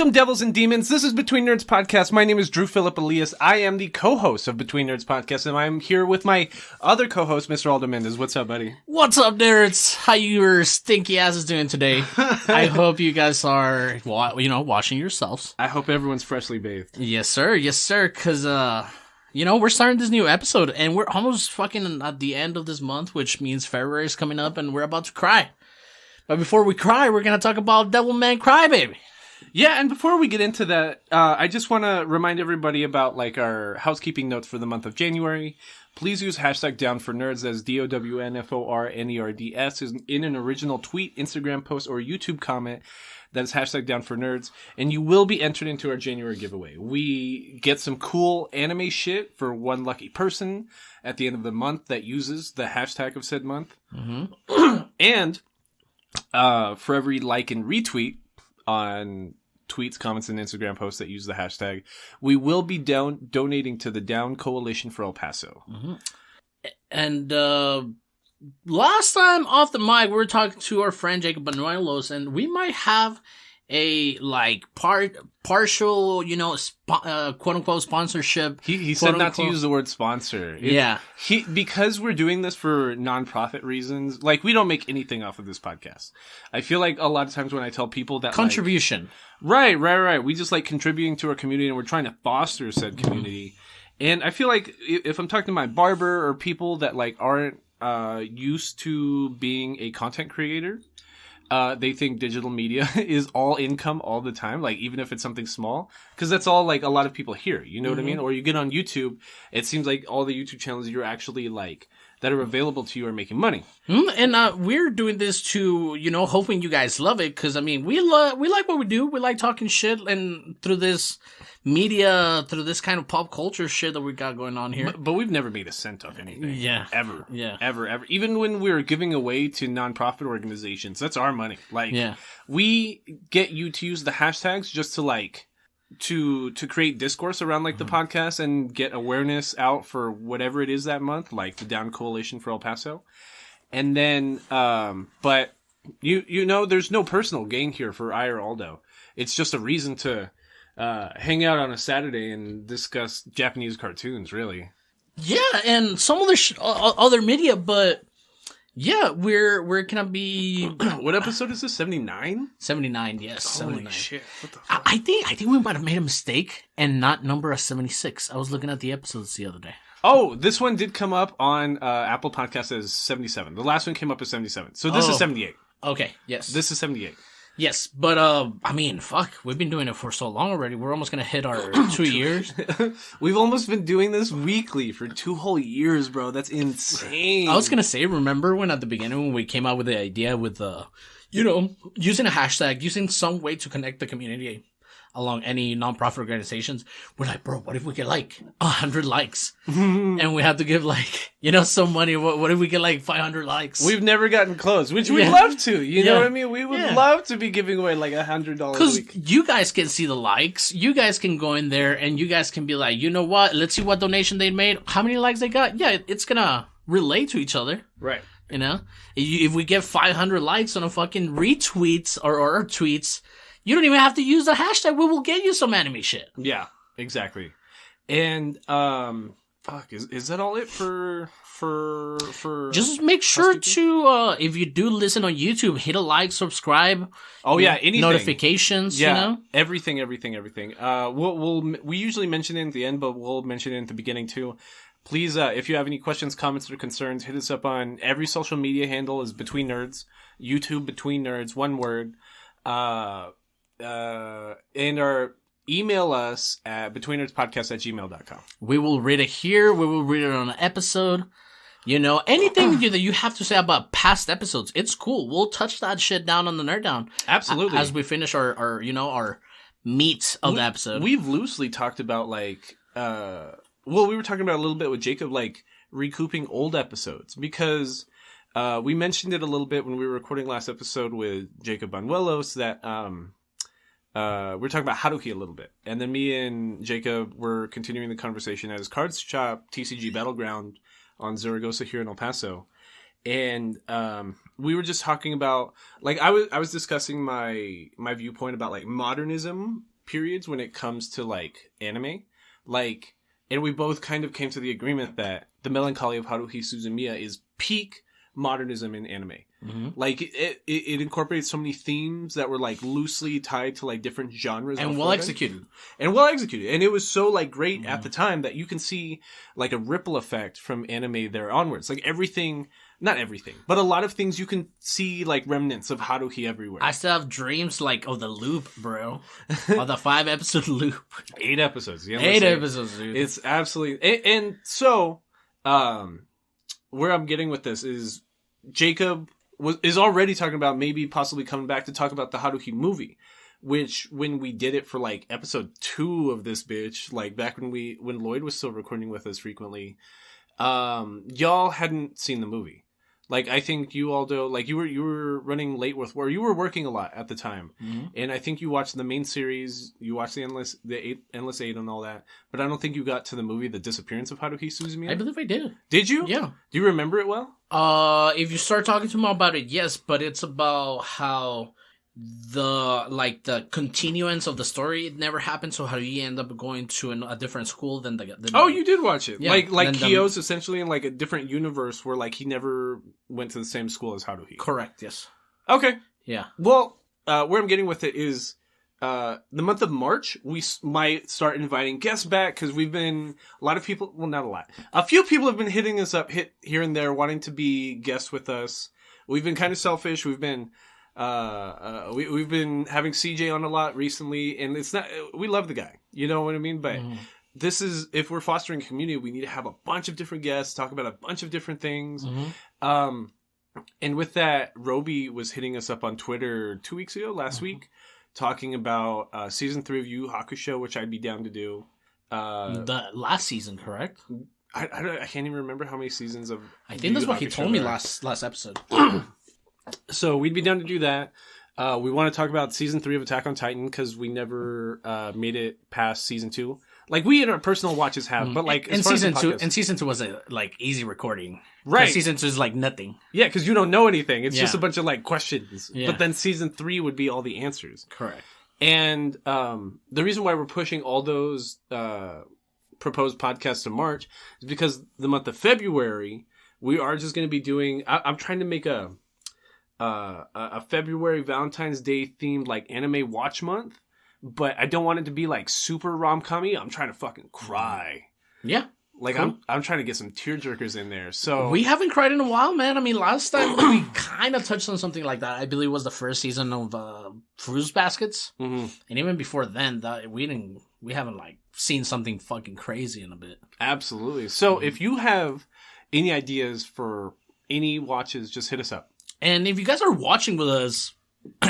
Welcome, Devils and Demons. This is Between Nerds Podcast. My name is Drew Philip Elias. I am the co-host of Between Nerds Podcast, and I'm here with my other co-host, Mr. Aldo Mendez. What's up, buddy? What's up, nerds? How your stinky asses doing today? I hope you guys are, washing yourselves. I hope everyone's freshly bathed. Yes, sir. Yes, sir. Because, we're starting this new episode, and we're almost fucking at the end of this month, which means February is coming up, and we're about to cry. But before we cry, we're going to talk about Devilman Crybaby. Yeah, and before we get into that, I just want to remind everybody about our housekeeping notes for the month of January. Please use hashtag down for nerds as DOWNFORNERDS in an original tweet, Instagram post, or YouTube comment that is hashtag down for nerds, and you will be entered into our January giveaway. We get some cool anime shit for one lucky person at the end of the month that uses the hashtag of said month. Mm-hmm. And for every like and retweet on tweets, comments, and Instagram posts that use the hashtag, we will be donating to the Down Coalition for El Paso. Mm-hmm. And last time off the mic, we were talking to our friend Jacob Banuelos, and we might have a partial, quote unquote sponsorship. He said not to use the word sponsor. Because we're doing this for nonprofit reasons. We don't make anything off of this podcast. I feel like a lot of times when I tell people that contribution, right. We just like contributing to our community, and we're trying to foster said community. And I feel like if I'm talking to my barber or people that aren't used to being a content creator, they think digital media is all income all the time, even if it's something small, because that's all a lot of people hear, you know what I mean? Or you get on YouTube, it seems like all the YouTube channels you're actually that are available to you are making money. And we're doing this to, hoping you guys love it, because we like what we do. We like talking shit, and through this media, through this kind of pop culture shit that we got going on here. But we've never made a cent of anything. Yeah. Ever. Yeah. Ever. Even when we were giving away to nonprofit organizations, that's our money. We get you to use the hashtags just to create discourse around the podcast and get awareness out for whatever it is that month, the Down Coalition for El Paso. And then, but there's no personal gain here for I or Aldo. It's just a reason to hang out on a Saturday and discuss Japanese cartoons, really. Yeah, and some other media, but yeah, we're gonna be. What episode is this? 79? 79, yes. 79. Holy shit! What the fuck? I think we might have made a mistake and not number us 76. I was looking at the episodes the other day. Oh, this one did come up on Apple Podcasts as 77. The last one came up as 77. So this is 78. Okay, yes. This is 78. Yes, but, fuck, we've been doing it for so long already. We're almost gonna hit our 2 years. We've almost been doing this weekly for 2 whole years, bro. That's insane. I was gonna say, remember when at the beginning when we came out with the idea with, using a hashtag, using some way to connect the community along any nonprofit organizations, we're like, bro, what if we get 100 likes? And we have to give some money. What if we get 500 likes? We've never gotten close, which we'd love to. You know what I mean? We would love to be giving away $100 a week. Because you guys can see the likes. You guys can go in there and you guys can be like, you know what? Let's see what donation they made. How many likes they got? Yeah, it's gonna relate to each other. Right. If we get 500 likes on a fucking retweets or our tweets, you don't even have to use the hashtag. We will get you some anime shit. Yeah, exactly. And is that all it for just make sure to if you do listen on YouTube, hit a like, subscribe. Oh yeah, anything. Notifications. Yeah, everything. We usually mention it at the end, but we'll mention it at the beginning too. Please, if you have any questions, comments, or concerns, hit us up on every social media handle is Between Nerds. YouTube Between Nerds, one word. And email us at betweennerdspodcast@gmail.com. We will read it here. We will read it on an episode. Anything that you have to say about past episodes, it's cool. We'll touch that shit down on the Nerd Down. Absolutely. As we finish our meat of the episode. We've loosely talked about we were talking about a little bit with Jacob, recouping old episodes, because we mentioned it a little bit when we were recording last episode with Jacob Banuelos that we're talking about Haruhi a little bit. And then me and Jacob were continuing the conversation at his card shop, TCG Battleground, on Zaragoza here in El Paso. And we were just talking about, I was discussing my viewpoint about, modernism periods when it comes to like anime. Like, and we both kind of came to the agreement that The Melancholy of Haruhi Suzumiya is peak modernism in anime. Mm-hmm. Like it incorporates so many themes that were like loosely tied to like different genres and well executed. And it was so like great at the time that you can see like a ripple effect from anime there onwards. Like everything, not everything, but a lot of things you can see like remnants of Haruhi everywhere. I still have dreams like of the loop, bro. Of the 5-episode loop. 8 episodes. Yeah, 8 episodes, dude. It's absolutely and so where I'm getting with this is Jacob is already talking about maybe possibly coming back to talk about the Haruhi movie, which when we did it for like episode 2 of this bitch, like back when Lloyd was still recording with us frequently, y'all hadn't seen the movie. Like I think you, Aldo, like you were running late with work. You were working a lot at the time, and I think you watched the main series. You watched the Endless Eight and all that, but I don't think you got to the movie The Disappearance of Haruhi Suzumiya. I believe I did. Did you? Yeah. Do you remember it well? If you start talking to him about it, yes, but it's about how the continuance of the story, it never happened, so how do you end up going to a different school than the Oh, you did watch it. Yeah. Like Kyo's essentially in like a different universe where like he never went to the same school as Haruhi. Correct, yes. Okay. Yeah. Well, where I'm getting with it is the month of March, we might start inviting guests back because we've been, a lot of people, well, not a lot. A few people have been hitting us up here and there wanting to be guests with us. We've been kind of selfish. We've been we've been having CJ on a lot recently, and it's not, we love the guy, you know what I mean? But this is, if we're fostering a community, we need to have a bunch of different guests, talk about a bunch of different things. And with that, Roby was hitting us up on Twitter 2 weeks ago, last week, talking about season 3 of Yu Yu Hakusho, which I'd be down to do. The last season, correct? I can't even remember how many seasons of I think that's what he told me last episode. So we'd be down to do that. We want to talk about season 3 of Attack on Titan because we never made it past season 2. Like we in our personal watches have, but like and season 2 was a like easy recording, right? Season 2 is like nothing. Yeah, because you don't know anything. It's just a bunch of like questions. Yeah. But then season 3 would be all the answers. Correct. And the reason why we're pushing all those proposed podcasts to March is because the month of February we are just going to be doing. I'm trying to make a February Valentine's Day themed like anime watch month, but I don't want it to be like super rom-com-y. I'm trying to fucking cry. Yeah. Like cool. I'm trying to get some tearjerkers in there. So we haven't cried in a while, man. I mean, last time we kind of touched on something like that. I believe it was the first season of Fruits Baskets, and even before then, we haven't like seen something fucking crazy in a bit. Absolutely. So if you have any ideas for any watches, just hit us up. And if you guys are watching with us,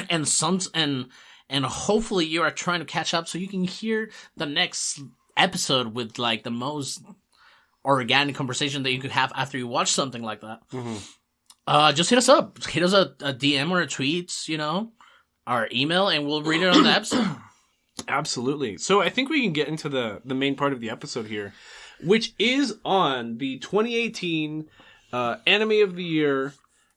and hopefully you are trying to catch up so you can hear the next episode with like the most organic conversation that you could have after you watch something like that, just hit us up. Hit us a DM or a tweet, our email, and we'll read it on the episode. Absolutely. So I think we can get into the main part of the episode here, which is on the 2018 Anime of the Year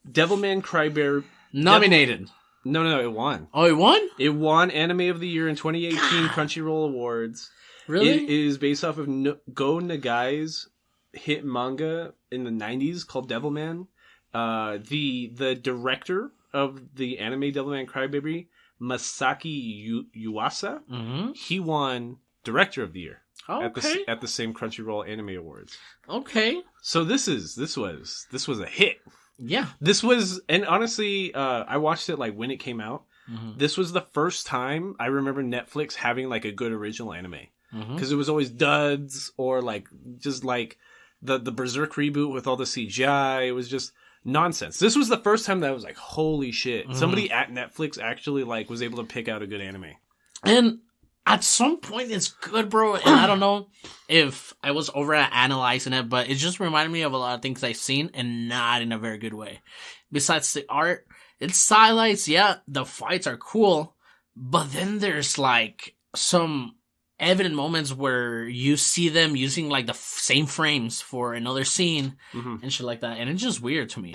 Devilman Crybaby. Nominated. No, it won. Oh, it won? It won Anime of the Year in 2018 Crunchyroll Awards. Really? It is based off of Go Nagai's hit manga in the 90s called Devilman. The director of the anime Devilman Crybaby, Masaki Yuasa, he won Director of the Year at the same Crunchyroll Anime Awards. Okay. So this was a hit. Yeah. This was, and honestly, I watched it like when it came out. This was the first time I remember Netflix having like a good original anime. Because it was always duds or like just like the Berserk reboot with all the CGI. It was just nonsense. This was the first time that I was like, holy shit. Somebody at Netflix actually like was able to pick out a good anime. And at some point it's good, bro. And I don't know if I was over analyzing it, but it just reminded me of a lot of things I've seen and not in a very good way. Besides the art, it's highlights. Yeah, the fights are cool, but then there's like some evident moments where you see them using like the same frames for another scene and shit like that, and it's just weird to me.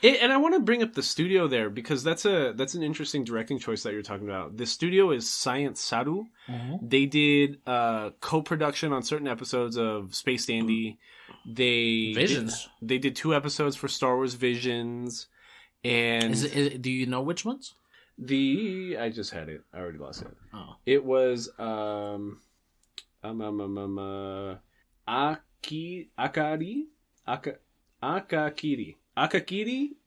And I want to bring up the studio there because that's an interesting directing choice that you're talking about. The studio is Science Saru. Mm-hmm. They did co-production on certain episodes of Space Dandy. They did 2 episodes for Star Wars Visions. And do you know which ones? I just had it. I already lost it. Oh. It was Akakiri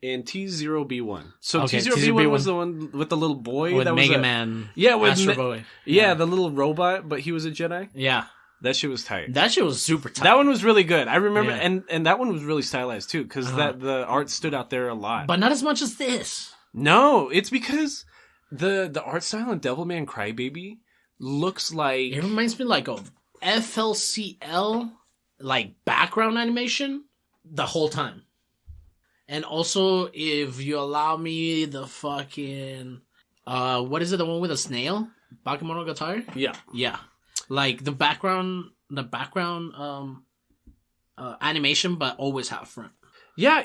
and T0B1. So okay, T0B1 was the one with the little boy with that Mega was Man. Yeah, with Astro Boy. Yeah, the little robot, but he was a Jedi. Yeah. That shit was tight. That shit was super tight. That one was really good. I remember, and that one was really stylized too, because the art stood out there a lot. But not as much as this. No, it's because the art style in Devilman Crybaby looks like... It reminds me like of FLCL, like background animation, the whole time. And also, if you allow me the fucking... what is it, the one with a snail? Bakemonogatari? Yeah. Yeah. Like the background animation, but always half front. Yeah,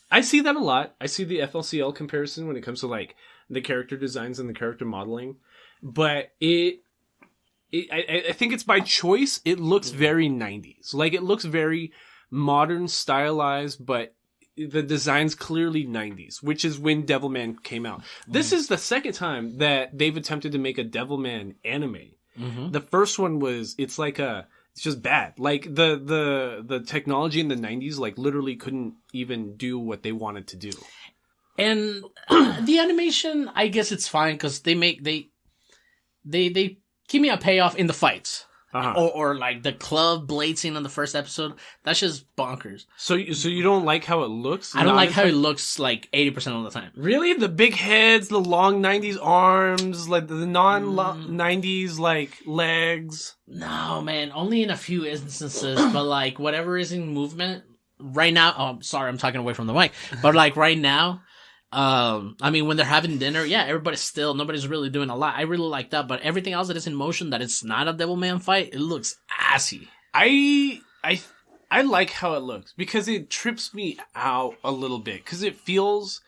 I see that a lot. I see the FLCL comparison when it comes to like the character designs and the character modeling, but I think it's by choice. It looks very 90s. Like it looks very modern, stylized, but the design's clearly 90s, which is when Devilman came out. This is the second time that they've attempted to make a Devilman anime. Mm-hmm. The first one it's just bad. Like the technology in the 90s like literally couldn't even do what they wanted to do. And the animation, I guess it's fine because they give me a payoff in the fights. Or like the club blade scene in the first episode. That's just bonkers. So you don't like how it looks? I don't like how it looks like 80% of the time. Really? The big heads, the long 90s arms, like the non-90s like legs? No, man. Only in a few instances. But like whatever is in movement right now. Oh, sorry, I'm talking away from the mic. But like right now, I mean, when they're having dinner, nobody's really doing a lot. I really like that, but everything else that is in motion, that it's not a Devilman fight, it looks assy. I like how it looks because it trips me out a little bit because it feels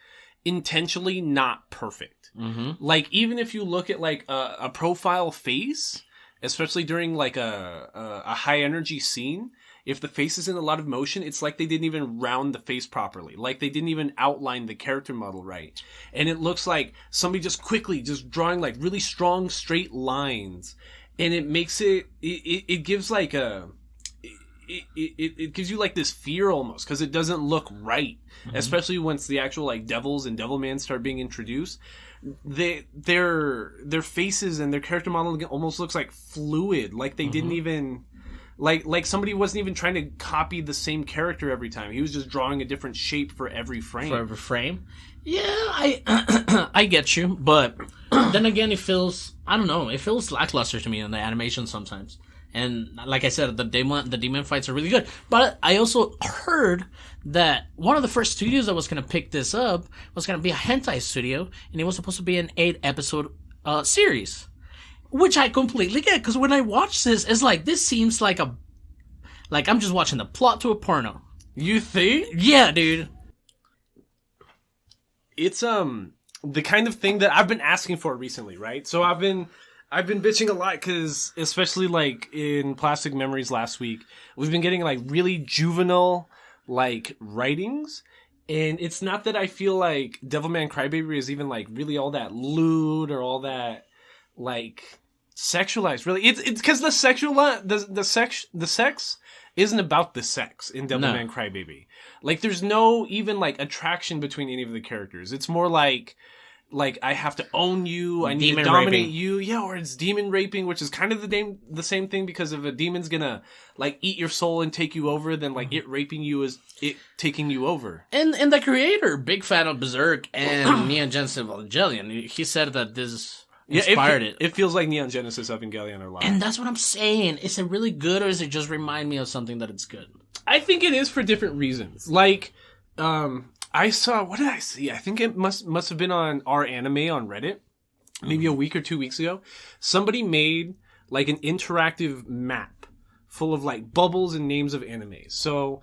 intentionally not perfect. Mm-hmm. Like even if you look at like a profile face, especially during like a high energy scene. If the face is in a lot of motion, it's like they didn't even round the face properly. Like they didn't even outline the character model right. And it looks like somebody just quickly just drawing like really strong straight lines. And it makes it gives like it gives you like this fear almost because it doesn't look right. Mm-hmm. Especially once the actual like devils and Devilman start being introduced. Their faces and their character model almost looks like fluid. Like they didn't even... Like somebody wasn't even trying to copy the same character every time. He was just drawing a different shape for every frame. Yeah, I get you, but then again, it feels lackluster to me in the animation sometimes. And like I said, the demon fights are really good. But I also heard that one of the first studios that was going to pick this up was going to be a hentai studio, and it was supposed to be an 8-episode series. Which I completely get, because when I watch this, it's like, this seems like I'm just watching the plot to a porno. You think? Yeah, dude. It's, the kind of thing that I've been asking for recently, right? So I've been bitching a lot, because, especially, like, in Plastic Memories last week, we've been getting, like, really juvenile, like, writings. And it's not that I feel like Devilman Crybaby is even, like, really all that lewd or all that... like sexualized, really. It's because the sex isn't about the sex in Devilman Crybaby. Like there's no even like attraction between any of the characters. It's more like I have to own you, I need to dominate you. Yeah, or it's demon raping, which is kind of the same thing because if a demon's gonna like eat your soul and take you over, then like it raping you is it taking you over. And the creator, big fan of Berserk and Neon Genesis Evangelion, he said that this inspired it. It feels like Neon Genesis Evangelion a lot. And that's what I'm saying. Is it really good, or does it just remind me of something that it's good? I think it is for different reasons. Like, I saw... What did I see? I think it must have been on our anime on Reddit. Maybe a week or 2 weeks ago. Somebody made, like, an interactive map full of like bubbles and names of anime. So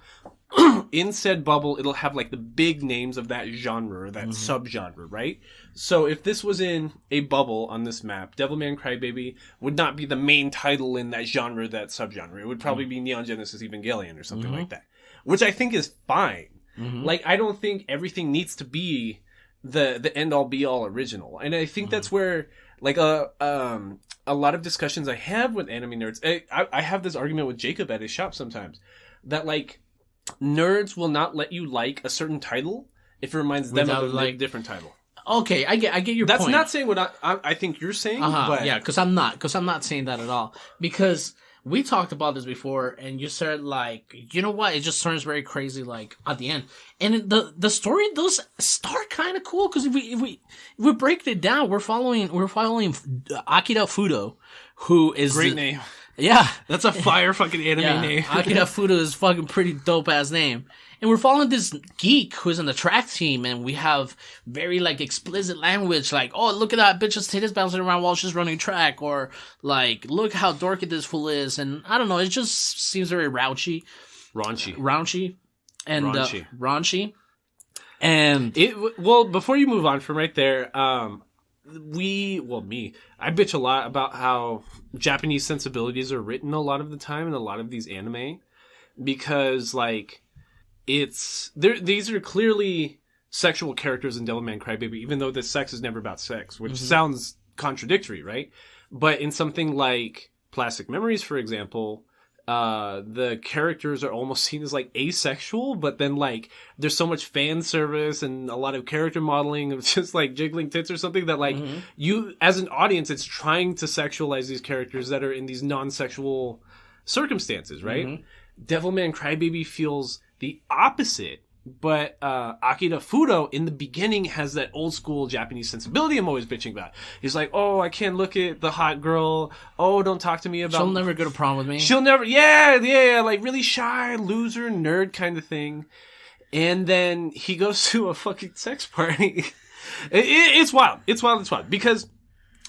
in said bubble, it'll have like the big names of that genre or that subgenre, right? So if this was in a bubble on this map, Devilman Crybaby would not be the main title in that genre, that subgenre. It would probably be Neon Genesis Evangelion or something like that, which I think is fine. Like, I don't think everything needs to be the end all be all original. And I think that's where like a lot of discussions I have with anime nerds, I have this argument with Jacob at his shop sometimes, that like nerds will not let you like a certain title if it reminds them of a different title. Okay, I get your point. That's not saying what I think you're saying. But... Yeah, because I'm not saying that at all. Because we talked about this before, and you said like, you know what? It just turns very crazy like at the end, and the story does start kind of cool because if we break it down, we're following Akira Fudo, who is great name. Yeah, that's a fire fucking anime name. Akira Fudo is fucking pretty dope ass name. And we're following this geek who's in the track team, and we have very, like, explicit language, like, oh, look at that bitch's titties bouncing around while she's running track, or, like, look how dorky this fool is, and I don't know, it just seems very raunchy. Raunchy. And, raunchy. And... Well, before you move on from right there, I bitch a lot about how Japanese sensibilities are written a lot of the time in a lot of these anime, because, like... these are clearly sexual characters in Devilman Crybaby, even though the sex is never about sex, which sounds contradictory, right? But in something like Plastic Memories, for example, the characters are almost seen as like asexual, but then like there's so much fan service and a lot of character modeling of just like jiggling tits or something that like you as an audience, it's trying to sexualize these characters that are in these non-sexual circumstances, right? Devilman Crybaby feels the opposite, but Akira Fudo in the beginning has that old school Japanese sensibility I'm always bitching about. He's like, oh, I can't look at the hot girl. Oh, don't talk to me about... She'll never go to prom with me. She'll never... Yeah, like really shy, loser, nerd kind of thing. And then he goes to a fucking sex party. It's wild. It's wild. Because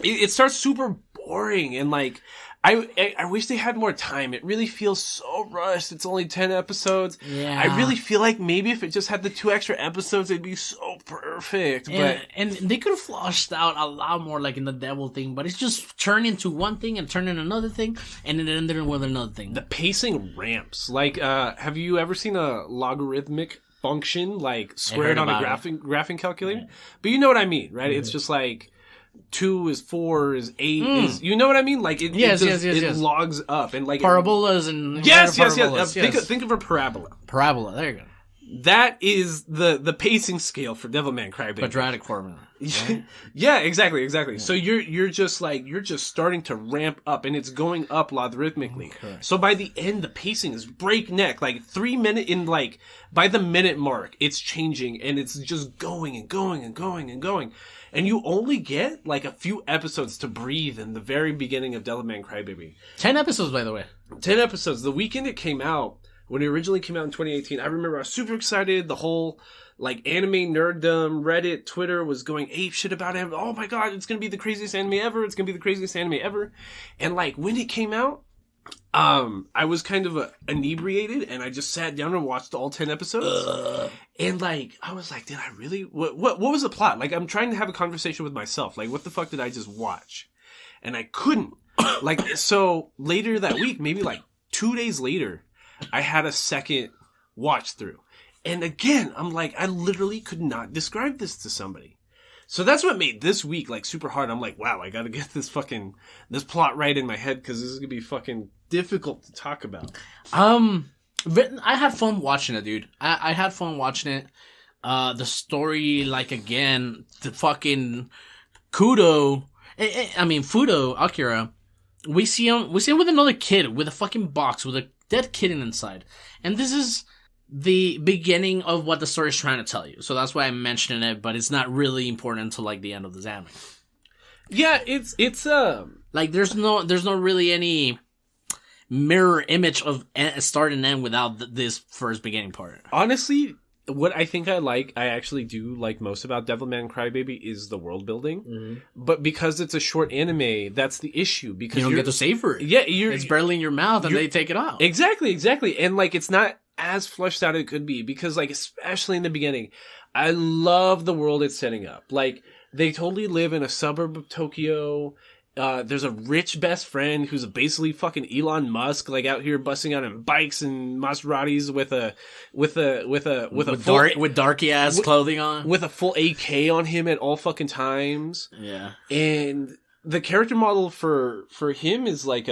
it starts super boring and like... I wish they had more time. It really feels so rushed. It's only 10 episodes. Yeah. I really feel like maybe if it just had the 2 extra episodes, it'd be so perfect. And they could have flushed out a lot more like in the devil thing, but it's just turned into one thing and turned into another thing, and it ended with another thing. The pacing ramps. Like, have you ever seen a logarithmic function, like, squared on a graphing calculator? Yeah. But you know what I mean, right? It's just like... 2 is 4 is 8 is, you know what I mean? Like it logs up and like parabolas and yes. Think of a parabola. There you go. That is the pacing scale for Devilman Crybaby. Quadratic formula. Right? Yeah, exactly. Yeah. So you're just starting to ramp up, and it's going up logarithmically. Okay. So by the end, the pacing is breakneck. Like 3 minute in like by the minute mark, it's changing, and it's just going and going and going and going. And you only get, like, a few episodes to breathe in the very beginning of Devilman Crybaby. 10 episodes, by the way. 10 episodes. The weekend it came out, when it originally came out in 2018, I remember I was super excited. The whole, like, anime nerddom, Reddit, Twitter was going ape shit about it. Oh my god, it's gonna be the craziest anime ever. It's gonna be the craziest anime ever. And, like, when it came out, I was kind of inebriated, and I just sat down and watched all 10 episodes. And like, I was like, did I really? What was the plot? Like, I'm trying to have a conversation with myself. Like, what the fuck did I just watch? And I couldn't. Like, so later that week, maybe like 2 days later, I had a second watch through. And again, I'm like, I literally could not describe this to somebody. So that's what made this week, like, super hard. I'm like, wow, I gotta get this plot right in my head, because this is gonna be fucking difficult to talk about. I had fun watching it, dude. I had fun watching it. The story, like, again, the fucking Fudo, Akira, we see him with another kid, with a fucking box, with a dead kitten inside. And this is the beginning of what the story is trying to tell you. So that's why I'm mentioning it, but it's not really important until like the end of this anime. Yeah, it's like there's no really any mirror image of start and end without this first beginning part. Honestly, what I think I actually do like most about Devilman Crybaby is the world building. Mm-hmm. But because it's a short anime, that's the issue. Because you don't get to savor it. Yeah, it's barely in your mouth and they take it out. Exactly. And like, it's not as fleshed out as it could be, because like, especially in the beginning, I love the world it's setting up. Like, they totally live in a suburb of Tokyo. There's a rich best friend who's basically fucking Elon Musk, like out here busting out on bikes and Maseratis with darky ass clothing on, with a full AK on him at all fucking times. Yeah. And the character model for him is like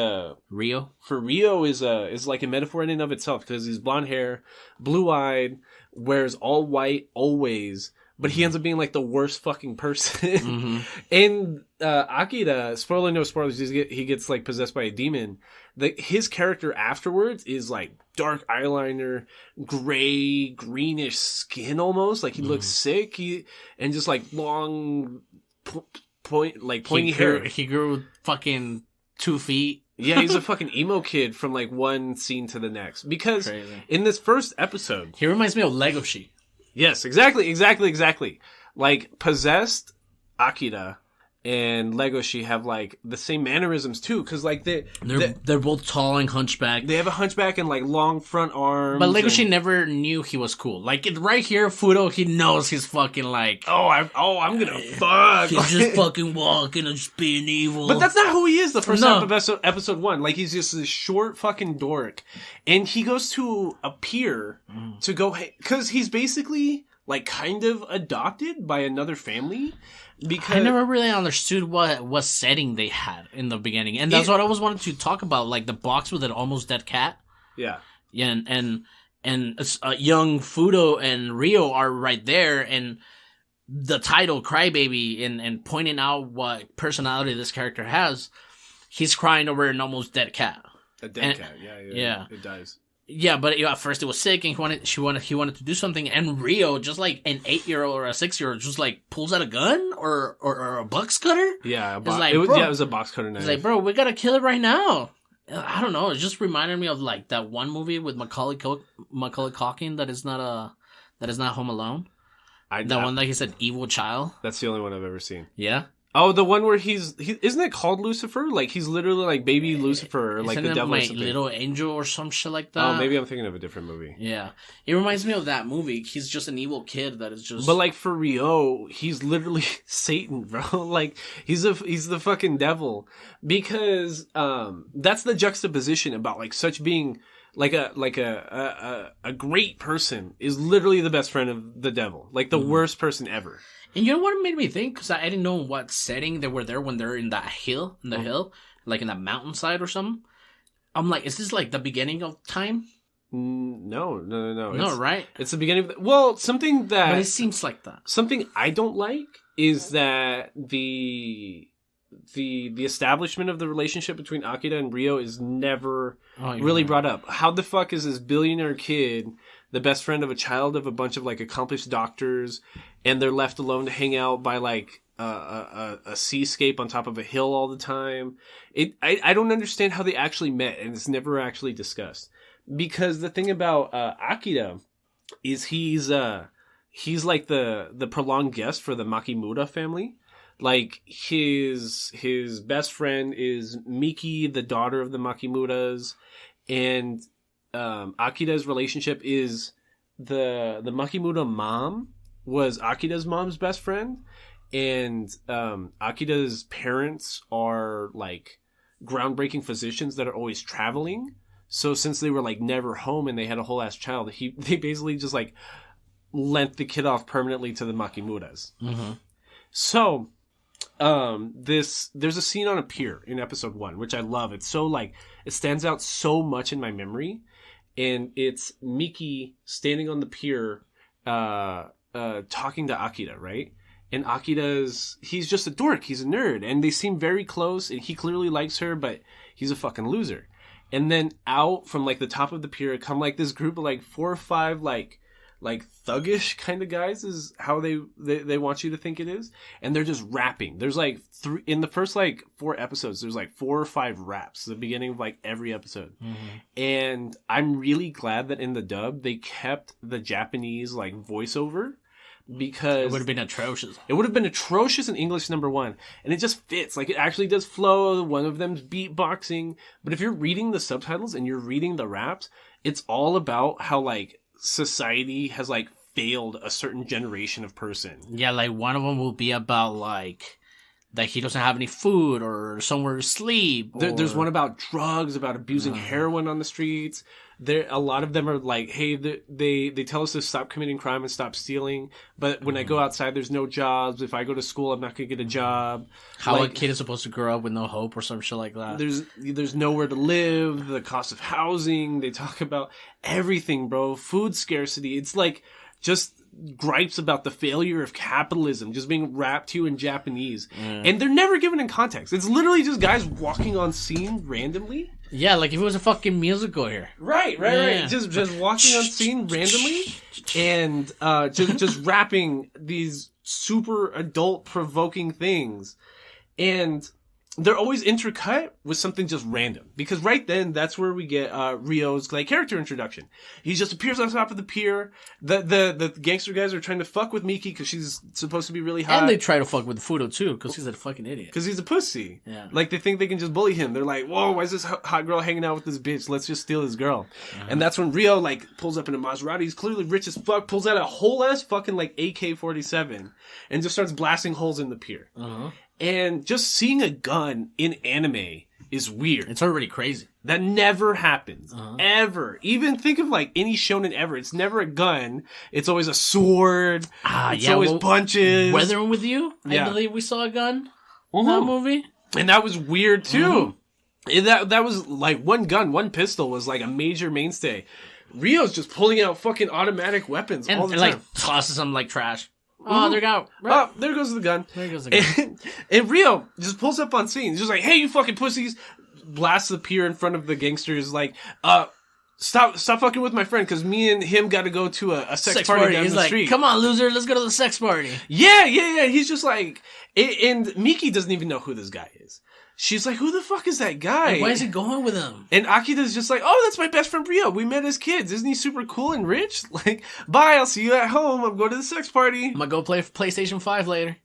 Rio. For Rio is like a metaphor in and of itself, because he's blonde hair, blue eyed, wears all white always. But he ends up being like the worst fucking person. Mm-hmm. And Akira, spoiler no spoilers, he gets like possessed by a demon. His character afterwards is like dark eyeliner, gray, greenish skin almost. Like he looks sick. And just like long, pointy hair. He grew fucking 2 feet. Yeah, he's a fucking emo kid from like one scene to the next. Because in this first episode, he reminds me of Legoshi. Yes, exactly. Like, possessed Akira and Legoshi have like the same mannerisms too, because like they're both tall and hunchback. They have a hunchback and like long front arms. But Legoshi never knew he was cool. Like right here, Fudo, he knows he's fucking like, I'm gonna fuck. He's just fucking walking and just being evil. But that's not who he is. The first half of episode 1, like he's just this short fucking dork, and he goes to a pier to go because he's basically like kind of adopted by another family. Because I never really understood what setting they had in the beginning, and that's what I was wanting to talk about, like the box with an almost dead cat. Yeah, and young Fudo and Rio are right there, and the title Crybaby and pointing out what personality this character has. He's crying over an almost dead cat. A dead cat, yeah, it dies. Yeah, but at first it was sick, and he wanted to do something, and Rio, just like an 8-year-old or a 6-year-old, just like pulls out a gun or a box cutter. Yeah, it was a box cutter knife. He's like, bro, we gotta kill it right now. I don't know. It just reminded me of like that one movie with Macaulay Culkin that is not Home Alone. One that he said Evil Child. That's the only one I've ever seen. Yeah. Oh, the one where isn't it called Lucifer? Like, he's literally like baby Lucifer, or like the devil or something. Little Angel or some shit like that. Oh, maybe I'm thinking of a different movie. Yeah. It reminds me of that movie. He's just an evil kid that is just... But like for Rio, he's literally Satan, bro. Like, he's the fucking devil. Because, that's the juxtaposition about like such being... Like a great person is literally the best friend of the devil. Like the worst person ever. And you know what made me think? Because I didn't know what setting they were there when they're in that hill, like in that mountainside or something. I'm like, is this like the beginning of time? No. No, right? It's the beginning of something that... But it seems like that. Something I don't like is that the establishment of the relationship between Akira and Rio is never really brought up. How the fuck is this billionaire kid the best friend of a child of a bunch of like accomplished doctors, and they're left alone to hang out by like a seascape on top of a hill all the time? I don't understand how they actually met, and it's never actually discussed. Because the thing about Akira is he's like the prolonged guest for the Makimura family. Like, his best friend is Miki, the daughter of the Makimuras, and Akira's relationship is the Makimura mom was Akira's mom's best friend, and Akira's parents are like groundbreaking physicians that are always traveling. So since they were like never home and they had a whole ass child, they basically just like lent the kid off permanently to the Makimuras. Mm-hmm. So there's a scene on a pier in episode 1, which I love. It's so like, it stands out so much in my memory. And it's Miki standing on the pier, talking to Akira, right? And he's just a dork. He's a nerd. And they seem very close, and he clearly likes her, but he's a fucking loser. And then out from like the top of the pier come like this group of like 4 or 5 like like thuggish kind of guys is how they want you to think it is. And they're just rapping. There's like in the first like 4 episodes, there's like 4 or 5 raps at the beginning of like every episode. And I'm really glad that in the dub they kept the Japanese like voiceover, because it would have been atrocious. It would have been atrocious in English, number one, and it just fits. Like, it actually does flow. One of them's beatboxing. But if you're reading the subtitles and you're reading the raps, it's all about how like society has like failed a certain generation of person. Yeah, like one of them will be about like that he doesn't have any food or somewhere to sleep. There's one about drugs, about abusing heroin on the streets. A lot of them are like, hey, they tell us to stop committing crime and stop stealing, but when I go outside, there's no jobs. If I go to school, I'm not gonna get a job. How like, a kid is supposed to grow up with no hope or some shit like that. There's nowhere to live. The cost of housing. They talk about everything, bro. Food scarcity. It's like just gripes about the failure of capitalism just being rapped to you in Japanese. And they're never given in context. It's literally just guys walking on scene randomly. Yeah, like if it was a fucking musical here. Right. Just walking on scene randomly and just rapping these super adult provoking things. And they're always intercut with something just random. Because right then, that's where we get Rio's like character introduction. He just appears on top of the pier. The gangster guys are trying to fuck with Miki because she's supposed to be really hot. And they try to fuck with Fudo too, because he's a fucking idiot. Because he's a pussy. Yeah. Like, they think they can just bully him. They're like, whoa, why is this hot girl hanging out with this bitch? Let's just steal his girl. And that's when Rio like pulls up in a Maserati. He's clearly rich as fuck. Pulls out a whole ass fucking like AK-47 and just starts blasting holes in the pier. And just seeing a gun in anime is weird. It's already crazy. That never happens. Ever. Even think of like any shonen ever. It's never a gun. It's always a sword. It's always punches. Weathering with You, I believe we saw a gun in that movie. And that was weird too. That was like one gun, one pistol was like a major mainstay. Rio's just pulling out fucking automatic weapons all the time. Like tosses them like trash. Oh, there go. Oh, there goes the gun. And Rio just pulls up on scene. He's just like, hey, you fucking pussies. Blasts the pier in front of the gangsters like, stop fucking with my friend, because me and him got to go to a sex party down the street. Come on, loser, let's go to the sex party. Yeah. He's just like, and Miki doesn't even know who this guy is. She's like, who the fuck is that guy? And why is he going with him? And Akita's just like, oh, that's my best friend Rio. We met as kids. Isn't he super cool and rich? Like, bye, I'll see you at home. I'm going to the sex party. I'm going to go play PlayStation 5 later.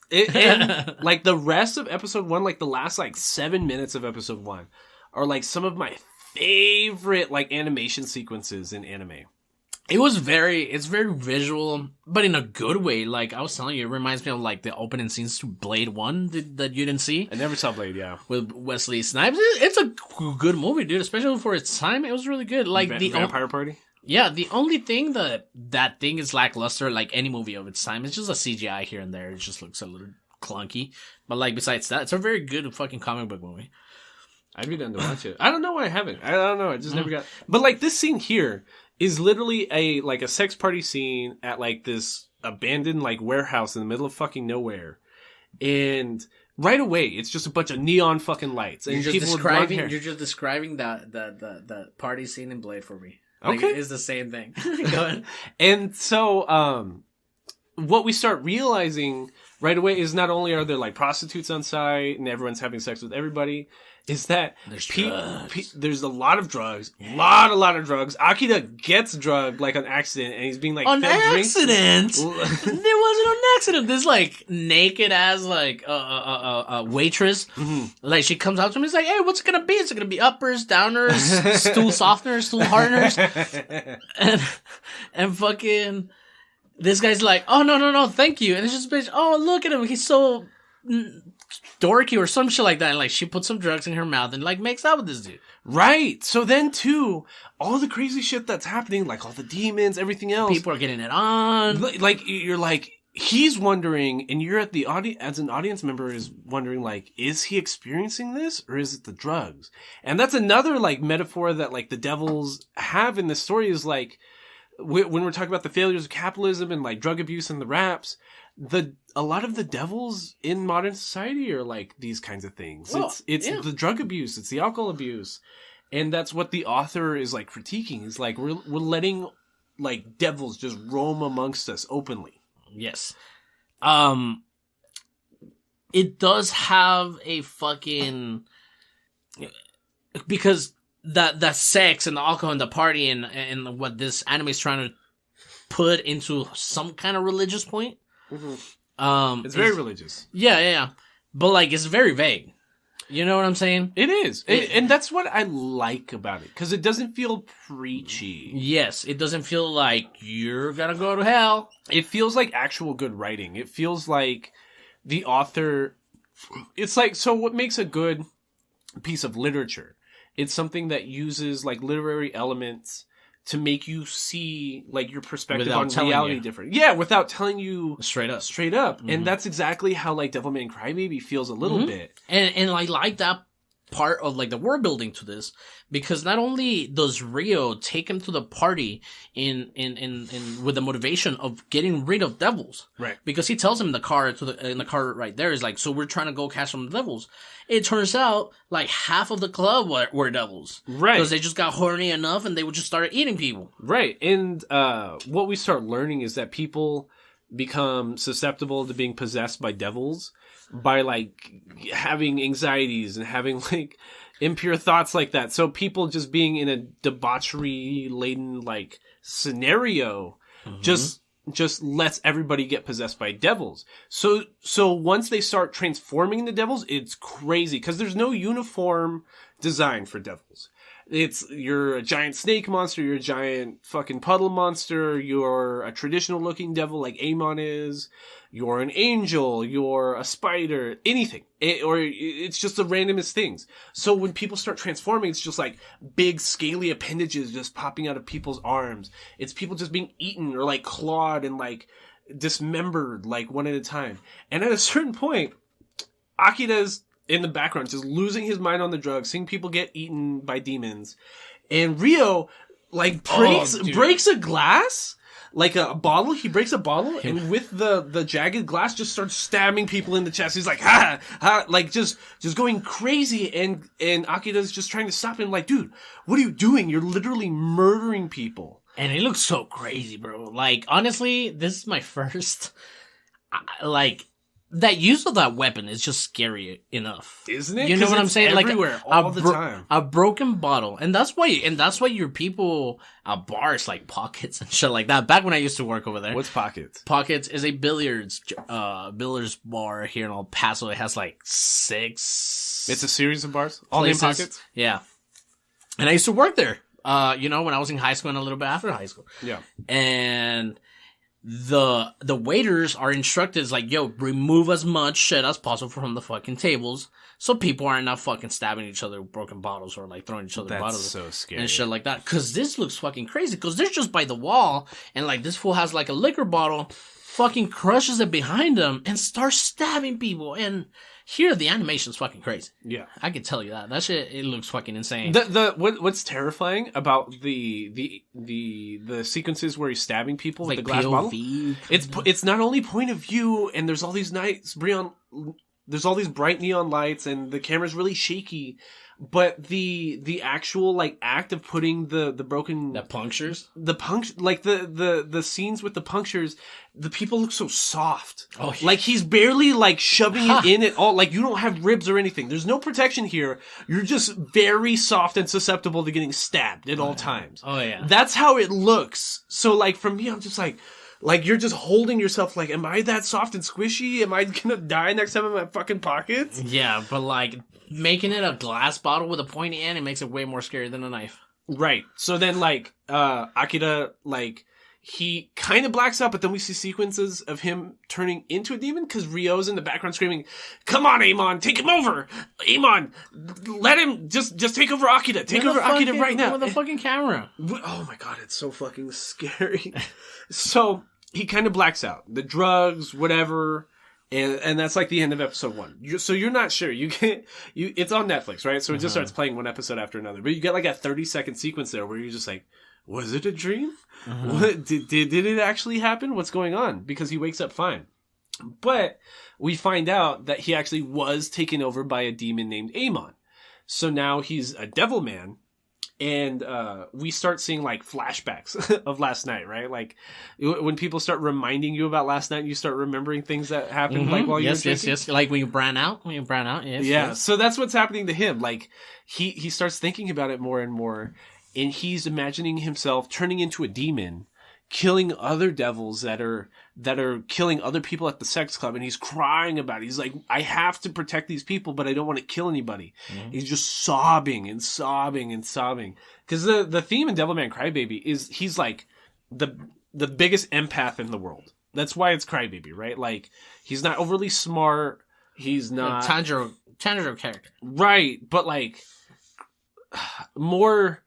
And like the rest of episode 1, like the last like 7 minutes of episode 1 are like some of my favorite like animation sequences in anime. It's very visual, but in a good way. Like I was telling you, it reminds me of like the opening scenes to Blade 1 that you didn't see. I never saw Blade, yeah. With Wesley Snipes. It's a good movie, dude. Especially for its time, it was really good. Like the Vampire Party? Yeah, the only thing that thing is lackluster, like any movie of its time, it's just a CGI here and there. It just looks a little clunky. But like besides that, it's a very good fucking comic book movie. I'd be down to watch it. I don't know why I haven't. I don't know. I just never got. But like this scene here is literally a sex party scene at like this abandoned like warehouse in the middle of fucking nowhere, and right away it's just a bunch of neon fucking lights and you're people just describing the party scene in Blade for me. Like, okay, it's the same thing. Go ahead. And so what we start realizing right away is not only are there like prostitutes on site and everyone's having sex with everybody, is that there's a lot of drugs. A lot of drugs. Akita gets drugged like on accident and he's being like on accident? There wasn't an accident. This like naked ass like a waitress. Like she comes up to him and is like, hey, what's it gonna be? Is it gonna be uppers, downers, stool softeners, stool hardeners? and fucking this guy's like, oh no, thank you. And it's just bitch, oh look at him, he's so dorky or some shit like that. And like she puts some drugs in her mouth and like makes out with this dude. Right. So then too, all the crazy shit that's happening, like all the demons, everything else. People are getting it on. Like you're like, he's wondering, and you're at the audience, as an audience member is wondering like, is he experiencing this or is it the drugs? And that's another like metaphor that like the devils have in this story is like, when we're talking about the failures of capitalism and like drug abuse and the raps, a lot of the devils in modern society are like these kinds of things. It's the drug abuse, it's the alcohol abuse, and that's what the author is like critiquing. Is like we're letting like devils just roam amongst us openly. Yes. It does have a fucking, because that sex and the alcohol and the party and what this anime is trying to put into some kind of religious point. Mm-hmm. It's very religious. Yeah. But like, it's very vague. You know what I'm saying? It is. And that's what I like about it. Because it doesn't feel preachy. Yes. It doesn't feel like you're gonna go to hell. It feels like actual good writing. It feels like the author... It's like... So what makes a good piece of literature? It's something that uses like literary elements to make you see like your perspective without on reality different. Yeah, without telling you straight up. Mm-hmm. And that's exactly how like Devilman Crybaby feels a little bit. And I like that part of like the world building to this, because not only does Rio take him to the party in with the motivation of getting rid of devils, right? Because he tells him in the car right there is like, so we're trying to go catch some devils. It turns out like half of the club were devils, right? Because they just got horny enough and they would just start eating people, right? And what we start learning is that people become susceptible to being possessed by devils by like having anxieties and having like impure thoughts like that. So people just being in a debauchery laden like scenario just lets everybody get possessed by devils. So once they start transforming the devils, it's crazy because there's no uniform design for devils. You're a giant snake monster, you're a giant fucking puddle monster, you're a traditional looking devil like Amon is, you're an angel, you're a spider, anything. Or it's just the randomest things. So when people start transforming, it's just like big scaly appendages just popping out of people's arms. It's people just being eaten or like clawed and like dismembered like one at a time. And at a certain point, Akida's in the background, just losing his mind on the drugs, seeing people get eaten by demons. And Rio, like, breaks a glass, like a bottle. He breaks a bottle, and with the jagged glass, just starts stabbing people in the chest. He's like, like, just going crazy. And Akida's just trying to stop him, like, dude, what are you doing? You're literally murdering people. And it looks so crazy, bro. Like, honestly, this is my first, like... That use of that weapon is just scary enough, isn't it? You know what I'm saying? Everywhere, like all the time. A broken bottle, and that's why your people at bars like Pockets and shit like that. Back when I used to work over there. What's Pockets? Pockets is a billiards bar here in El Paso. It has like 6. It's a series of bars, all named Pockets. Yeah, and I used to work there. You know, when I was in high school and a little bit after high school. Yeah, and. The waiters are instructed like, yo, remove as much shit as possible from the fucking tables so people are not fucking stabbing each other with broken bottles or like throwing each other bottles. That's so scary. And shit like that. Cause this looks fucking crazy. Cause they're just by the wall and like this fool has like a liquor bottle, fucking crushes it behind him and starts stabbing people. And here the animation's fucking crazy. Yeah. I can tell you that. That shit, it looks fucking insane. What's terrifying about the sequences where he's stabbing people with the glass bottle? It's not only point of view and there's all these there's all these bright neon lights and the camera's really shaky, but the actual like act of putting the broken punctures, like the scenes with the punctures, the people look so soft. Oh, yeah. Like he's barely like shoving it in at all. Like you don't have ribs or anything. There's no protection here. You're just very soft and susceptible to getting stabbed at all times. Oh yeah. That's how it looks. So like for me, I'm just like you're just holding yourself like, am I that soft and squishy? Am I gonna die next time in my fucking pockets? Yeah, but like making it a glass bottle with a pointy end, it makes it way more scary than a knife. Right. So then like Akira like he kind of blacks out, but then we see sequences of him turning into a demon because Rio's in the background screaming, "Come on, Amon, take him over! Amon, let him just take over Akira. Take over Akira right now." With the fucking camera. Oh my god, it's so fucking scary. So he kind of blacks out. The drugs, whatever. And that's like the end of episode 1. So you're not sure. It's on Netflix, right? So it just starts playing one episode after another. But you get like a 30-second sequence there where you're just like, was it a dream? What did it actually happen? What's going on? Because he wakes up fine. But we find out that he actually was taken over by a demon named Amon. So now he's a devil man. And we start seeing like flashbacks of last night, right? Like when people start reminding you about last night, and you start remembering things that happened like while you were drinking. Yes. Like when you brown out. Yes. Yeah. Yes. So that's what's happening to him. Like he starts thinking about it more and more, and he's imagining himself turning into a demon, killing other devils that are killing other people at the sex club, and he's crying about it. He's like, I have to protect these people, but I don't want to kill anybody. Mm-hmm. He's just sobbing and sobbing and sobbing. Because the theme in Devilman Crybaby is he's like the biggest empath in the world. That's why it's Crybaby, right? Like, he's not overly smart. He's not... Tanjiro character. Right, but like, more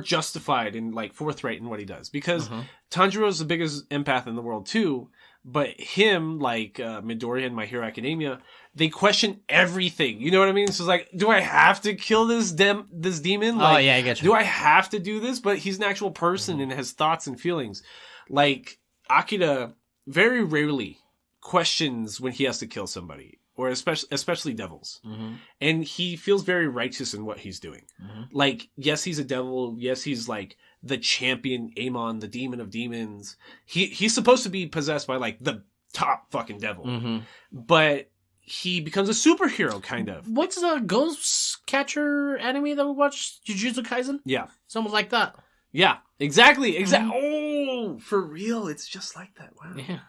justified and like forthright in what he does, because Tanjiro's the biggest empath in the world too, but him, like Midoriya in My Hero Academia, they question everything. You know what I mean? So it's like, do I have to kill this demon? Like, oh yeah, I get you. Do I have to do this? But he's an actual person and has thoughts and feelings. Like Akira very rarely questions when he has to kill somebody, or especially devils. Mm-hmm. And he feels very righteous in what he's doing. Mm-hmm. Like, yes, he's a devil. Yes, he's like the champion, Amon, the demon of demons. He's supposed to be possessed by like the top fucking devil. Mm-hmm. But he becomes a superhero, kind of. What's the ghost catcher anime that we watched? Jujutsu Kaisen? Yeah. Something like that. Yeah, exactly. Mm-hmm. Oh, for real. It's just like that. Wow. Yeah.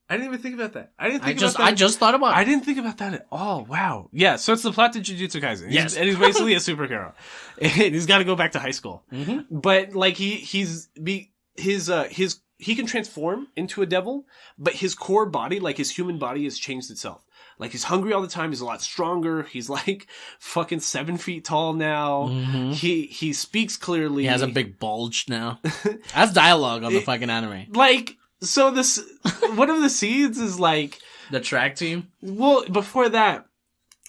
I didn't even think about that. I just thought about it. I didn't think about that at all. Wow. Yeah, so it's the plot to Jujutsu Kaisen. Yes. And he's basically a superhero. And he's got to go back to high school. Mm-hmm. But like he can transform into a devil, but his core body, like his human body, has changed itself. Like, he's hungry all the time. He's a lot stronger. He's like fucking 7 feet tall now. Mm-hmm. He speaks clearly. He has a big bulge now. That's dialogue on the fucking anime. Like, so this, one of the scenes is like... The track team? Well, before that,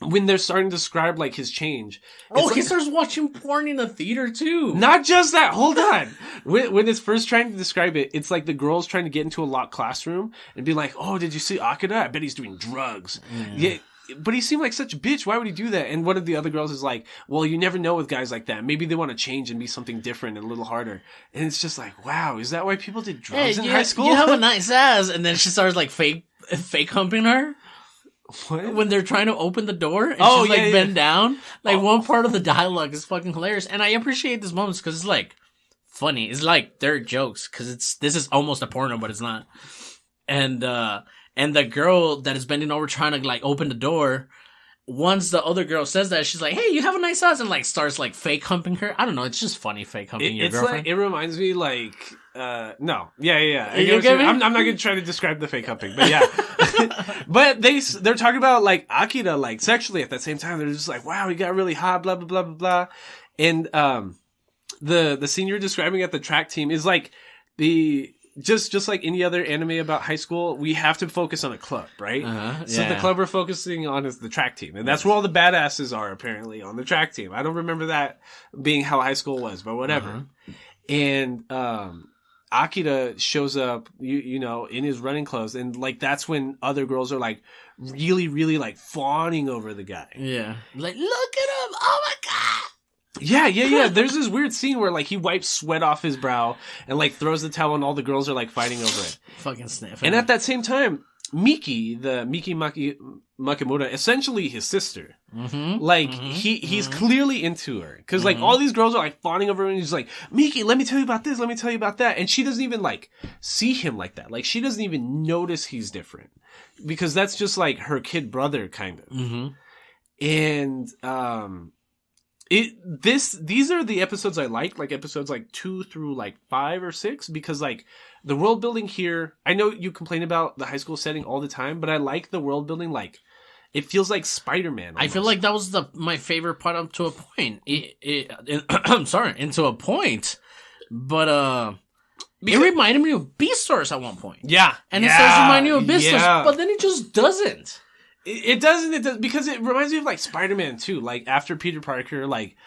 when they're starting to describe like his change. Oh, he starts watching porn in the theater too. Not just that. Hold on. When it's first trying to describe it, it's like the girl's trying to get into a locked classroom and be like, "Oh, did you see Akira? I bet he's doing drugs." Yeah. But he seemed like such a bitch. Why would he do that? And one of the other girls is like, "Well, you never know with guys like that. Maybe they want to change and be something different and a little harder." And it's just like, wow, is that why people did drugs in high school? You have a nice ass, and then she starts like fake humping her. What? When they're trying to open the door and she's like bent down. Like one part of the dialogue is fucking hilarious. And I appreciate this moments because it's like funny. It's like they're jokes because this is almost a porno, but it's not. And the girl that is bending over trying to like open the door, once the other girl says that, she's like, "Hey, you have a nice ass," and like starts like fake humping her. I don't know. It's just funny fake humping your girlfriend. Like, it reminds me like, no. Yeah. You get me? I'm not going to try to describe the fake humping, but yeah. But they're talking about like Akira like sexually at the same time. They're just like, wow, he got really hot, blah, blah, blah, blah, blah. And, the scene you're describing at the track team is like just like any other anime about high school, we have to focus on a club, right? So the club we're focusing on is the track team. And that's where all the badasses are, apparently, on the track team. I don't remember that being how high school was, but whatever. And Akira shows up, you know, in his running clothes. And, like, that's when other girls are, like, really, really, like, fawning over the guy. Yeah. Like, look at him! Oh, my God! Yeah. There's this weird scene where, like, he wipes sweat off his brow and, like, throws the towel and all the girls are, like, fighting over it. Fucking sniffing. And at that same time, Miki Makimura, essentially his sister, he's clearly into her. Cause, like, all these girls are, like, fawning over him and he's like, "Miki, let me tell you about this, let me tell you about that." And she doesn't even, like, see him like that. Like, she doesn't even notice he's different. Because that's just, like, her kid brother, kind of. And, these are the episodes I like episodes like 2 through like 5 or 6, because like the world building here, I know you complain about the high school setting all the time, but I like the world building. Like, it feels like Spider-Man almost. I feel like that was my favorite part up to a point. I'm sorry, into a point, but it reminded me of Beastars at one point. Yeah, and it says remind you of Beastars, but then it just doesn't. It doesn't, because it reminds me of, like, Spider-Man, too. Like, after Peter Parker, like,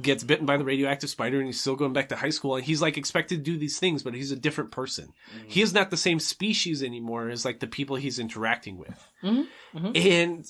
gets bitten by the radioactive spider and he's still going back to high school, and he's, like, expected to do these things, but he's a different person. He is not the same species anymore as, like, the people he's interacting with. And,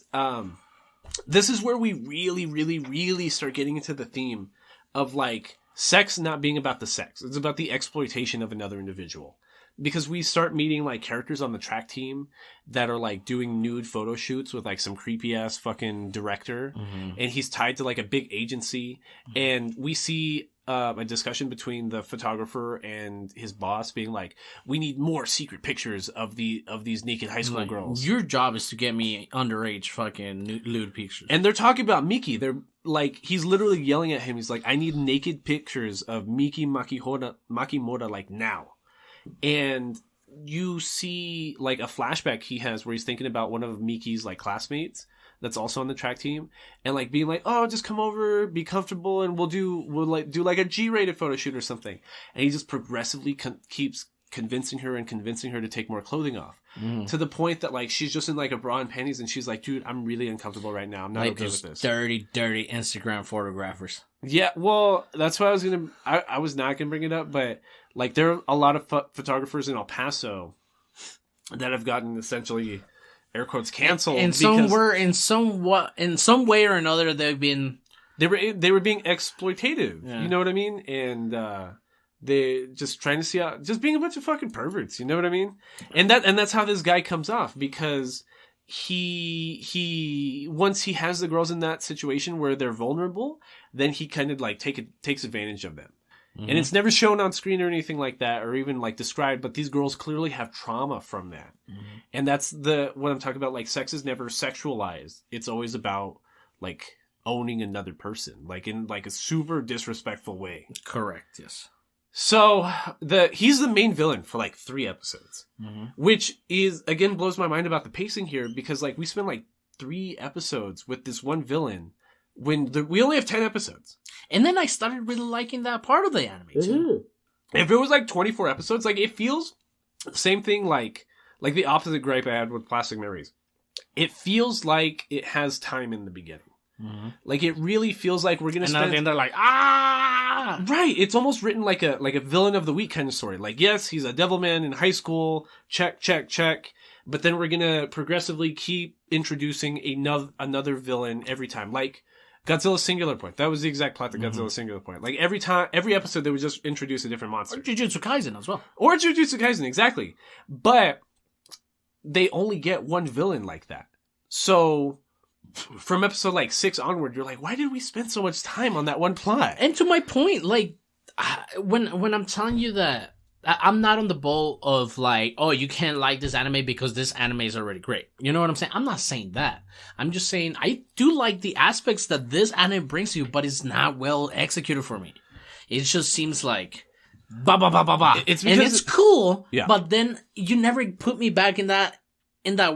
this is where we really, really, really start getting into the theme of, like, sex not being about the sex. It's about the exploitation of another individual. Because we start meeting like characters on the track team that are like doing nude photo shoots with like some creepy ass fucking director. And he's tied to like a big agency. And we see a discussion between the photographer and his boss being like, we need more secret pictures of these naked high school girls. Your job is to get me underage fucking lewd pictures. And they're talking about Miki. They're like, he's literally yelling at him. He's like, I need naked pictures of Miki Makimura like now. And you see like a flashback he has where he's thinking about one of Miki's like classmates that's also on the track team, and like being like, oh, just come over, be comfortable, and we'll do like a G-rated photo shoot or something. And he just progressively keeps convincing her to take more clothing off, to the point that like she's just in like a bra and panties, and she's like, dude, I'm really uncomfortable right now. I'm not okay with this. Dirty Instagram photographers. Yeah, well, that's why I was not gonna bring it up, but like there are a lot of photographers in El Paso that have gotten essentially air quotes canceled. And some were in some way or another they were being exploitative. Yeah. You know what I mean? And they just trying to see out, just being a bunch of fucking perverts. You know what I mean? And that's how this guy comes off, because he once he has the girls in that situation where they're vulnerable, then he kind of like takes advantage of them. And it's never shown on screen or anything like that, or even like described, but these girls clearly have trauma from that. And that's what I'm talking about. Like, sex is never sexualized. It's always about like owning another person, like in like a super disrespectful way. Correct. Yes. So he's the main villain for like 3 episodes, which is, again, blows my mind about the pacing here, because like we spent like 3 episodes with this one villain when we only have 10 episodes. And then I started really liking that part of the anime too. If it was like 24 episodes, like it feels the same thing, like the opposite gripe I had with Plastic Memories. It feels like it has time in the beginning. Like it really feels like we're gonna spend. And they're like, ah, right. It's almost written like a villain of the week kind of story. Like, yes, he's a Devilman in high school. Check. But then we're gonna progressively keep introducing another villain every time. Like Godzilla Singular Point. That was the exact plot to Godzilla Singular Point. Like every episode, they would just introduce a different monster. Or Jujutsu Kaisen as well. Or Jujutsu Kaisen, exactly. But they only get one villain like that. So from episode like 6 onward, you're like, why did we spend so much time on that one plot? And to my point, like when I'm telling you that I'm not on the boat of like, oh, you can't like this anime because this anime is already great. You know what I'm saying? I'm not saying that. I'm just saying I do like the aspects that this anime brings you, but it's not well executed for me. It just seems like ba ba ba ba ba. It's cool, yeah. But then you never put me back in that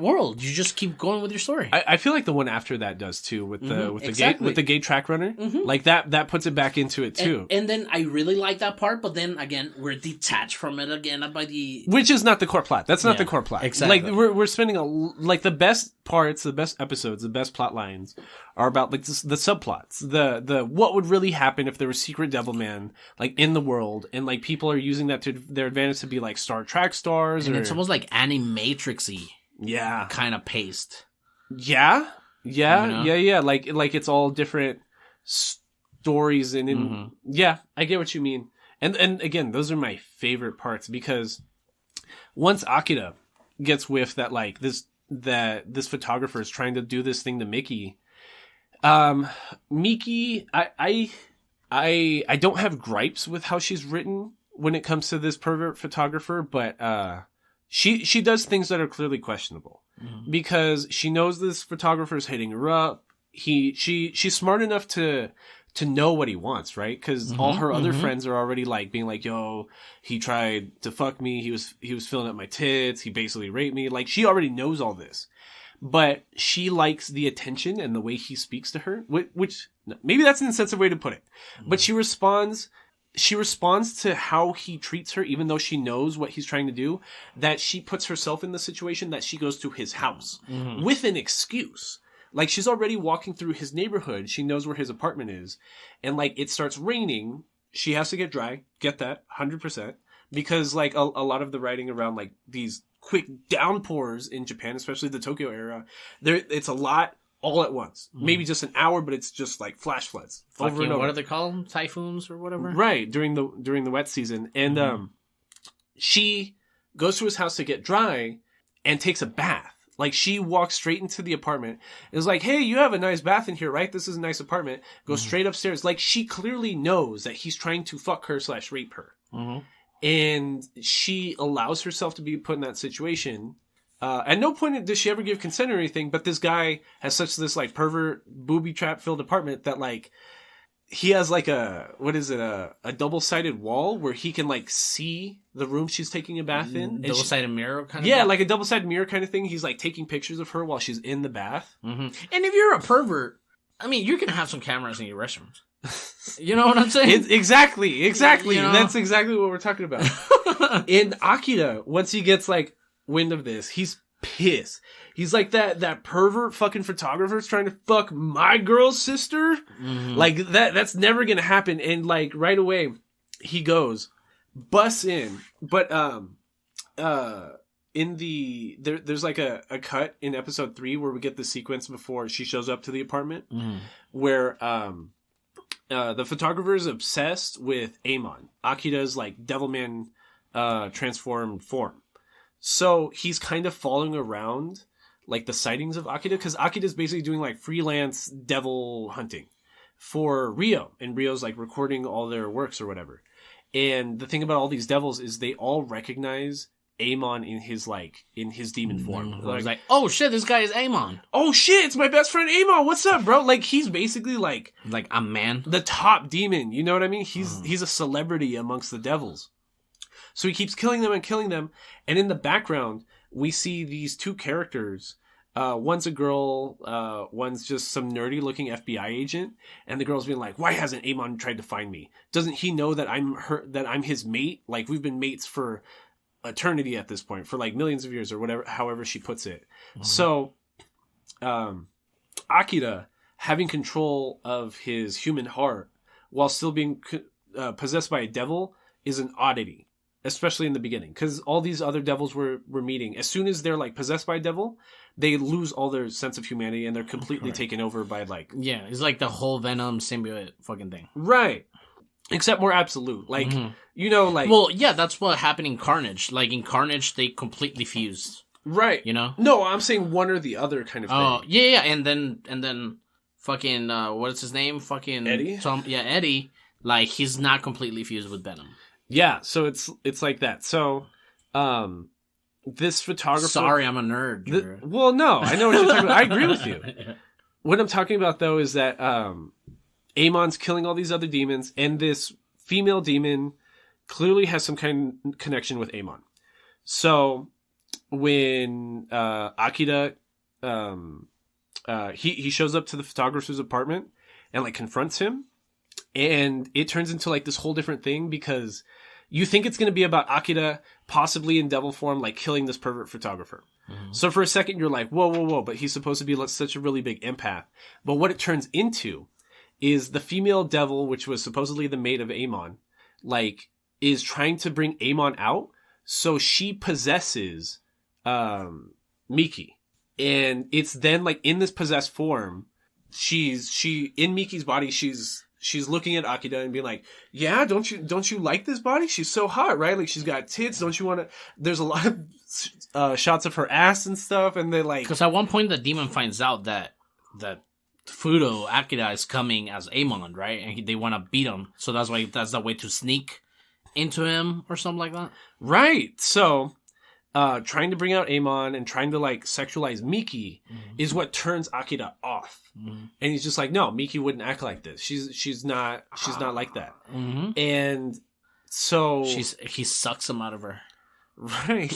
world. You just keep going with your story. I feel like the one after that does too, with the gay track runner. Like that puts it back into it too. And then I really like that part, but then again, we're detached from it again by the, which is not the core plot. That's not the core plot. Exactly. Like we're spending the best parts, the best episodes, the best plot lines are about like the subplots, the what would really happen if there was secret Devilman like in the world, and like people are using that to their advantage to be like Star Trek stars, and it's almost like Animatrix-y. Yeah. Kind of paced. Yeah. You know? Yeah. Like it's all different stories and yeah, I get what you mean. And again, those are my favorite parts, because once Akira gets whiff that like this photographer is trying to do this thing to Miki, Miki, I don't have gripes with how she's written when it comes to this pervert photographer, but She does things that are clearly questionable, because she knows this photographer is hitting her up. She's smart enough to know what he wants, right? Because all her other friends are already like being like, "Yo, he tried to fuck me. He was filling up my tits. He basically raped me." Like, she already knows all this, but she likes the attention and the way he speaks to her. Which maybe that's an insensitive way to put it, but she responds to how he treats her, even though she knows what he's trying to do, that she puts herself in the situation that she goes to his house with an excuse. Like, she's already walking through his neighborhood. She knows where his apartment is. And like, it starts raining. She has to get dry. Get that. 100%. Because like a lot of the writing around like these quick downpours in Japan, especially the Tokyo era, it's a lot all at once. Maybe just an hour, but it's just like flash floods over and over. What do they call them? Typhoons or whatever? Right, during the wet season. And she goes to his house to get dry and takes a bath. Like, she walks straight into the apartment. It's like, hey, you have a nice bath in here, right? This is a nice apartment. Goes straight upstairs. Like, she clearly knows that he's trying to fuck her / rape her. And she allows herself to be put in that situation. At no point does she ever give consent or anything, but this guy has such this, like, pervert, booby trap filled apartment that, like, he has, like, a double-sided wall where he can, like, see the room she's taking a bath in. Double-sided mirror kind of Yeah, thing? like a double-sided mirror kind of thing. He's, like, taking pictures of her while she's in the bath. And if you're a pervert, I mean, you can have some cameras in your restrooms. You know what I'm saying? Exactly. You know? That's exactly what we're talking about. And Akira, once he gets, like, wind of this, he's pissed. He's like that pervert fucking photographer's trying to fuck my girl's sister. Like, that's never gonna happen. And, like, right away, he goes, busts in. But, there's like a cut in episode 3 where we get the sequence before she shows up to the apartment where, the photographer is obsessed with Amon, Akira's, like, Devilman, transformed form. So he's kind of following around, like, the sightings of Akira, because Akira's basically doing, like, freelance devil hunting for Rio, and Rio's, like, recording all their works or whatever. And the thing about all these devils is they all recognize Amon in his demon form. Like, oh shit, this guy is Amon. Oh shit, it's my best friend Amon. What's up, bro? Like, he's basically like a man, the top demon. You know what I mean? He's a celebrity amongst the devils. So he keeps killing them. And in the background, we see these two characters. One's a girl, one's just some nerdy looking FBI agent. And the girl's being like, why hasn't Amon tried to find me? Doesn't he know that I'm his mate? Like, we've been mates for eternity at this point, for like millions of years or whatever, however she puts it. So, Akira having control of his human heart while still being possessed by a devil is an oddity. Especially in the beginning, because all these other devils we're meeting, as soon as they're, like, possessed by a devil, they lose all their sense of humanity and they're completely taken over by, like... Yeah, it's like the whole Venom symbiote fucking thing. Right. Except more absolute. Like, you know, like... Well, yeah, that's what happened in Carnage. Like, in Carnage, they completely fused. Right. You know? No, I'm saying one or the other kind of thing. Oh, yeah, and then fucking, what's his name? Fucking... Eddie? Eddie. Like, he's not completely fused with Venom. Yeah, so it's like that. So, this photographer... Sorry, I'm a nerd. Well, no, I know what you're talking about. I agree with you. What I'm talking about, though, is that Amon's killing all these other demons, and this female demon clearly has some kind of connection with Amon. So, when Akira... he shows up to the photographer's apartment and, like, confronts him, and it turns into, like, this whole different thing, because you think it's going to be about Akira possibly in devil form, like, killing this pervert photographer. So for a second, you're like, whoa, but he's supposed to be such a really big empath. But what it turns into is the female devil, which was supposedly the mate of Amon, like, is trying to bring Amon out, so she possesses Miki. And it's then, like, in this possessed form, she in Miki's body, she's looking at Akira and being like, yeah, don't you like this body? She's so hot, right? Like, she's got tits. Don't you want to... There's a lot of shots of her ass and stuff, and they're like... Because at one point the demon finds out that Fudo, Akira, is coming as Amon, right? And they want to beat him. So that's the way to sneak into him or something like that. Right. So... trying to bring out Amon and trying to, like, sexualize Miki is what turns Akira off. And he's just like, no, Miki wouldn't act like this. She's not like that. And so he sucks him out of her. Right.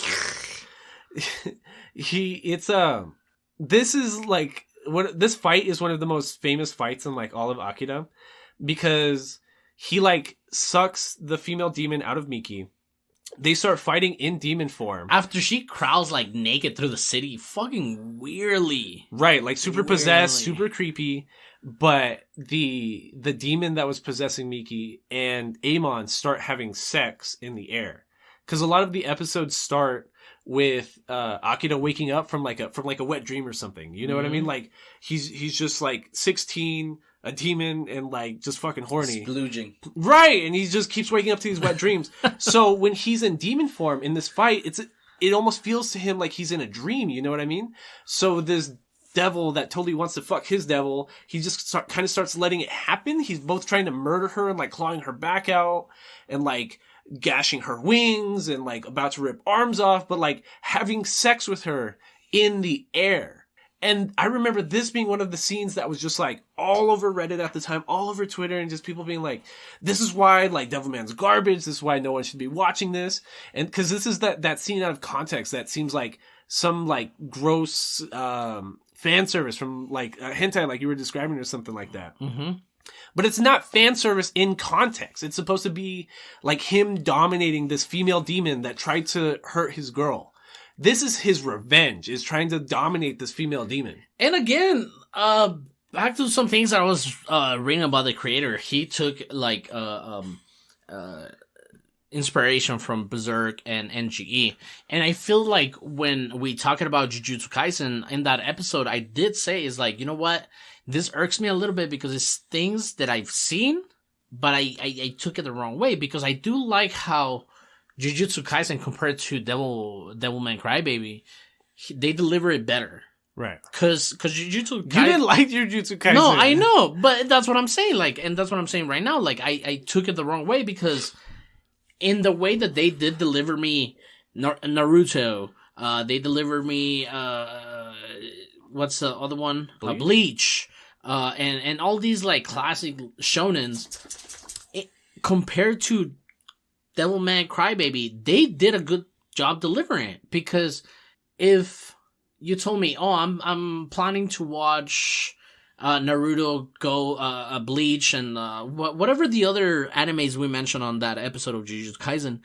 This is like this fight is one of the most famous fights in, like, all of Akira, because he, like, sucks the female demon out of Miki. They start fighting in demon form. After she crawls, like, naked through the city, fucking weirdly. Right, like, super possessed, super creepy. But the demon that was possessing Miki and Amon start having sex in the air. because a lot of the episodes start with Akira waking up from like a wet dream or something. You know what I mean? Like he's just like 16, a demon, and like just fucking horny. Splooging. Right, and he just keeps waking up to these wet dreams. So when he's in demon form in this fight, it almost feels to him like he's in a dream. You know what I mean? So this devil that totally wants to fuck his devil, he just kind of starts letting it happen. He's both trying to murder her and like clawing her back out and like gashing her wings and like about to rip arms off, but like having sex with her in the air. And I remember this being one of the scenes that was just like all over Reddit at the time, all over Twitter, and just people being like, this is why like Devilman's garbage. This is why no one should be watching this. And cause this is that scene out of context that seems like some like gross, fan service from like hentai, like you were describing, or something like that. Mm-hmm. But it's not fan service in context. It's supposed to be like him dominating this female demon that tried to hurt his girl. This is his revenge, is trying to dominate this female demon. And again, back to some things that I was reading about the creator. He took like inspiration from Berserk and NGE. And I feel like when we talking about Jujutsu Kaisen in that episode, I did say is like, you know what? This irks me a little bit because it's things that I've seen, but I took it the wrong way, because I do like how Jujutsu Kaisen compared to Devilman Crybaby, they deliver it better. Right. Cause Jujutsu Kaisen... You didn't like Jujutsu Kaisen. No, I know, but that's what I'm saying. Like, and that's what I'm saying right now. Like, I took it the wrong way, because in the way that they did deliver me Naruto, they delivered me, what's the other one? Bleach. And all these like classic shonens, compared to Devilman Crybaby, they did a good job delivering it. Because if you told me, oh, I'm planning to watch Naruto, go Bleach, and whatever the other animes we mentioned on that episode of Jujutsu Kaisen,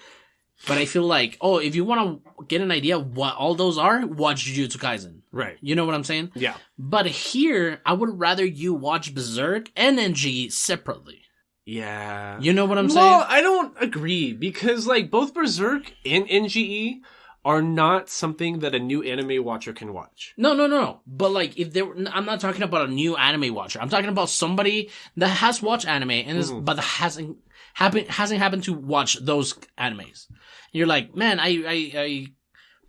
but I feel like, oh, if you want to get an idea of what all those are, watch Jujutsu Kaisen. Right. You know what I'm saying? Yeah. But here, I would rather you watch Berserk and NG separately. Yeah. You know what I'm saying? Well, I don't agree, because like both Berserk and NGE are not something that a new anime watcher can watch. No. But like, I'm not talking about a new anime watcher. I'm talking about somebody that has watched anime and but hasn't happened to watch those animes. You're like, man, I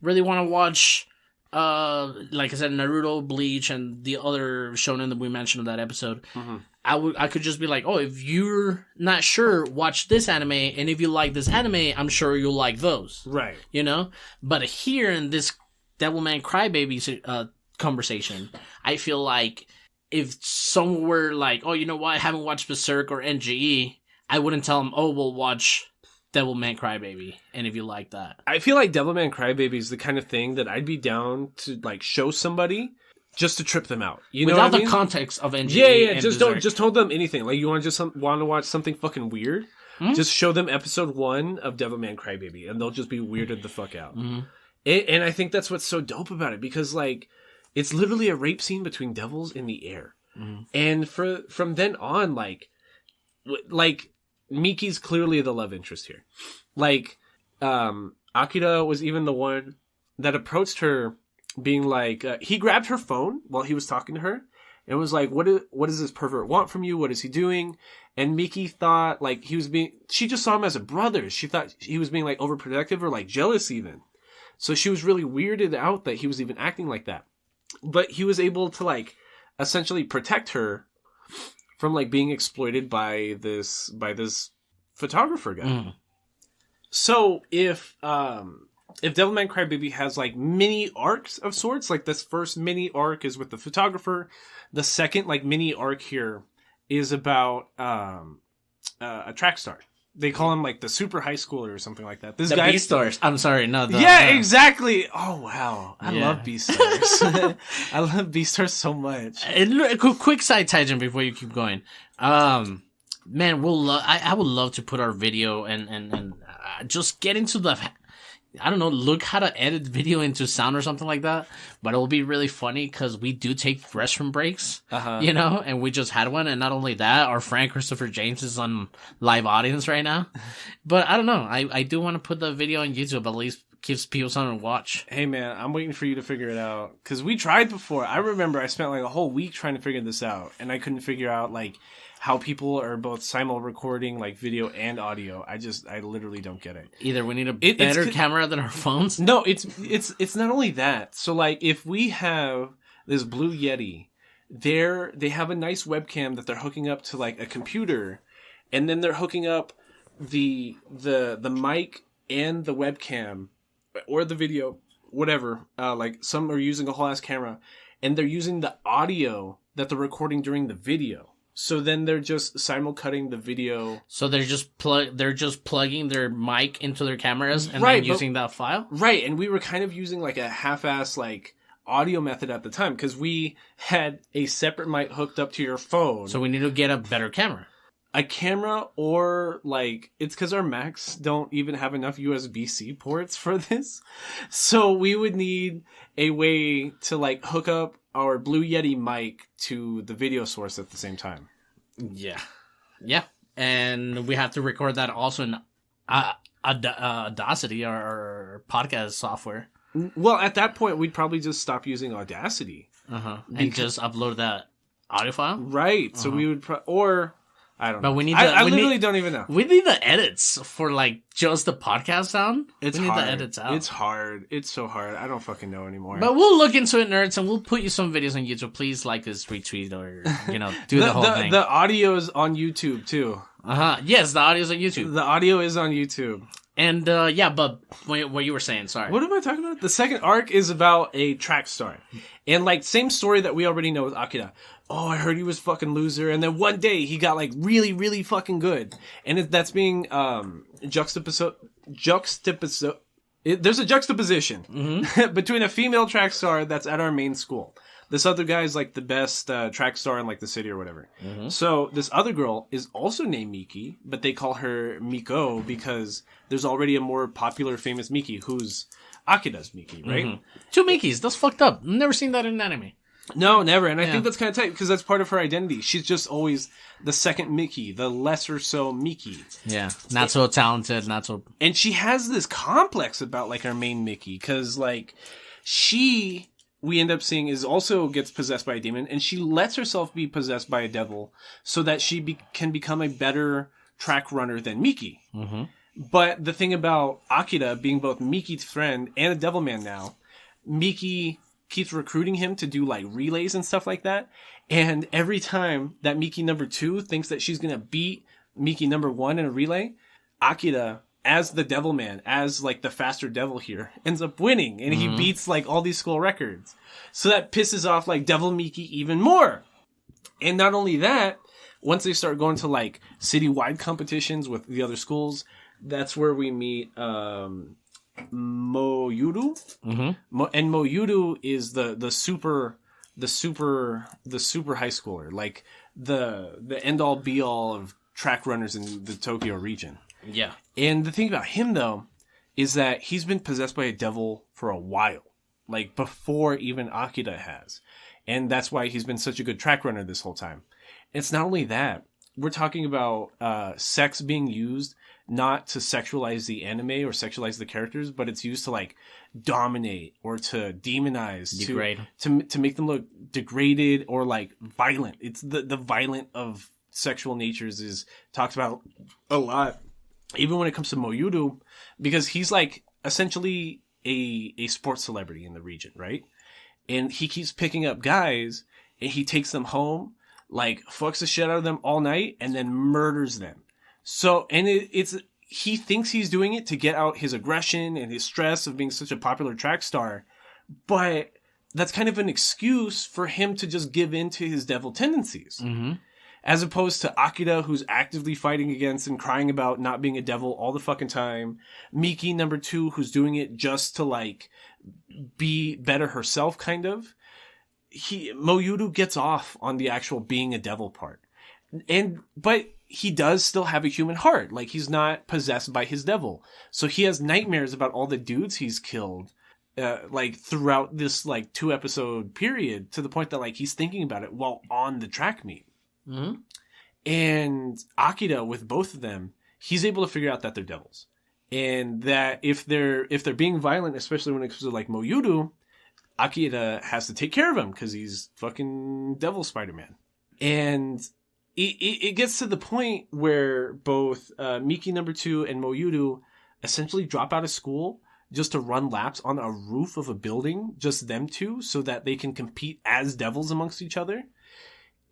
really want to watch, like I said, Naruto, Bleach, and the other shonen that we mentioned in that episode. Mm-hmm. I could just be like, oh, if you're not sure, watch this anime, and if you like this anime, I'm sure you'll like those. Right. You know? But here in this Devilman Crybaby conversation, I feel like if someone were like, oh, you know what, I haven't watched Berserk or NGE, I wouldn't tell them, oh, we'll watch Devilman Crybaby, and if you like that. I feel like Devilman Crybaby is the kind of thing that I'd be down to like show somebody just to trip them out. You know what I mean? Without the context of NGE. Yeah. And Just Berserk. just told them anything. Like you want to watch something fucking weird? Mm-hmm. Just show them episode 1 of Devilman Crybaby, and they'll just be weirded the fuck out. Mm-hmm. And I think that's what's so dope about it, because like it's literally a rape scene between devils in the air, and from then on, like Miki's clearly the love interest here. Like Akira was even the one that approached her, being like, he grabbed her phone while he was talking to her and was like, what does this pervert want from you? What is he doing? And Miki thought like she just saw him as a brother. She thought he was being like overprotective or like jealous even. So she was really weirded out that he was even acting like that. But he was able to like essentially protect her from like being exploited by this photographer guy. Mm. So if Devilman Crybaby has like mini arcs of sorts, like this first mini arc is with the photographer, the second like mini arc here is about a track star. They call him like the super high schooler or something like that. This the guy, Beastars. I'm sorry, no. Exactly. Oh wow, I love Beastars. I love Beastars so much. Quick side tangent before you keep going. Man, I would love to put our video and just get into I don't know, look how to edit video into sound or something like that. But it will be really funny because we do take restroom breaks, you know, and we just had one. And not only that, our friend Christopher James is on live audience right now. But I don't know. I do want to put the video on YouTube, at least gives people something to watch. Hey man, I'm waiting for you to figure it out. Because we tried before. I remember I spent like a whole week trying to figure this out. And I couldn't figure out like how people are both simul recording like video and audio. I literally don't get it. Either we need a better camera than our phones. No, it's not only that. So like if we have this Blue Yeti, they have a nice webcam that they're hooking up to like a computer, and then they're hooking up the mic and the webcam or the video, whatever. Like some are using a whole ass camera, and they're using the audio that they're recording during the video. So then they're just simul-cutting the video. So they're just plugging their mic into their cameras and then using that file? Right, and we were kind of using like a half-ass like audio method at the time because we had a separate mic hooked up to your phone. So we need to get a better camera. A camera, or like it's because our Macs don't even have enough USB-C ports for this. So we would need a way to like hook up our Blue Yeti mic to the video source at the same time. Yeah. And we have to record that also in Audacity, our podcast software. Well, at that point, we'd probably just stop using Audacity. And just upload that audio file? Right. So we would... or... I don't know. But we need I literally don't even know. We need the edits for like just the podcast sound. It's we need hard. the edits out. It's hard. It's so hard. I don't fucking know anymore. But we'll look into it, nerds, and we'll put you some videos on YouTube. Please like this, retweet, or do the whole thing. The audio is on YouTube too. Yes, the audio is on YouTube. The audio is on YouTube. And but what you were saying, sorry. What am I talking about? The second arc is about a track star. And like same story that we already know with Akira. Oh, I heard he was fucking loser, and then one day he got like really, really fucking good. And that's being juxtaposed. There's a juxtaposition between a female track star that's at our main school. This other guy is like the best track star in like the city or whatever. So this other girl is also named Miki, but they call her Miko because there's already a more popular, famous Miki who's Akira's Miki, right? Two Mikis, that's fucked up. Never seen that in an anime. No, never. And I think that's kind of tight because that's part of her identity. She's just always the second Miki, the lesser so Miki. Yeah, not so talented, not so... And she has this complex about like our main Miki because like we end up seeing is also gets possessed by a demon, and she lets herself be possessed by a devil so that she can become a better track runner than Miki. But the thing about Akira being both Miki's friend and a Devilman now, Miki keeps recruiting him to do like relays and stuff like that. And every time that Miki number 2 thinks that she's going to beat Miki number 1 in a relay, Akira, as the Devilman, as like the faster devil here, ends up winning. And he beats like all these school records. So that pisses off like Devil Miki even more. And not only that, once they start going to like citywide competitions with the other schools, that's where we meet Moyuru. And Moyuru is the super high schooler, like the end all be all of track runners in the Tokyo region. Yeah. And the thing about him though is that he's been possessed by a devil for a while, like before even Akira has. And that's why he's been such a good track runner this whole time. It's not only that, we're talking about sex being used not to sexualize the anime or sexualize the characters, but it's used to like dominate or to demonize, degrade, to make them look degraded or like violent. It's the violent of sexual natures is talked about a lot, even when it comes to Moyuru, because he's like essentially a sports celebrity in the region, right? And he keeps picking up guys and he takes them home, like fucks the shit out of them all night and then murders them. So, and it's he thinks he's doing it to get out his aggression and his stress of being such a popular track star, but that's kind of an excuse for him to just give in to his devil tendencies. As opposed to Akira, who's actively fighting against and crying about not being a devil all the fucking time. Miki, number 2, who's doing it just to like be better herself, kind of. Moyuru gets off on the actual being a devil part. But he does still have a human heart. Like, he's not possessed by his devil. So he has nightmares about all the dudes he's killed, like, throughout this, like, 2-episode period, to the point that, like, he's thinking about it while on the track meet. Mm-hmm. And Akira, with both of them, he's able to figure out that they're devils. And that if they're being violent, especially when it comes to, like, Moyuru, Akira has to take care of him, because he's fucking Devil Spider-Man. And it gets to the point where both Miki number 2 and Moyuru essentially drop out of school just to run laps on a roof of a building, just them two, so that they can compete as devils amongst each other.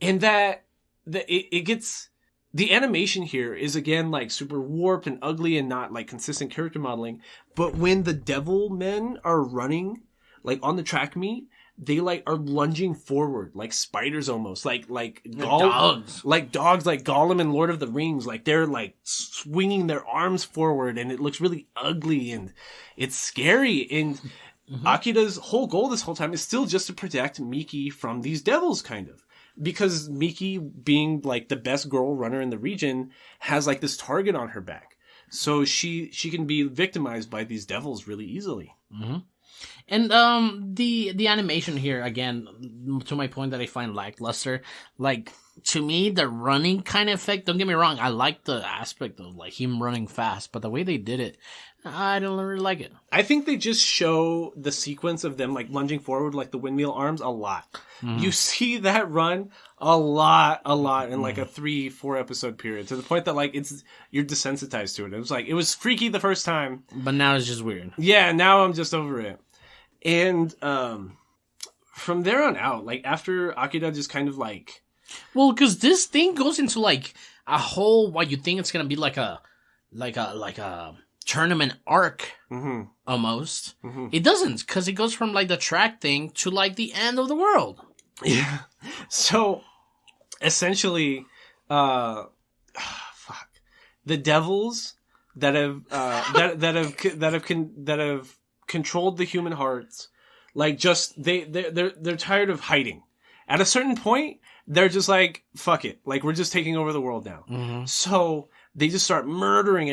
And that it gets... The animation here is, again, like, super warped and ugly and not, like, consistent character modeling. But when the devil men are running, like, on the track meet, they, like, are lunging forward, like spiders almost, like dogs, like Gollum in Lord of the Rings. Like, they're, like, swinging their arms forward, and it looks really ugly, and it's scary. And Akira's whole goal this whole time is still just to protect Miki from these devils, kind of. Because Miki, being, like, the best girl runner in the region, has, like, this target on her back. So she can be victimized by these devils really easily. Mm-hmm. And the animation here, again, to my point that I find lackluster, like, to me, the running kind of effect, don't get me wrong, I like the aspect of, like, him running fast, but the way they did it, I don't really like it. I think they just show the sequence of them, like, lunging forward, like the windmill arms, a lot. Mm-hmm. You see that run a lot in, like, a 3-4 episode period, to the point that, like, you're desensitized to it. It was freaky the first time. But now it's just weird. Yeah, now I'm just over it. And from there on out, like, after Akira just kind of, like... Well, because this thing goes into, like, a whole, what you think it's gonna be like a tournament arc, almost. Mm-hmm. It doesn't, because it goes from, like, the track thing to, like, the end of the world. Yeah. So, essentially, the devils that have that have controlled the human hearts, like, just they're tired of hiding. At a certain point, they're just like, fuck it, like, we're just taking over the world now. Mm-hmm. So they just start murdering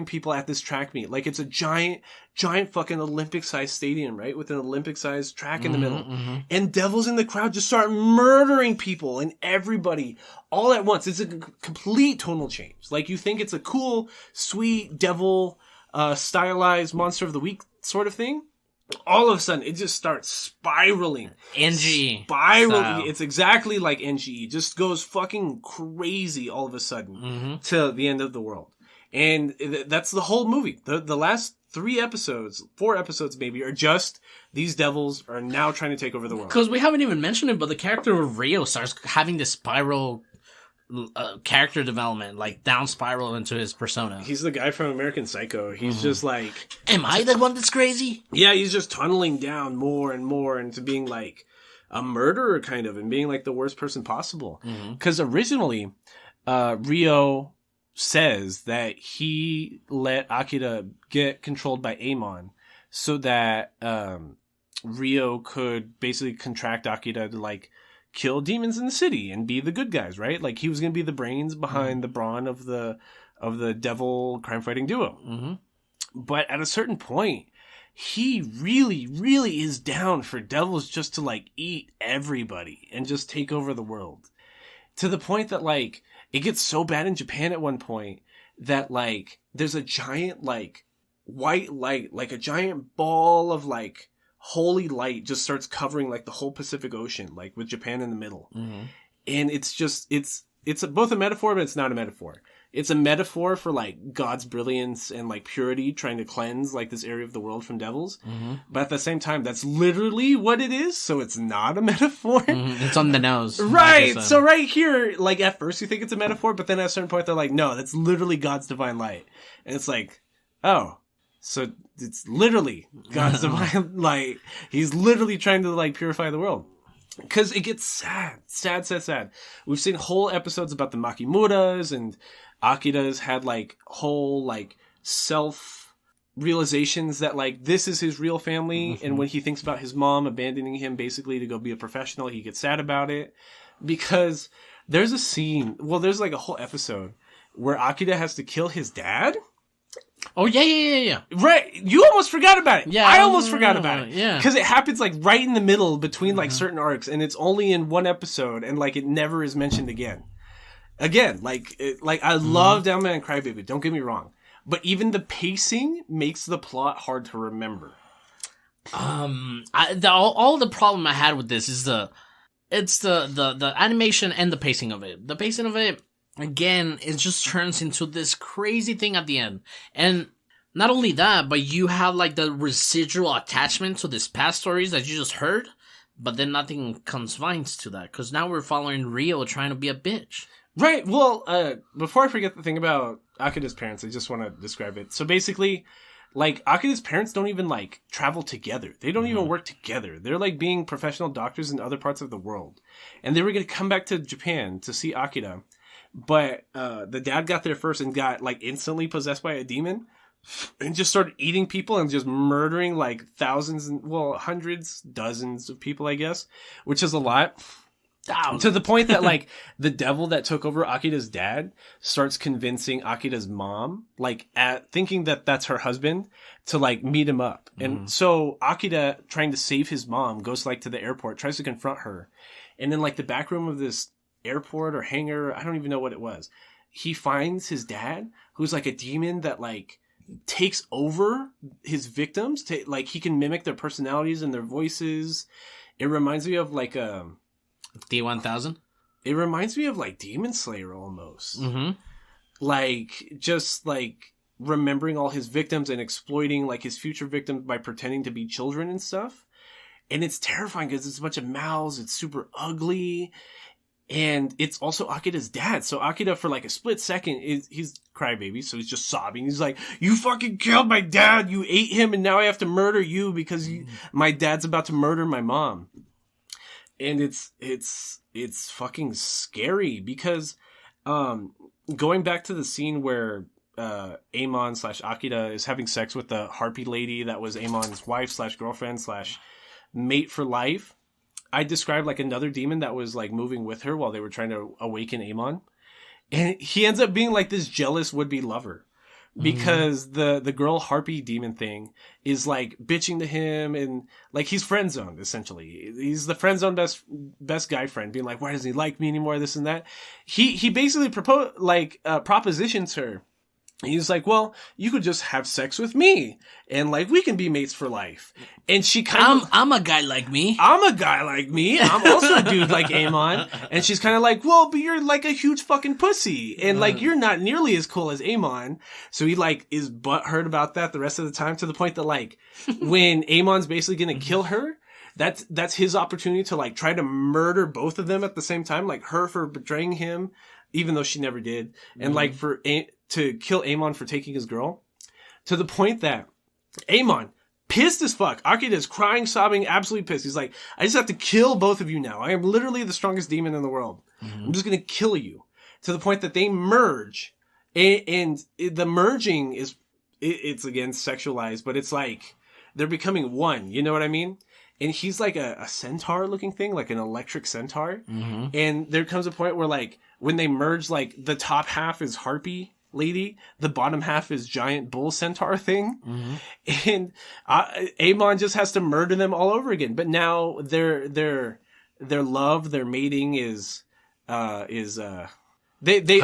people at this track meet. Like, it's a giant fucking Olympic-sized stadium, right? With an Olympic-sized track in the middle. Mm-hmm. And devils in the crowd just start murdering people and everybody all at once. It's a complete tonal change. Like, you think it's a cool, sweet devil, stylized monster of the week sort of thing. All of a sudden, it just starts spiraling. NG. Spiraling. It's exactly like NG. It just goes fucking crazy all of a sudden to the end of the world. And that's the whole movie. The last 4 episodes maybe, are just these devils are now trying to take over the world. Because we haven't even mentioned it, but the character of Rio starts having this spiral character development, like, down spiral into his persona. He's the guy from American Psycho. He's just like... Am I the one that's crazy? Yeah, he's just tunneling down more and more into being, like, a murderer, kind of, and being, like, the worst person possible. Because originally, Rio says that he let Akira get controlled by Amon so that Rio could basically contract Akira to, like, kill demons in the city and be the good guys, right? Like, he was going to be the brains behind the brawn of the devil crime-fighting duo. Mm-hmm. But at a certain point, he really, really is down for devils just to, like, eat everybody and just take over the world. To the point that, like, it gets so bad in Japan at one point that, like, there's a giant, like, white light, like a giant ball of, like, holy light just starts covering, like, the whole Pacific Ocean, like, with Japan in the middle. Mm-hmm. And it's just, it's both a metaphor, but it's not a metaphor. It's a metaphor for, like, God's brilliance and, like, purity trying to cleanse, like, this area of the world from devils. Mm-hmm. But at the same time, that's literally what it is, so it's not a metaphor. Mm-hmm. It's on the nose. Right! So right here, like, at first you think it's a metaphor, but then at a certain point they're like, no, that's literally God's divine light. And it's like, oh... So it's literally God's divine light. He's literally trying to, like, purify the world. Because it gets sad. We've seen whole episodes about the Makimuras, and Akira's had, like, whole, like, self-realizations that, like, this is his real family. Mm-hmm. And when he thinks about his mom abandoning him basically to go be a professional, he gets sad about it. Because There's a scene. Well, there's like a whole episode where Akira has to kill his dad. Oh, yeah. Right. You almost forgot about it. Yeah. I almost forgot about it. Yeah. Because it happens like right in the middle between like certain arcs, and it's only in one episode, and like it never is mentioned again. I love Devilman Crybaby. Don't get me wrong. But even the pacing makes the plot hard to remember. All the problem I had with this is the animation and the pacing of it. The pacing of it, again, it just turns into this crazy thing at the end. And not only that, but you have like the residual attachment to these past stories that you just heard, but then nothing confines to that, because now we're following Rio trying to be a bitch. Right. Well, before I forget the thing about Akira's parents, I just want to describe it. So basically, like, Akira's parents don't even, like, travel together. They don't even work together. They're, like, being professional doctors in other parts of the world. And they were going to come back to Japan to see Akira. But the dad got there first and got, like, instantly possessed by a demon. And just started eating people and just murdering, like, thousands, hundreds, dozens of people, I guess. Which is a lot. To the point that, like, the devil that took over Akira's dad starts convincing Akira's mom, like, thinking that that's her husband, to, like, meet him up. And so Akira, trying to save his mom, goes, like, to the airport, tries to confront her. And in, like, the back room of this airport or hangar, I don't even know what it was, he finds his dad, who's, like, a demon that, like, takes over his victims. Like, he can mimic their personalities and their voices. It reminds me of, like, D1000? It reminds me of, like, Demon Slayer almost. Like, just, like, remembering all his victims and exploiting, like, his future victims by pretending to be children and stuff. And it's terrifying because it's a bunch of mouths. It's super ugly. And it's also Akira's dad. So Akira, for, like, a split second, he's crybaby. So he's just sobbing. He's like, you fucking killed my dad. You ate him. And now I have to murder you because my dad's about to murder my mom. And it's fucking scary because, going back to the scene where, Amon / Akira is having sex with the harpy lady that was Amon's wife / girlfriend / mate for life. I described, like, another demon that was, like, moving with her while they were trying to awaken Amon. And he ends up being, like, this jealous would-be lover. Because the girl harpy demon thing is, like, bitching to him, and, like, he's friend zoned, essentially. He's the friend zone best guy friend, being like, why doesn't he like me anymore, this and that. He basically propositions her. He's like, well, you could just have sex with me, and, like, we can be mates for life. And she kind of... I'm a guy like me. I'm a guy like me. I'm also a dude like Amon. And she's kind of like, well, but you're, like, a huge fucking pussy. And, like, you're not nearly as cool as Amon. So he, like, is butthurt about that the rest of the time, to the point that, like, when Amon's basically gonna kill her, that's his opportunity to, like, try to murder both of them at the same time. Like, her for betraying him, even though she never did. And, like, to kill Amon for taking his girl, to the point that Amon, pissed as fuck, Akira is crying, sobbing, absolutely pissed. He's like, I just have to kill both of you now. I am literally the strongest demon in the world. I'm just going to kill you. To the point that they merge, and the merging is, it's again sexualized, but it's like they're becoming one. You know what I mean? And he's like a centaur looking thing, like an electric centaur. And there comes a point where, like, when they merge, like, the top half is harpy lady, the bottom half is giant bull centaur thing. And Amon just has to murder them all over again. But now their love, their mating is they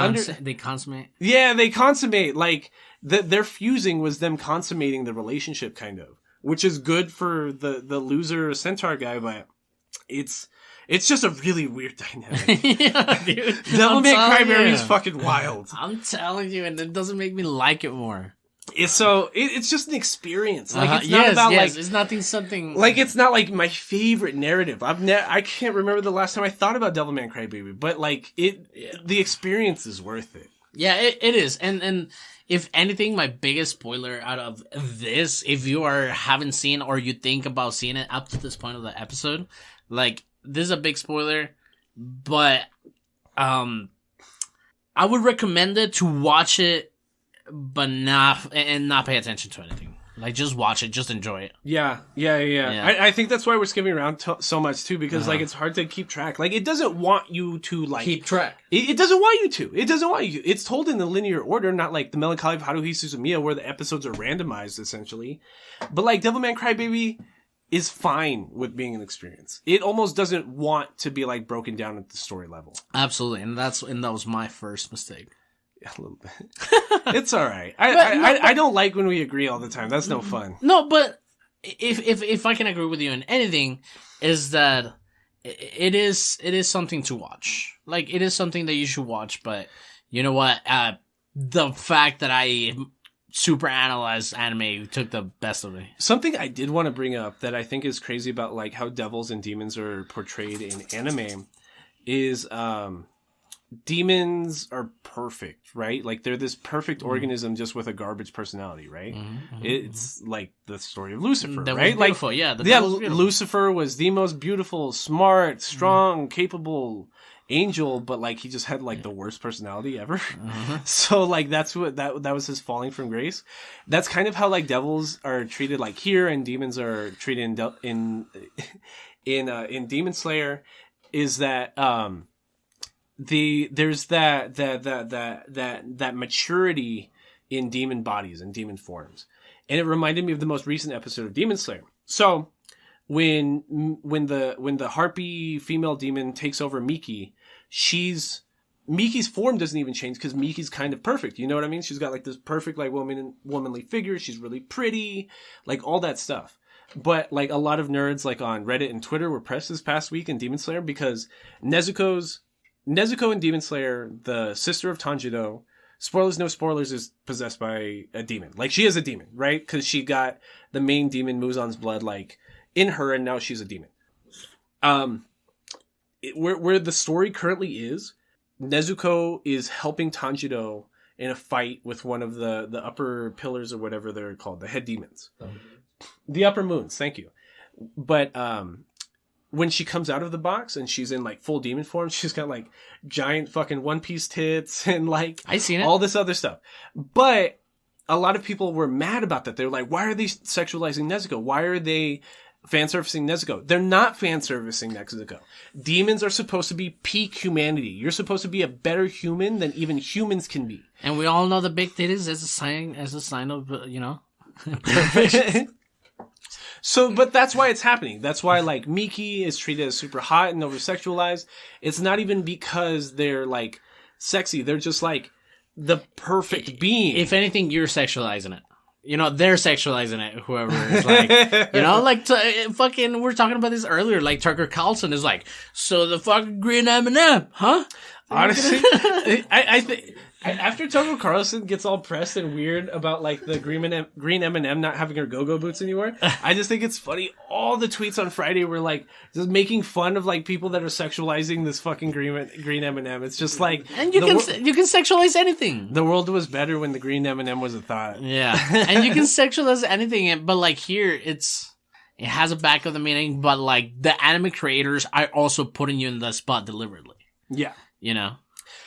consummate. Yeah, they consummate. Like, their fusing was them consummating the relationship, kind of, which is good for the loser centaur guy, but it's just a really weird dynamic. Yeah, dude. Devilman Crybaby is fucking wild. I'm telling you, and it doesn't make me like it more. It's just an experience. Like, it's not about, like, it's nothing something. Like, it's not like my favorite narrative. I can't remember the last time I thought about Devilman Crybaby, but, like, the experience is worth it. Yeah, it is. And if anything, my biggest spoiler out of this, if you haven't seen or you think about seeing it up to this point of the episode, like, this is a big spoiler, but I would recommend it to watch it, but not pay attention to anything. Like, just watch it, just enjoy it. Yeah. I think that's why we're skipping around so much too, because like it's hard to keep track. Like, it doesn't want you to like keep track. It doesn't want you to. It doesn't want you to. It's told in the linear order, not like the Melancholy of Haruhi Suzumiya, where the episodes are randomized essentially. But like Devilman Crybaby is fine with being an experience. It almost doesn't want to be like broken down at the story level. Absolutely, and that was my first mistake. Yeah, a little bit. It's all right. I don't like when we agree all the time. That's no fun. No, but if I can agree with you on anything, is that it is something to watch. Like, it is something that you should watch. But you know what? The fact that I super analyzed anime took the best of me. Something I did want to bring up that I think is crazy about like how devils and demons are portrayed in anime is demons are perfect, right? Like, they're this perfect organism just with a garbage personality, right? It's like the story of Lucifer, right? Like, Lucifer was the most beautiful, smart, strong, capable angel, but like he just had like the worst personality ever. So like that's what that was his falling from grace. That's kind of how like devils are treated like here, and demons are treated in Demon Slayer. Is that there's that maturity in demon bodies and demon forms, and it reminded me of the most recent episode of Demon Slayer. So when the harpy female demon takes over Miki's form doesn't even change because Miki's kind of perfect. You know what I mean? She's got like this perfect like womanly figure. She's really pretty, like all that stuff. But like a lot of nerds like on Reddit and Twitter were pressed this past week in Demon Slayer because Nezuko in Demon Slayer, the sister of Tanjiro, no spoilers, is possessed by a demon. Like, she is a demon, right? Because she got the main demon Muzan's blood like in her, and now she's a demon. Where the story currently is, Nezuko is helping Tanjiro in a fight with one of the upper pillars or whatever they're called, the head demons. The upper moons, thank you. But when she comes out of the box and she's in like full demon form, she's got like giant fucking One Piece tits and like I seen it. All this other stuff. But a lot of people were mad about that. They're like, why are they sexualizing Nezuko? Why are they fan servicing Nezuko? They're not fan servicing Nezuko. Demons are supposed to be peak humanity. You're supposed to be a better human than even humans can be. And we all know the big titties as a sign of perfection. So, but that's why it's happening. That's why, like, Miki is treated as super hot and over-sexualized. It's not even because they're, like, sexy. They're just, like, the perfect being. If anything, you're sexualizing it. You know, they're sexualizing it, whoever is like, you know, like, fucking, we were talking about this earlier, like, Tucker Carlson is like, so the fucking green M&M, huh? Honestly, I think after Tucker Carlson gets all pressed and weird about like the green M&M not having her go-go boots anymore, I just think it's funny. All the tweets on Friday were like just making fun of like people that are sexualizing this fucking green M&M. It's just like, and you can sexualize anything. The world was better when the green M&M was a thought. Yeah, and you can sexualize anything, but like here it has a back of the meaning, but like the anime creators are also putting you in the spot deliberately. Yeah. You know?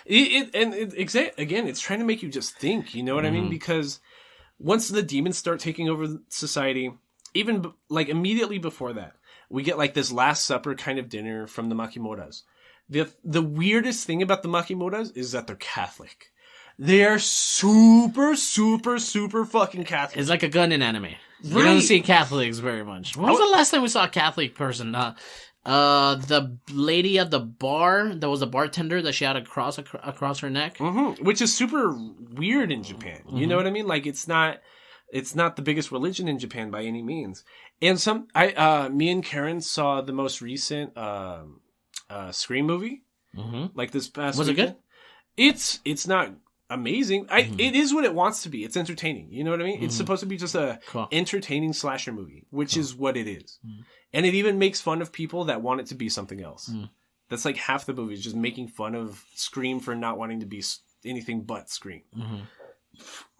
Again, it's trying to make you just think, you know what I mean? Because once the demons start taking over society, even like immediately before that, we get like this Last Supper kind of dinner from the Makimoras. The weirdest thing about the Makimoras is that they're Catholic. They are super, super, super fucking Catholic. It's like a gun in anime. Right. You don't see Catholics very much. When was the last time we saw a Catholic person? The lady at the bar, that was a bartender that she had a cross across her neck. Which is super weird in Japan. You know what I mean? Like, it's not the biggest religion in Japan by any means. And me and Karen saw the most recent, Scream movie. Like this past Was weekend. It good? It's not amazing. It is what it wants to be. It's entertaining. You know what I mean? It's supposed to be just a entertaining slasher movie, which is what it is. And it even makes fun of people that want it to be something else. That's like half the movie is just making fun of Scream for not wanting to be anything but Scream.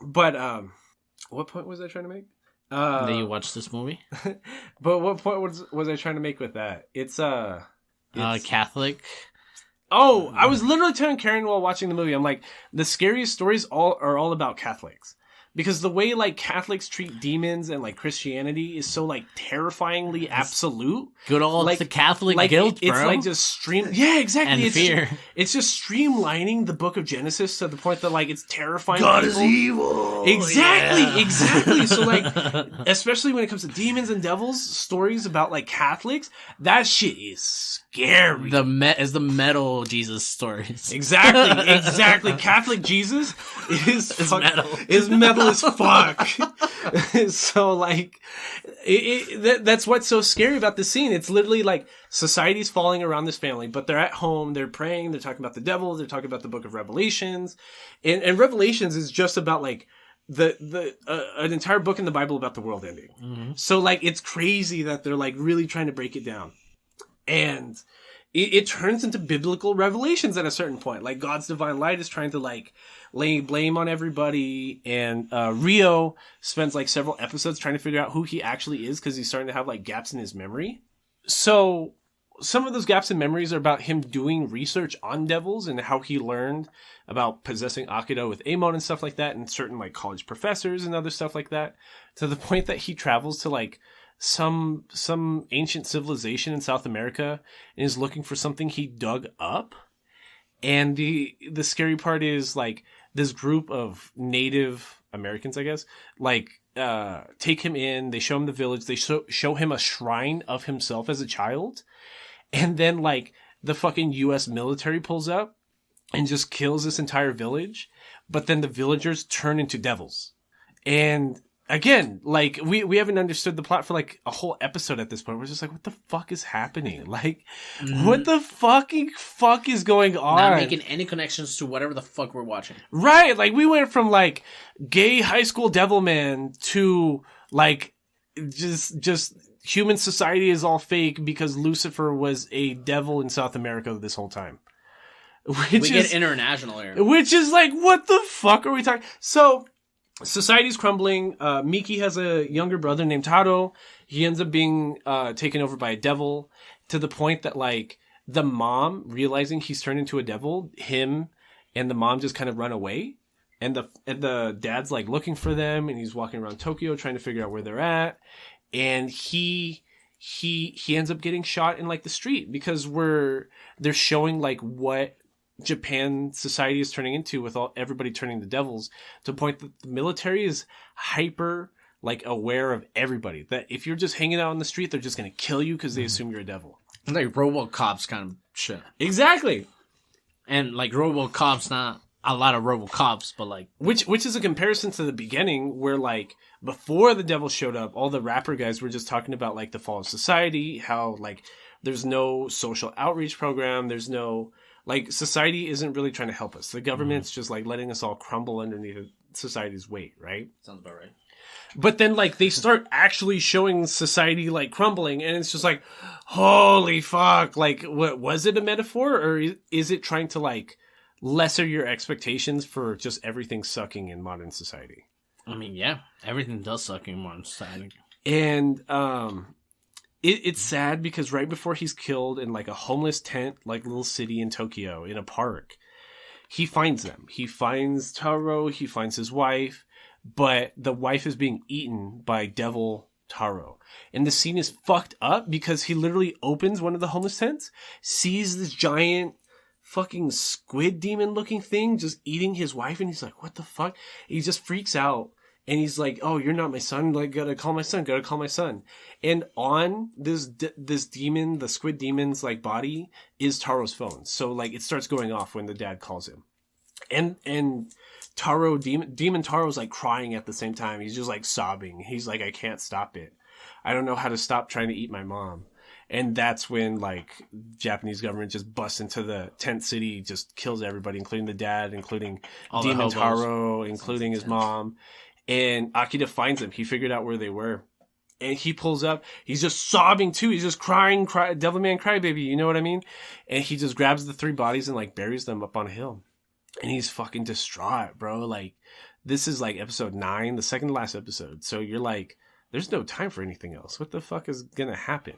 But what point was I trying to make? That you watched this movie? But what point was I trying to make with that? It's Catholic. Oh, I was literally telling Karen while watching the movie, I'm like, the scariest stories are all about Catholics. Because the way, like, Catholics treat demons and, like, Christianity is so, like, terrifyingly absolute. Good old like, the Catholic guilt, bro. It's, like, just Yeah, exactly. And fear. It's just streamlining the book of Genesis to the point that, like, it's terrifying God people. is evil! Exactly. So, like, especially when it comes to demons and devils, stories about, like, Catholics, that shit is scary. Is the metal Jesus stories. Exactly. Catholic Jesus is metal. Is metal as fuck. So, like, that's what's so scary about the scene. It's literally like society's falling around this family, but they're at home, they're praying, they're talking about the devil, they're talking about the book of Revelations. And Revelations is just about, like, an entire book in the Bible about the world ending. Mm-hmm. So, like, it's crazy that they're, like, really trying to break it down. And it turns into biblical revelations at a certain point. Like, God's divine light is trying to, like, lay blame on everybody. And Rio spends, like, several episodes trying to figure out who he actually is because he's starting to have, like, gaps in his memory. So some of those gaps in memories are about him doing research on devils and how he learned about possessing Akira with Amon and stuff like that, and certain, like, college professors and other stuff like that, to the point that he travels to, like, some ancient civilization in South America and is looking for something he dug up. And the scary part is, like, this group of Native Americans, I guess, like, take him in, they show him the village, they show him a shrine of himself as a child, and then, like, the fucking US military pulls up and just kills this entire village, but then the villagers turn into devils. And again, like, we haven't understood the plot for, like, a whole episode at this point. We're just like, what the fuck is happening? Like, what the fuck is going on? Not making any connections to whatever the fuck we're watching. Right, like, we went from, like, gay high school Devilman to, like, just human society is all fake because Lucifer was a devil in South America this whole time. We get international here. Which is like, what the fuck are we talking? So, society's crumbling. Miki has a younger brother named Taro. He ends up being taken over by a devil, to the point that, like, the mom, realizing he's turned into a devil, him and the mom just kind of run away. And the dad's, like, looking for them, and he's walking around Tokyo trying to figure out where they're at. And he ends up getting shot in, like, the street because they're showing, like, what Japan society is turning into with everybody turning to devils, to the point that the military is hyper, like, aware of everybody. That if you're just hanging out on the street, they're just going to kill you because they assume you're a devil. Like RoboCop's kind of shit. Exactly. And, like, RoboCop's not a lot of RoboCops, but, like, which is a comparison to the beginning, where, like, before the devil showed up, all the rapper guys were just talking about, like, the fall of society, how, like, there's no social outreach program, there's no, like, society isn't really trying to help us. The government's just, like, letting us all crumble underneath society's weight, right? Sounds about right. But then, like, they start actually showing society, like, crumbling, and it's just like, holy fuck, like, what was it, a metaphor, or is it trying to, like, lesser your expectations for just everything sucking in modern society? I mean, yeah, everything does suck in modern society. And it's sad because right before he's killed in, like, a homeless tent, like, little city in Tokyo, in a park, he finds them. He finds Taro, he finds his wife, but the wife is being eaten by Devil Taro. And the scene is fucked up because he literally opens one of the homeless tents, sees this giant fucking squid demon looking thing just eating his wife, and he's like, what the fuck? He just freaks out, and he's like, oh, you're not my son, like, gotta call my son. And on this demon, the squid demon's, like, body is Taro's phone, so, like, it starts going off when the dad calls him, and Taro, demon Taro's, like, crying at the same time. He's just, like, sobbing. He's like, I can't stop it. I don't know how to stop trying to eat my mom. And that's when, like, Japanese government just busts into the tent city, just kills everybody, including the dad, including all Demon Taro, including his mom. And Akira finds them. He figured out where they were. And he pulls up. He's just sobbing, too. He's just crying, Devilman Crybaby, you know what I mean? And he just grabs the 3 bodies and, like, buries them up on a hill. And he's fucking distraught, bro. Like, this is, like, episode 9, the second to last episode. So you're like, there's no time for anything else. What the fuck is gonna happen?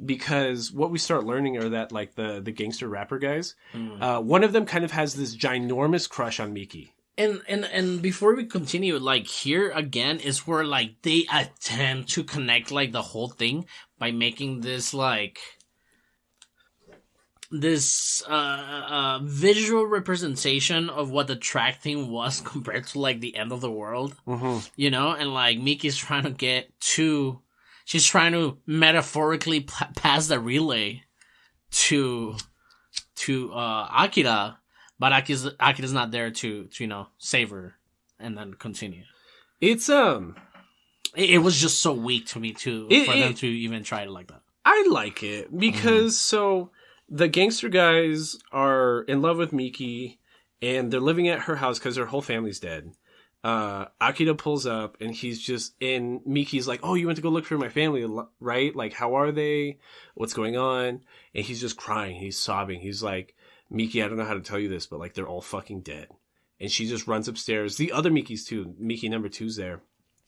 Because what we start learning are that, like, the gangster rapper guys, one of them kind of has this ginormous crush on Miki. And before we continue, like, here again is where, like, they attempt to connect, like, the whole thing by making this, like, this visual representation of what the track thing was compared to, like, the end of the world. Mm-hmm. You know? And, like, Miki's trying to get to... She's trying to metaphorically pass the relay to Akira, but Akira's not there to save her and then continue. It's it was just so weak to me for them to even try it like that. I like it because so the gangster guys are in love with Miki and they're living at her house because her whole family's dead. Akira pulls up and Miki's like, oh, you went to go look for my family, right? Like, how are they? What's going on? And he's just crying. He's sobbing. He's like, Miki, I don't know how to tell you this, but like, they're all fucking dead. And she just runs upstairs. The other Mikis too. Miki number 2's there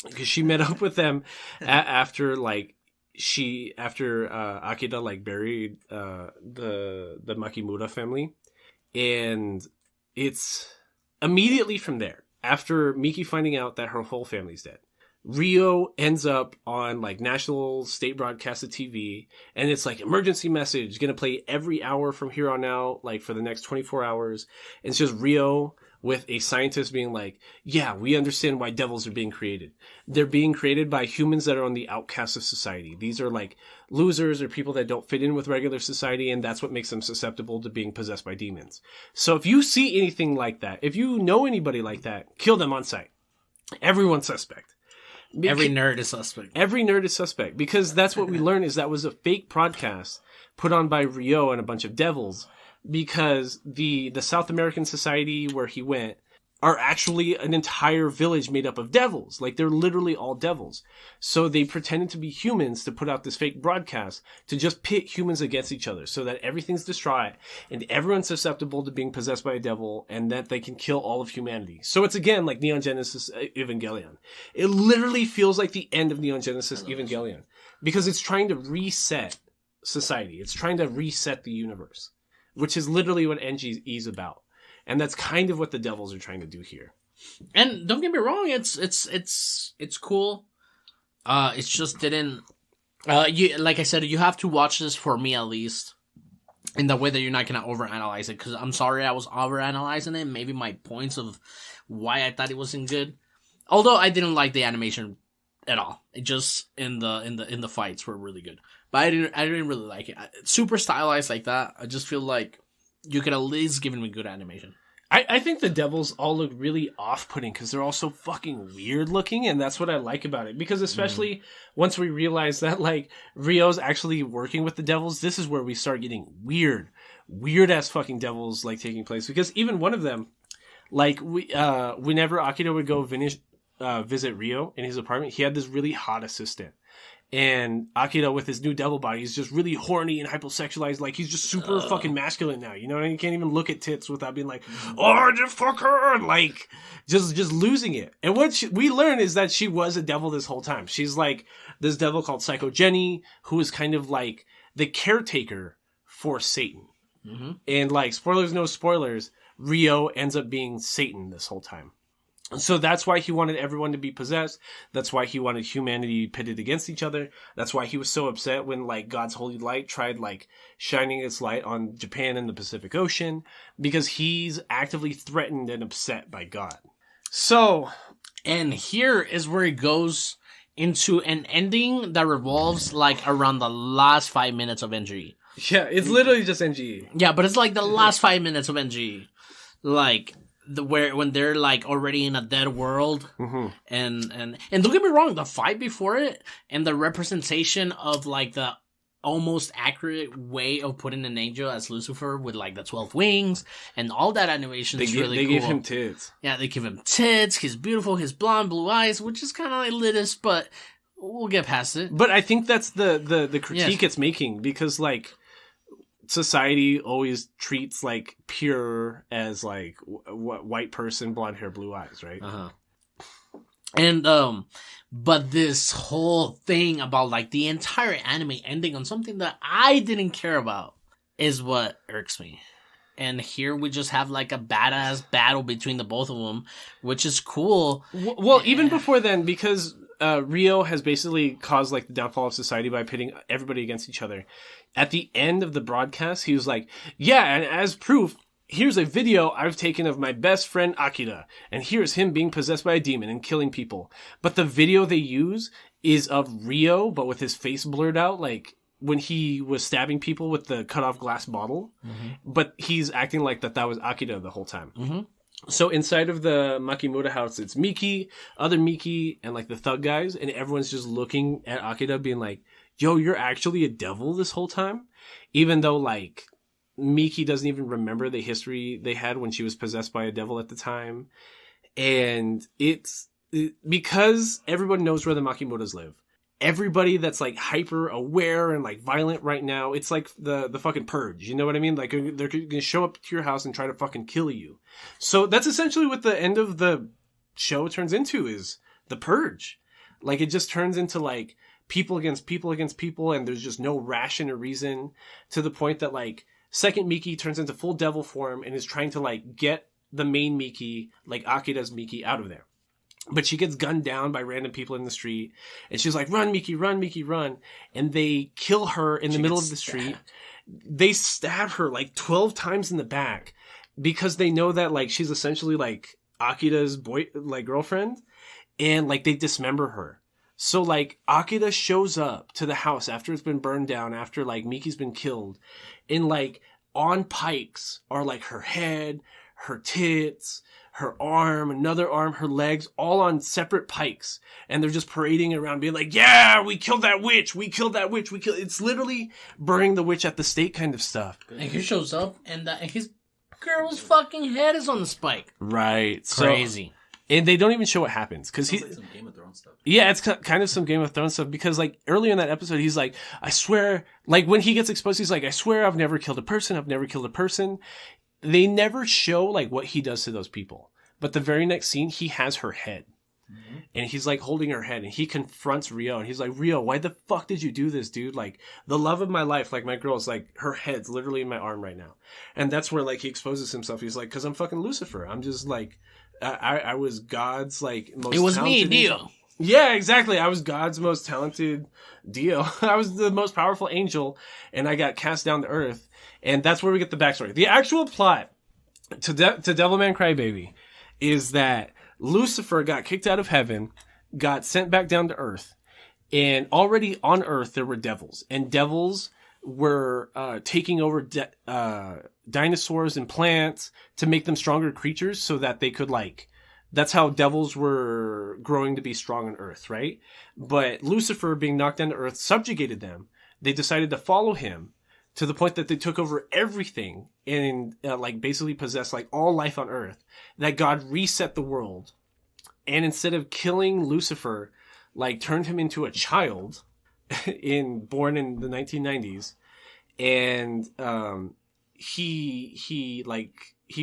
because she met up with them after Akira like buried, the Makimura family. And it's immediately from there. After Miki finding out that her whole family's dead, Rio ends up on like national state broadcasted TV, and it's like emergency message, gonna play every hour from here on out, like for the next 24 hours. And it's just Rio with a scientist being like, yeah, we understand why devils are being created. They're being created by humans that are on the outcasts of society. These are like losers or people that don't fit in with regular society, and that's what makes them susceptible to being possessed by demons. So if you see anything like that, if you know anybody like that, kill them on sight. Everyone's suspect. Every nerd is suspect. Every nerd is suspect, because that's what we learned is that was a fake broadcast put on by Rio and a bunch of devils, because the South American society where he went are actually an entire village made up of devils. Like, they're literally all devils. So they pretended to be humans to put out this fake broadcast to just pit humans against each other so that everything's distraught and everyone's susceptible to being possessed by a devil and that they can kill all of humanity. So it's again like Neon Genesis Evangelion. It literally feels like the end of Neon Genesis Evangelion because it's trying to reset society. It's trying to reset the universe, which is literally what NGE is about. And that's kind of what the devils are trying to do here. And don't get me wrong, it's cool. It just didn't, like I said, you have to watch this, for me at least, in the way that you're not going to overanalyze it. Cause I'm sorry I was overanalyzing it. Maybe my points of why I thought it wasn't good. Although I didn't like the animation at all. It just, in the fights were really good. But I didn't really like it. Super stylized like that. I just feel like you could at least give me good animation. I think the devils all look really off-putting because they're all so fucking weird looking, and that's what I like about it. Because especially once we realize that, like, Rio's actually working with the devils, this is where we start getting weird-ass fucking devils, like, taking place. Because even one of them, like, whenever Akira would go visit Rio in his apartment, he had this really hot assistant. And Akira, with his new devil body, is just really horny and hypersexualized. Like, he's just super fucking masculine now. You know what I mean? You can't even look at tits without being like, oh, just fuck her. Like, just losing it. And what we learn is that she was a devil this whole time. She's like this devil called Psycho Jenny, who is kind of like the caretaker for Satan. Mm-hmm. And like, spoilers, no spoilers, Rio ends up being Satan this whole time. So that's why he wanted everyone to be possessed. That's why he wanted humanity pitted against each other. That's why he was so upset when, like, God's holy light tried, like, shining its light on Japan and the Pacific Ocean, because he's actively threatened and upset by God. So, and here is where it goes into an ending that revolves, like, around the last 5 minutes of NGE. Yeah, it's literally just NGE. Yeah, but it's like the last 5 minutes of NGE. Like, when they're like already in a dead world, mm-hmm. and don't get me wrong, the fight before it and the representation of like the almost accurate way of putting an angel as Lucifer with like the 12 wings and all that animation is really cool. They give him tits. Yeah, they give him tits. He's beautiful. His blonde blue eyes, which is kind of like elitist, but we'll get past it. But I think that's the critique it's making, because like, society always treats like pure as like white person, blonde hair, blue eyes, right? Uh-huh. And but this whole thing about like the entire anime ending on something that I didn't care about is what irks me. and here we just have like a badass battle between the both of them, which is cool. Well, even before then, because Rio has basically caused like the downfall of society by pitting everybody against each other. At the end of the broadcast, he was like, yeah, and as proof, here's a video I've taken of my best friend Akira, and here's him being possessed by a demon and killing people. But the video they use is of Rio, but with his face blurred out, like when he was stabbing people with the cut off glass bottle. But he's acting like that was Akira the whole time. So inside of the Makimura house, it's Miki, other Miki, and like the thug guys, and everyone's just looking at Akira being like, yo, you're actually a devil this whole time? Even though like Miki doesn't even remember the history they had when she was possessed by a devil at the time. And because everyone knows where the Makimuras live. Everybody that's like hyper aware and like violent right now, it's like the fucking purge. You know what I mean? Like they're gonna show up to your house and try to fucking kill you. So that's essentially what the end of the show turns into, is the purge. Like it just turns into like people against people against people, and there's just no ration or reason, to the point that like second Miki turns into full devil form and is trying to like get the main Miki, like Akira's Miki, out of there. But she gets gunned down by random people in the street. And she's like, run, Miki, run, Miki, run. And they kill her in the middle of the street. They stab her like 12 times in the back because they know that like she's essentially like Akira's girlfriend. And like they dismember her. So like Akira shows up to the house after it's been burned down, after like Miki's been killed. And like on pikes are like her head, her tits, her arm, another arm, her legs, all on separate pikes. And they're just parading around being like, yeah, we killed that witch. We killed that witch. It's literally burning the witch at the stake kind of stuff. And he shows up and his girl's fucking head is on the spike. Right. Crazy. And they don't even show what happens. Cause like some Game of Thrones stuff. Yeah, it's kind of some Game of Thrones stuff, because like earlier in that episode, he's like, I swear, like when he gets exposed, he's like, I swear I've never killed a person. I've never killed a person. They never show like what he does to those people. But the very next scene, he has her head. Mm-hmm. And he's like holding her head, and he confronts Rio, and he's like, Rio, why the fuck did you do this, dude? Like the love of my life, like my girl's like, her head's literally in my arm right now. And that's where like he exposes himself. He's like, cause I'm fucking Lucifer. I'm just like, I was God's like most talented. It was me, Dio. Yeah, exactly. I was God's most talented Dio. I was the most powerful angel, and I got cast down to earth. And that's where we get the backstory. The actual plot to Devilman Crybaby is that Lucifer got kicked out of heaven, got sent back down to earth, and already on earth there were devils, and devils were taking over dinosaurs and plants to make them stronger creatures, so that they could like, that's how devils were growing to be strong on earth, right? But Lucifer, being knocked down to earth, subjugated them. They decided to follow him, to the point that they took over everything and like basically possessed like all life on earth. That God reset the world, and instead of killing Lucifer, like turned him into a child born in the 1990s. And he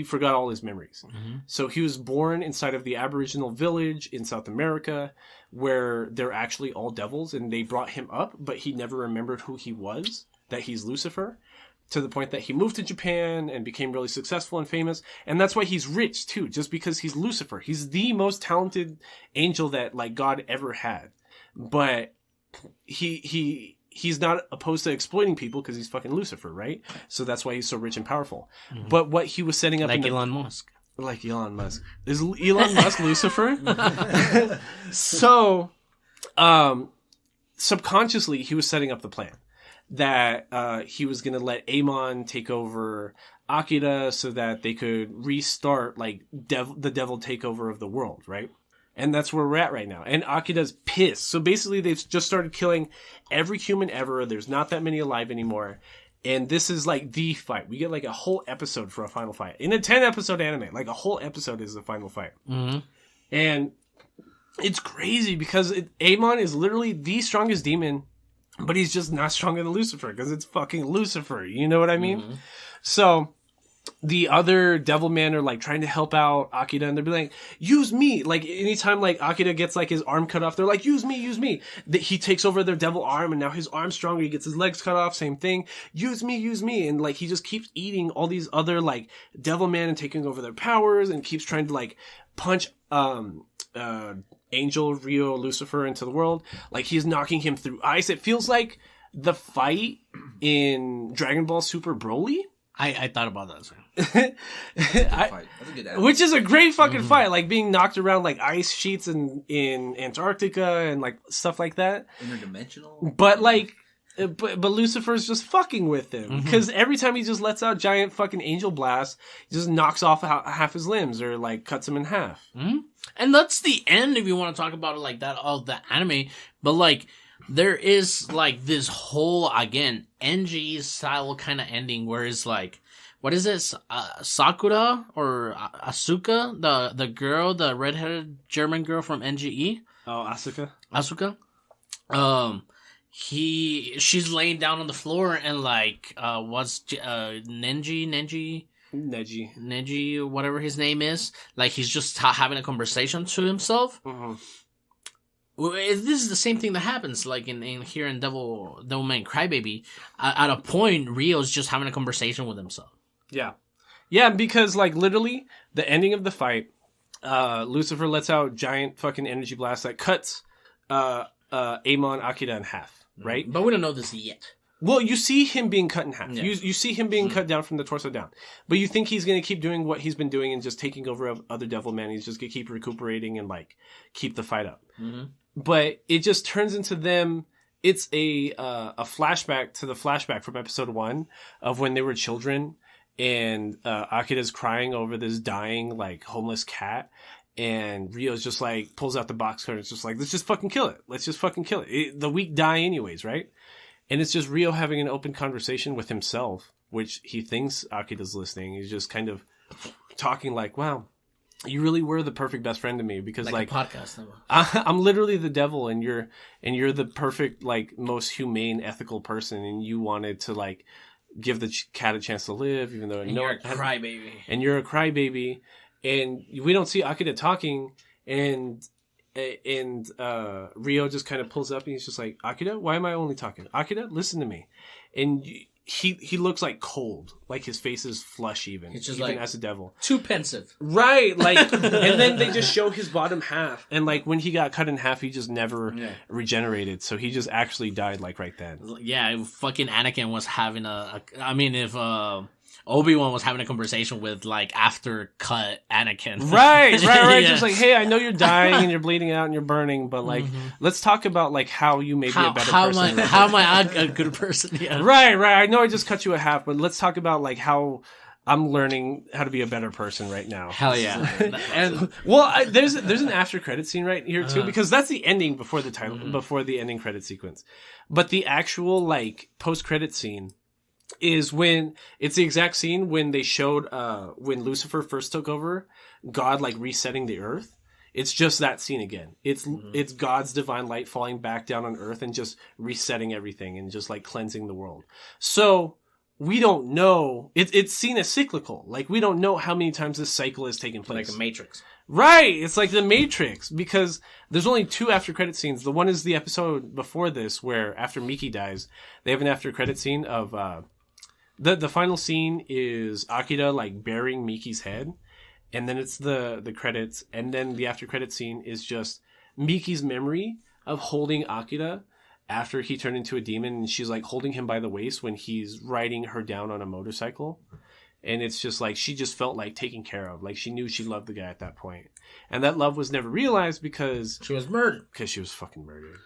forgot all his memories. Mm-hmm. So he was born inside of the Aboriginal village in South America, where they're actually all devils, and they brought him up, but he never remembered who he was, that he's Lucifer, to the point that he moved to Japan and became really successful and famous. And that's why he's rich too, just because he's Lucifer. He's the most talented angel that like God ever had. But he's not opposed to exploiting people because he's fucking Lucifer, right? So that's why he's so rich and powerful. Mm-hmm. But what he was setting up... Like Elon Musk. Like Elon Musk. Is Elon Musk Lucifer? So, subconsciously, he was setting up the plan that he was going to let Amon take over Akira so that they could restart like the devil takeover of the world, right? And that's where we're at right now. And Akira's pissed. So basically they've just started killing every human ever. There's not that many alive anymore. And this is like the fight. We get like a whole episode for a final fight. In a 10-episode anime, like a whole episode is the final fight. Mm-hmm. And it's crazy because Amon is literally the strongest demon, but he's just not stronger than Lucifer because it's fucking Lucifer. You know what I mean? Mm-hmm. So the other Devilman are like trying to help out Akira, and they'll be like, use me. Like anytime like Akira gets like his arm cut off, they're like, use me. He takes over their devil arm, and now his arm's stronger. He gets his legs cut off, same thing. Use me. And like he just keeps eating all these other like Devilman and taking over their powers, and keeps trying to like punch Angel, Rio, Lucifer into the world. Like he's knocking him through ice. It feels like the fight in Dragon Ball Super Broly. I thought about that. That's a good anime. Which is a great fucking fight, like being knocked around like ice sheets in Antarctica and like stuff like that. Interdimensional. But like, but Lucifer's just fucking with him because every time he just lets out giant fucking angel blasts, he just knocks off half his limbs or like cuts him in half. Mm-hmm. And that's the end if you want to talk about it like that of the anime. But like, there is like this whole again NG style kind of ending where it's like, what is this? Sakura or Asuka, the girl, the redheaded German girl from NGE. Oh, Asuka. She's laying down on the floor and like, what's Neji, whatever his name is. Like he's just having a conversation to himself. Mm-hmm. This is the same thing that happens, like in here in Devilman Crybaby. At a point, Rio's just having a conversation with himself. Yeah, because like literally the ending of the fight, Lucifer lets out giant fucking energy blast that cuts Amon Akira in half, right? But we don't know this yet. Well, you see him being cut in half. Yeah. You see him being cut down from the torso down. But you think he's going to keep doing what he's been doing and just taking over other Devilman. He's just going to keep recuperating and like keep the fight up. Mm-hmm. But it just turns into them. It's a flashback to the flashback from episode 1 of when they were children, and Akira's crying over this dying like homeless cat, and Rio's just like pulls out the box cutter. It's just like, let's just fucking kill it. The weak die anyways, right? And it's just Rio having an open conversation with himself, which he thinks Akira's listening. He's just kind of talking like, wow, you really were the perfect best friend to me, because like a podcast. I'm literally the devil, and you're the perfect, like, most humane, ethical person, and you wanted to like give the cat a chance to live, even though you're a crybaby. And you're a crybaby, and we don't see Akira talking, and Rio just kind of pulls up and he's just like, Akira, why am I only talking? Akira, listen to me. And he looks like cold, like his face is flush even like as a devil. Too pensive. Right, like, and then they just show his bottom half, and like when he got cut in half, he just never regenerated, so he just actually died like right then. Yeah, fucking Anakin was having if Obi-Wan was having a conversation with like after cut Anakin. Right. Yeah. Just like, hey, I know you're dying and you're bleeding out and you're burning, but like, let's talk about like how you may be a better person. How am I a good person? Yeah. Right. I know I just cut you in half, but let's talk about like how I'm learning how to be a better person right now. Hell yeah. And there's an after credit scene right here too, because that's the ending before the title, before the ending credit sequence. But the actual like post credit scene is when it's the exact scene when they showed when Lucifer first took over, God like resetting the earth. It's just that scene again. It's God's divine light falling back down on earth and just resetting everything and just like cleansing the world. So we don't know. It's seen as cyclical. Like, we don't know how many times this cycle has taken place. Like a Matrix. Right. It's like the Matrix, because there's only 2 after credit scenes. The one is the episode before this, where after Miki dies, they have an after credit scene of the final scene is Akira like burying Miki's head, and then it's the credits, and then the after credit scene is just Miki's memory of holding Akira after he turned into a demon, and she's like holding him by the waist when he's riding her down on a motorcycle. And it's just like, she just felt like taken care of. Like, she knew she loved the guy at that point. And that love was never realized because she was murdered. Because she was fucking murdered.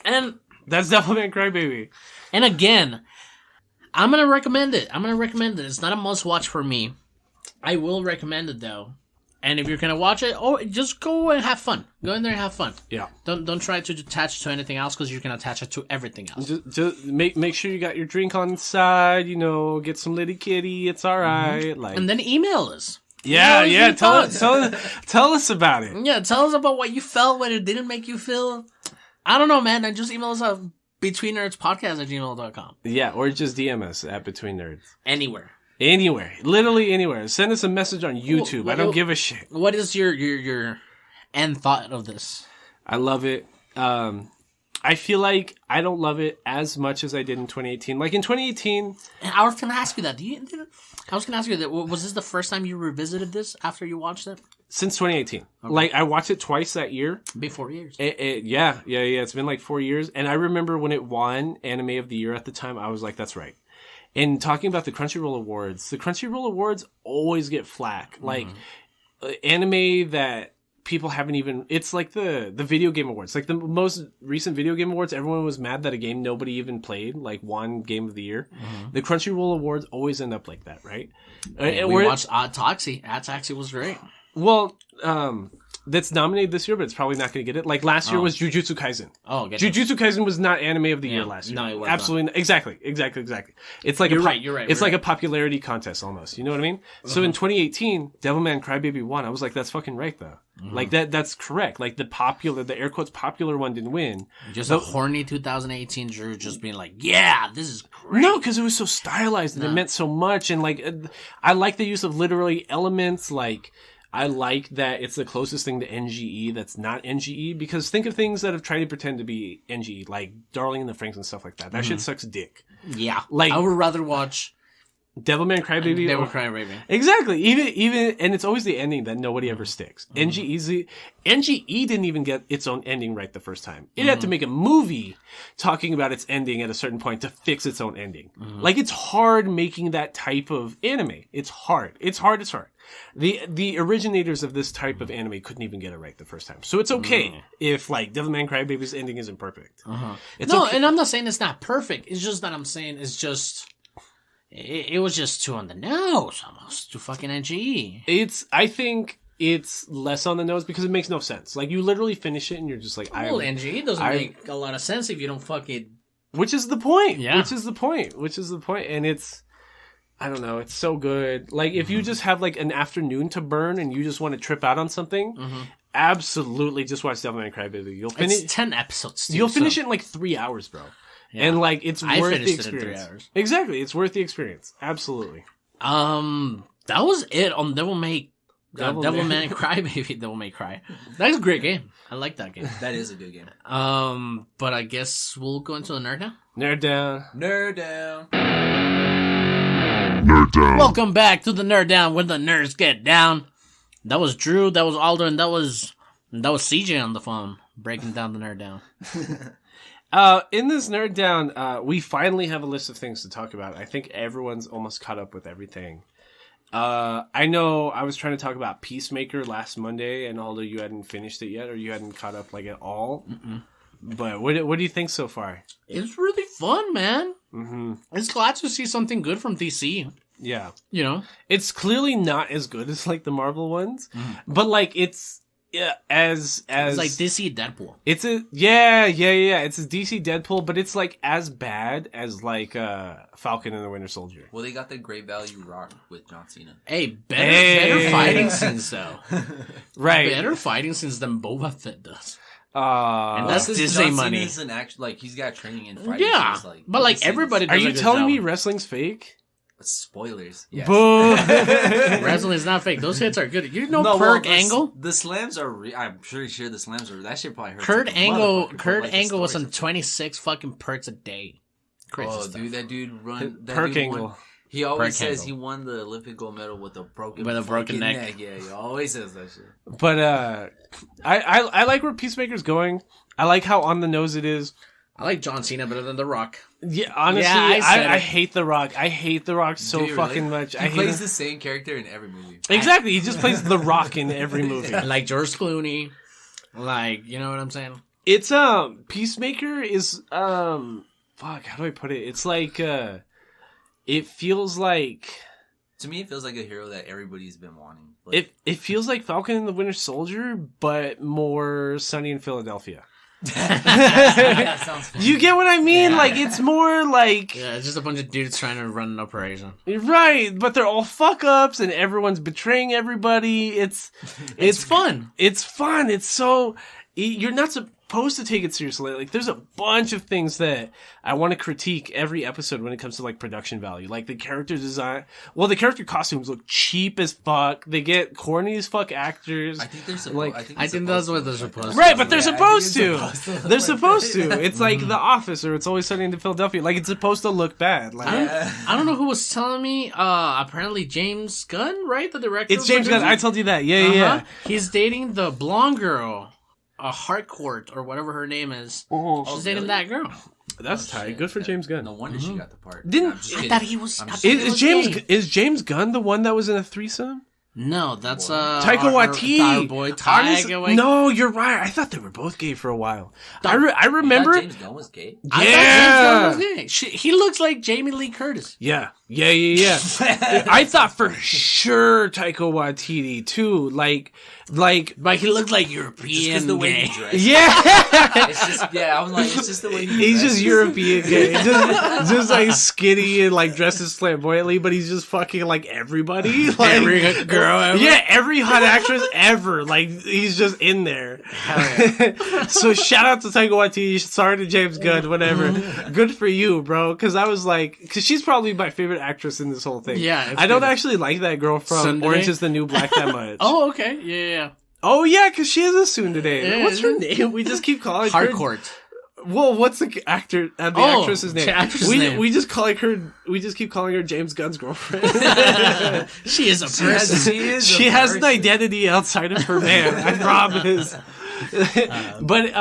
And that's Devilman Crybaby. And again, I'm going to recommend it. It's not a must watch for me. I will recommend it though. And if you're going to watch it, just go and have fun. Go in there and have fun. Yeah. Don't try to attach to anything else, because you can attach it to everything else. Just make sure you got your drink on the side, get some litty kitty. It's all right. Like, and then email us. Yeah. Tell us about it. Yeah, tell us about what you felt, what it didn't make you feel. I don't know, man. And just email us at betweennerdspodcast@gmail.com. Yeah, or just DM us at betweennerds. Anywhere. Anywhere. Literally anywhere. Send us a message on YouTube. I don't give a shit. What is your end thought of this? I love it. I feel like I don't love it as much as I did in 2018. Like in 2018... And I was going to ask you that. I was going to ask you that. Was this the first time you revisited this after you watched it? Since 2018. Okay. Like, I watched it twice that year. Been 4 years. Yeah. It's been like 4 years. And I remember when it won Anime of the Year at the time, I was like, that's right. And talking about the Crunchyroll Awards always get flack. Like, anime that people haven't even... It's like the video game awards. Like, the most recent video game awards, everyone was mad that a game nobody even played, like, won Game of the Year. The Crunchyroll Awards always end up like that, right? And we watched Odd Taxi. Odd Taxi was great. Well, that's nominated this year, but it's probably not going to get it. Like, last year was Jujutsu Kaisen. Oh, Jujutsu Kaisen was not Anime of the Year last year. No, it was absolutely not. Exactly. It's like you're right. It's like a popularity contest almost. You know what I mean? So in 2018, Devilman Crybaby won. I was like, that's fucking right though. Like that's correct. Like the air quotes popular one didn't win. Just a horny 2018 Drew just being like, yeah, this is great. No, because it was so stylized and it meant so much. And like, I like the use of literally elements. Like, I like that it's the closest thing to NGE that's not NGE, because think of things that have tried to pretend to be NGE, like Darling in the Franxx and stuff like that. That shit sucks dick. Yeah. Like, I would rather watch Devilman Crybaby. Devilman Crybaby. Exactly. Even, and it's always the ending that nobody ever sticks. NGE didn't even get its own ending right the first time. It had to make a movie talking about its ending at a certain point to fix its own ending. Like, it's hard making that type of anime. It's hard. The originators of this type of anime couldn't even get it right the first time. So it's okay if, like, Devilman Crybaby's ending isn't perfect. It's okay. And I'm not saying it's not perfect. It's just that I'm saying it's just... It was just too on the nose, almost. Too fucking NGE. I think it's less on the nose because it makes no sense. Like, you literally finish it and you're just like... Well, NGE doesn't make a lot of sense if you don't fucking... Which is the point. Yeah. Which is the point. And it's... I don't know. It's so good. Like, if you just have, like, an afternoon to burn and you just want to trip out on something, absolutely just watch Devilman Crybaby. You'll finish... It's 10 episodes, too, You'll finish it in, like, 3 hours, bro. Yeah. And, like, it's worth the experience. It in 3 hours. Exactly. It's worth the experience. Absolutely. That was it on Devilman Crybaby. Devil May Cry. That's a great game. I like that game. That is a good game. But I guess we'll go into the Nerd Down. Nerd Down. Nerd Down. Nerd Down. Welcome back to the Nerd Down, where the nerds get down. That was Drew, that was Alder, and that was CJ on the phone breaking down the Nerd Down. In this Nerd Down, we finally have a list of things to talk about. I think everyone's almost caught up with everything. I know I was trying to talk about Peacemaker last Monday, and although you hadn't finished it yet, or you hadn't caught up like at all. But what do you think so far? It's really fun, man. It's glad to see something good from DC. Yeah. You know? It's clearly not as good as like the Marvel ones, but like it's... Yeah, as it's like DC Deadpool. It's a It's a DC Deadpool, but it's like as bad as like Falcon and the Winter Soldier. Well, they got the great value rock with John Cena. Hey, better fighting scenes though. Right, better fighting scenes than Boba Fett does. And that's Disney money. John Cena's an like he's got training in fighting. Yeah, so but like everybody. Are you telling me wrestling's fake? Spoilers. Yes. Boo! Wrestling is not fake. Those hits are good. You know Kurt Angle? The slams are... I'm pretty sure the slams are... That shit probably hurts. Kurt Angle was on 26 fucking perks a day. Crazy stuff. Dude, that dude run... Perk Angle. He always says he won the Olympic gold medal with a broken neck. Yeah, he always says that shit. But I like where Peacemaker's going. I like how on the nose it is. I like John Cena better than The Rock. Yeah, honestly, I hate The Rock. I hate The Rock so fucking much. He plays the same character in every movie. Exactly, he just plays The Rock in every movie. Like George Clooney. Like, you know what I'm saying? It's, Peacemaker is, how do I put it? It's like, it feels like... To me, it feels like a hero that everybody's been wanting. Like, it feels like Falcon and the Winter Soldier, but more sunny in Philadelphia. That sounds funny. You get what I mean? Yeah. Like, it's more like... Yeah, it's just a bunch of dudes trying to run an operation. Right, but they're all fuck-ups, and everyone's betraying everybody. It's fun. It's fun. It's so... You're not... supposed to take it seriously. Like, there's a bunch of things that I want to critique every episode when it comes to, like, production value. Like, the character design. Well, the character costumes look cheap as fuck. They get corny as fuck actors. I think they're supposed like, I think that's what they're supposed to. Right, but they're supposed to. They're supposed to. It's like The Office or It's Always Sunny in Philadelphia. Like, it's supposed to look bad. Like, I don't know who was telling me. Apparently James Gunn, right? The director. It's James Gunn. I told you that. Yeah. He's dating the blonde girl, Harcourt or whatever her name is. She's dating that girl. That's tight. Good for James Gunn. No wonder she got the part. I thought he was. Is James Gunn the one that was in a threesome? No, that's Taika Waititi. Our boy Taika Waititi. No, you're right. I thought they were both gay for a while. I remember. James Gunn was gay. Yeah, I thought James Gunn was gay. He looks like Jamie Lee Curtis. Yeah. I thought for sure Taika Waititi too. Like he looked like European. The way he dressed. Yeah. I was like, it's just the way he's just European gay. just like skinny and like dresses flamboyantly, but he's just fucking like everybody. Like, every girl ever. Yeah, every hot actress ever. Like, he's just in there. Yeah. So shout out to Taika Waititi. Sorry to James Gunn, whatever. Good for you, bro. Cause I was like, cause she's probably my favorite actress in this whole thing. Yeah. I don't actually like that girl from Orange is the New Black that much. Oh, okay. Yeah. Oh, yeah, because she is a tsundere. Yeah, what's her name? We just keep calling her... Harcourt. Well, what's the actor? The actress's name? Name. We just call her. We just keep calling her James Gunn's girlfriend. She is a person. She has an identity outside of her man. I promise. But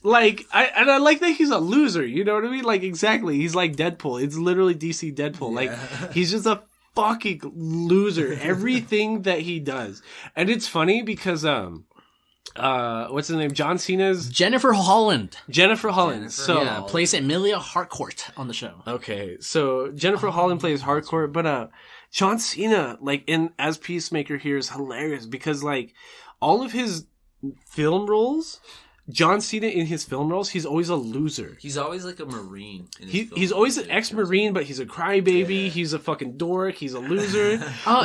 like I like that he's a loser. You know what I mean? Like, exactly. He's like Deadpool. It's literally DC Deadpool. Yeah. Like, he's just a fucking loser. Everything that he does. And it's funny because what's his name? John Cena's Jennifer Holland. So plays Emilia Harcourt on the show. Okay, so Jennifer Holland plays Harcourt, but John Cena, like, as Peacemaker here, is hilarious because, like, all of his film roles, John Cena in his film roles, he's always a loser. He's always like a Marine. He's always an ex-Marine, but he's a crybaby. Yeah. He's a fucking dork. He's a loser.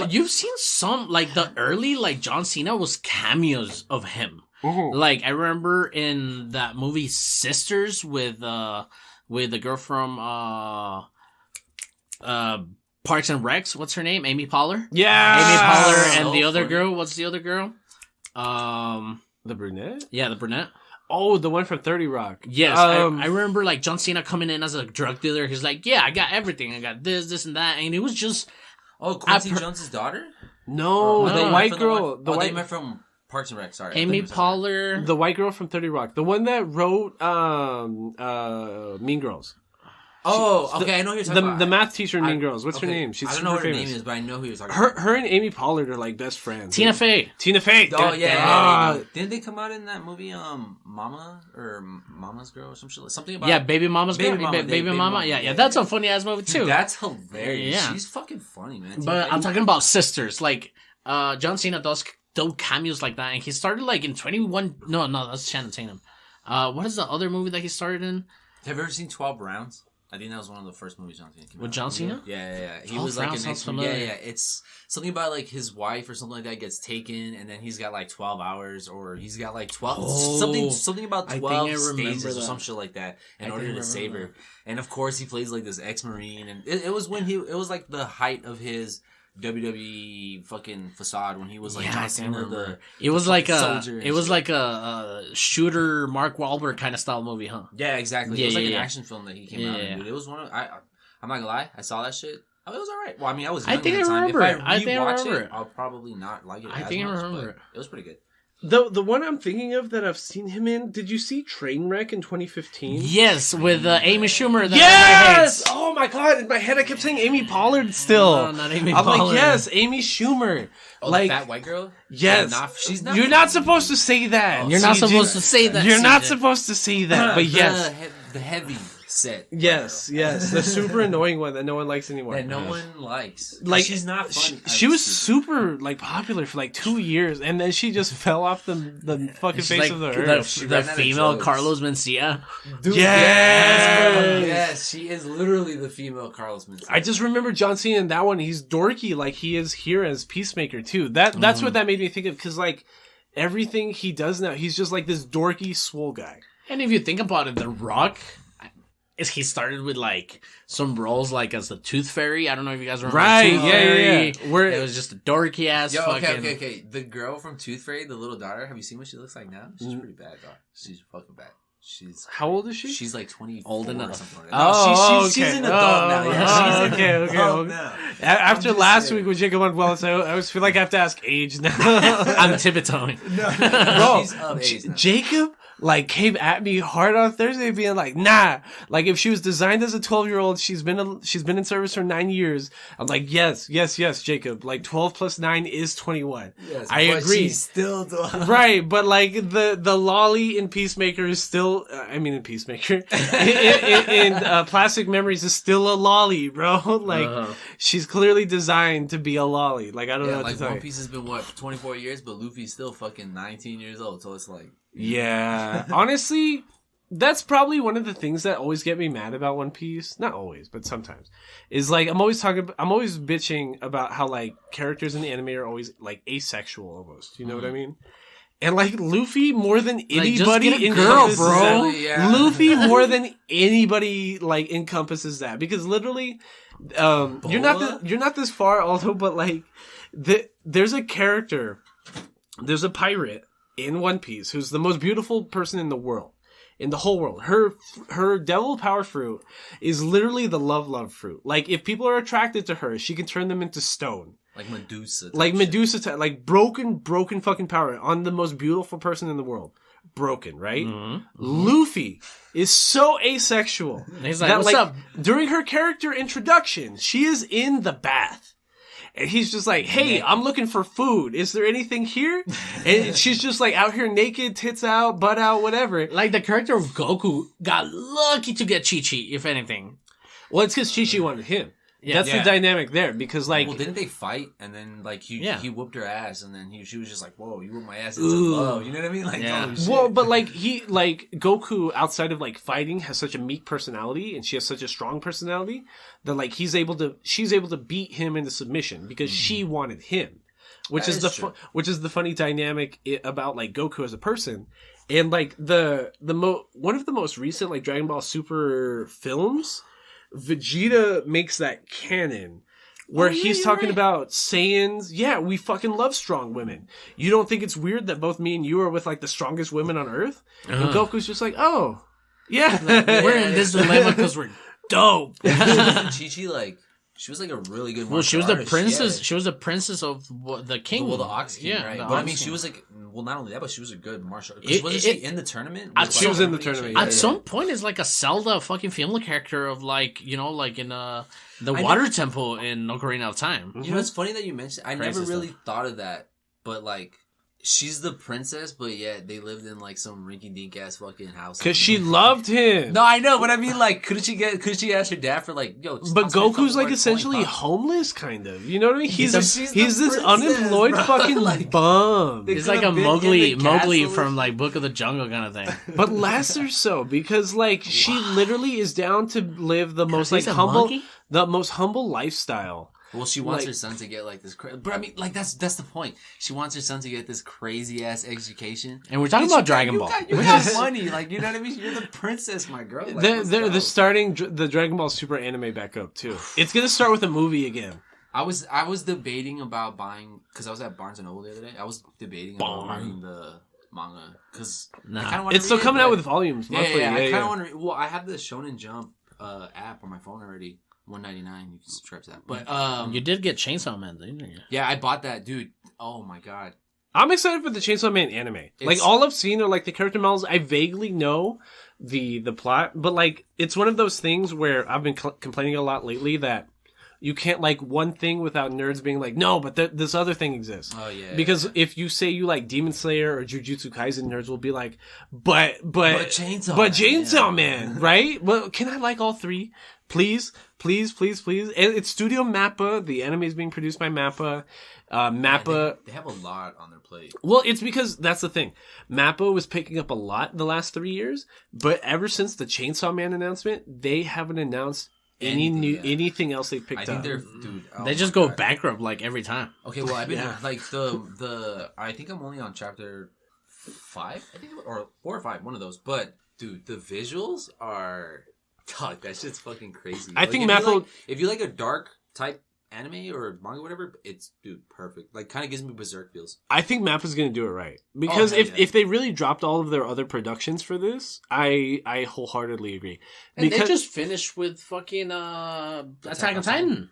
You've seen some, like, the early, like, John Cena was cameos of him. Mm-hmm. Like, I remember in that movie Sisters with the girl from Parks and Recs. What's her name? Amy Poehler? Yeah. Amy Poehler and the other girl. What's the other girl? The brunette? Yeah, the brunette. Oh, the one from 30 Rock. Yes, I remember, like, John Cena coming in as a drug dealer. He's like, yeah, I got everything. I got this, and that. And it was just... Oh, Quincy Jones' daughter? No, the white girl. They met from Parks and Rec, sorry. Amy Poehler. The white girl from 30 Rock. The one that wrote Mean Girls. Oh, okay, I know who you're talking about. The math teacher in Mean Girls. What's her name? She's I don't know what her name is, but I know who you're talking about. Her and Amy Poehler are like best friends. Tina Fey. Oh, yeah. Didn't they come out in that movie, Mama, or Mama's Girl or some shit? Something about... Yeah, Baby Mama's Girl. Baby Mama. Yeah, that's a funny-ass movie, too. Dude, that's hilarious. Yeah. She's fucking funny, man. But I'm talking about Sisters. Like, John Cena does cameos like that, and he started, like, in 21... No, that's Channing Tatum. What is the other movie that he started in? Have you ever seen 12 Rounds? I think that was one of the first movies John Cena came out. With John Cena? Yeah. He was like an it's something about like his wife or something like that gets taken, and then he's got like 12 hours, or he's got like 12 something about 12 stages or some shit like that in order to save her. And of course, he plays like this ex-Marine, and it was when it was like the height of his WWE fucking facade when he was like John Cena. It was like a shooter Mark Wahlberg kind of style movie, huh? Yeah, exactly. It was like an action film that he came out in, dude. It was one of I'm not gonna lie, I saw that shit. Oh, it was alright. Well, I mean, I was young at the time. If I rewatch it, I'll probably not like it. I remember it. It was pretty good. The one I'm thinking of that I've seen him in, did you see Trainwreck in 2015? Yes, with Amy Schumer. Yes! Oh my god, in my head I kept saying Amy Pollard still. No, not Amy Pollard. I'm like, yes, Amy Schumer. Oh, like, the fat white girl? Yes. She's not. You're not supposed to say that. You're not supposed to say that. You're not supposed to say that, but yes. The heavy set. Yes. The super annoying one that no one likes anymore. That no one likes. Like, she's not funny. She was super like popular for like 2 years, and then she just fell off the fucking face like of the earth. The female Carlos Mencia. Dude, yes! Yes, she is literally the female Carlos Mencia. I just remember John Cena in that one. He's dorky like he is here as Peacemaker too. That's what that made me think of, because like everything he does now, he's just like this dorky swole guy. And if you think about it, The Rock, he started with like some roles like as the Tooth Fairy. I don't know if you guys remember. Right? Tooth Fairy. Where it was just a dorky ass. Okay. The girl from Tooth Fairy, the little daughter. Have you seen what she looks like now? She's pretty bad, dog. She's fucking bad. How old is she? She's like 20, old enough. Or something like that. She's an adult now. Yeah, she's okay. Now. After last week with Jacob on Wellness, I always feel like I have to ask age now. I'm tiptoeing. Bro, Jacob like came at me hard on Thursday, being like, "Nah." Like if she was designed as a 12-year-old, she's been in service for 9 years. I'm like, yes, Jacob. Like 12 plus 9 is 21. Yes, I agree. She's still right, but like the lolly in Peacemaker is still. In Peacemaker, in Plastic Memories is still a lolly, bro. Like she's clearly designed to be a lolly. Like I don't know. What to One Piece has been 24 years, but Luffy's still fucking 19 years old. So it's like. Yeah, honestly, that's probably one of the things that always get me mad about One Piece. Not always, but sometimes. Is like I'm always bitching about how like characters in the anime are always like asexual almost. You know what I mean? And like Luffy more than anybody encompasses that. Yeah. Luffy more than anybody like encompasses that because literally, you're not this far although, but like there's a character, there's a pirate in One Piece who's the most beautiful person in the world, in the whole world. Her devil power fruit is literally the love fruit. Like if people are attracted to her, she can turn them into stone. Like Medusa. Like broken fucking power on the most beautiful person in the world. Broken, right? Mm-hmm. Luffy is so asexual. He's like, what's up? During her character introduction, she is in the bath. And he's just like, hey, I'm looking for food. Is there anything here? And she's just like out here naked, tits out, butt out, whatever. Like the character of Goku got lucky to get Chi-Chi, if anything. Well, it's because Chi-Chi wanted him. Yeah, that's the dynamic there because like... Well, didn't they fight? And then like he whooped her ass and then she was just like, whoa, you whooped my ass. It's love. You know what I mean? Like, oh, shit. Well, but like Goku outside of like fighting has such a meek personality and she has such a strong personality that like she's able to beat him into submission because she wanted him. Which is the funny dynamic about like Goku as a person. And like one of the most recent like Dragon Ball Super films, Vegeta makes that canon where he's talking about Saiyans. Yeah, we fucking love strong women. You don't think it's weird that both me and you are with like the strongest women on Earth? And Goku's just like, oh, yeah. We're in this dilemma because we're dope. Chi-Chi, like, she was like a really good she was the princess. Yeah. She was the princess of the king. Well, the Ox King, right? But I mean, she was like, well, not only that, but she was a good martial artist. Wasn't she in the tournament? She was in the tournament. At some point, it's like a Zelda fucking family character of like, you know, like in the water temple in Ocarina of Time. You know, it's funny that you mentioned. I never really thought of that, but like. She's the princess, but yeah, they lived in like some rinky-dink ass fucking house. Because she loved him. No, I know, but I mean, like, could she ask her dad for like, yo? But Goku's like essentially homeless, kind of. You know what I mean? He's this unemployed fucking like bum. He's like a Mowgli from like Book of the Jungle kind of thing. But less or so because like she literally is down to live the most like humble lifestyle. Well, she wants her son to get like this, but I mean, like that's the point. She wants her son to get this crazy ass education. And we're talking about Dragon Ball. You got money, like you know what I mean. You're the princess, my girl. Like, they're starting the Dragon Ball Super anime back up too. It's gonna start with a movie again. I was debating about buying because I was at Barnes and Noble the other day. I was debating about buying the manga because it's still coming out with volumes. Monthly. Yeah. I kind of want to. Well, I have the Shonen Jump app on my phone already. $1.99. You can subscribe to that. But you did get Chainsaw Man, didn't you? Yeah, I bought that, dude. Oh my god. I'm excited for the Chainsaw Man anime. Like all I've seen are like the character models. I vaguely know the plot, but like it's one of those things where I've been complaining a lot lately that you can't like one thing without nerds being like, no, but this other thing exists. Oh yeah. Because if you say you like Demon Slayer or Jujutsu Kaisen, nerds will be like, but Chainsaw Man, right? Well, can I like all three? Please. And it's Studio Mappa. The anime is being produced by Mappa. Mappa. They have a lot on their plate. Well, it's because that's the thing. Mappa was picking up a lot the last 3 years, but ever since the Chainsaw Man announcement, they haven't announced anything else they picked up. I think they're dude. They just go bankrupt like every time. Okay, well I've been like the I think I'm only on chapter 5, I think, or 4 or 5, one of those. But dude, the visuals are that shit's fucking crazy. I think Math if you like a dark type anime or manga, whatever, it's perfect. Like, kind of gives me Berserk feels. I think Mappa's gonna do it right because if they really dropped all of their other productions for this, I wholeheartedly agree. And they just finished with fucking Attack on Titan.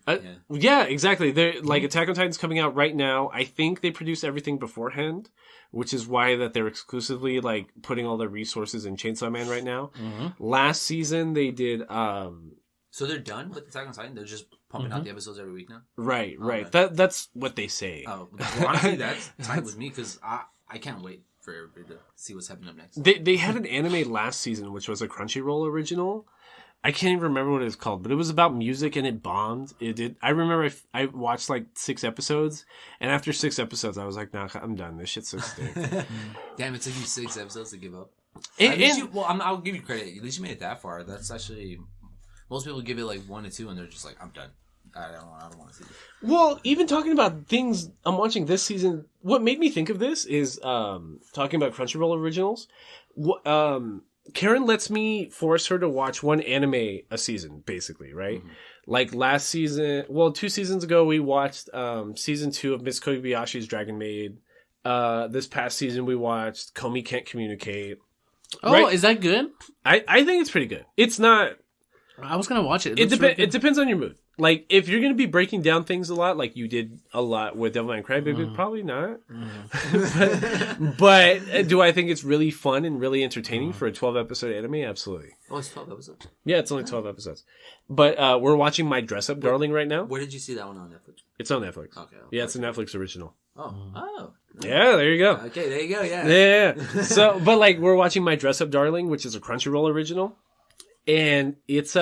Yeah, exactly. They're like Attack on Titan's coming out right now. I think they produce everything beforehand, which is why that they're exclusively like putting all their resources in Chainsaw Man right now. Last season they did. So they're done with Attack on Titan. They're just pumping out the episodes every week now. Right. That's what they say. Oh, well, honestly, that's tight with me because I can't wait for everybody to see what's happening up next. They had an anime last season, which was a Crunchyroll original. I can't even remember what it was called, but it was about music and it bombed. It did. I remember I watched like 6 episodes, and after 6 episodes, I was like, "Nah, I'm done. This shit's so stink." Damn, it took you 6 episodes to give up. I'll give you credit. At least you made it that far. That's actually. Most people give it like 1 to 2, and they're just like, "I'm done. I don't want to see this." Well, even talking about things I'm watching this season, what made me think of this is talking about Crunchyroll originals. Karen lets me force her to watch one anime a season, basically, right? Like last season, 2 seasons ago, we watched season 2 of Miss Kobayashi's Dragon Maid. This past season, we watched Komi Can't Communicate. Oh, right? Is that good? I think it's pretty good. It's not. I was gonna watch it. It depends on your mood. Like, if you're gonna be breaking down things a lot, like you did a lot with Devilman Crybaby, probably not. but do I think it's really fun and really entertaining for a 12-episode anime? Absolutely. Oh, it's 12 episodes? Yeah, it's only 12 episodes. But we're watching My Dress Up Darling right now. Where did you see that one on Netflix? It's on Netflix. Okay. Yeah, it's a Netflix original. Oh. Yeah, there you go. Okay, there you go, yeah. Yeah. So, but like, we're watching My Dress Up Darling, which is a Crunchyroll original. And it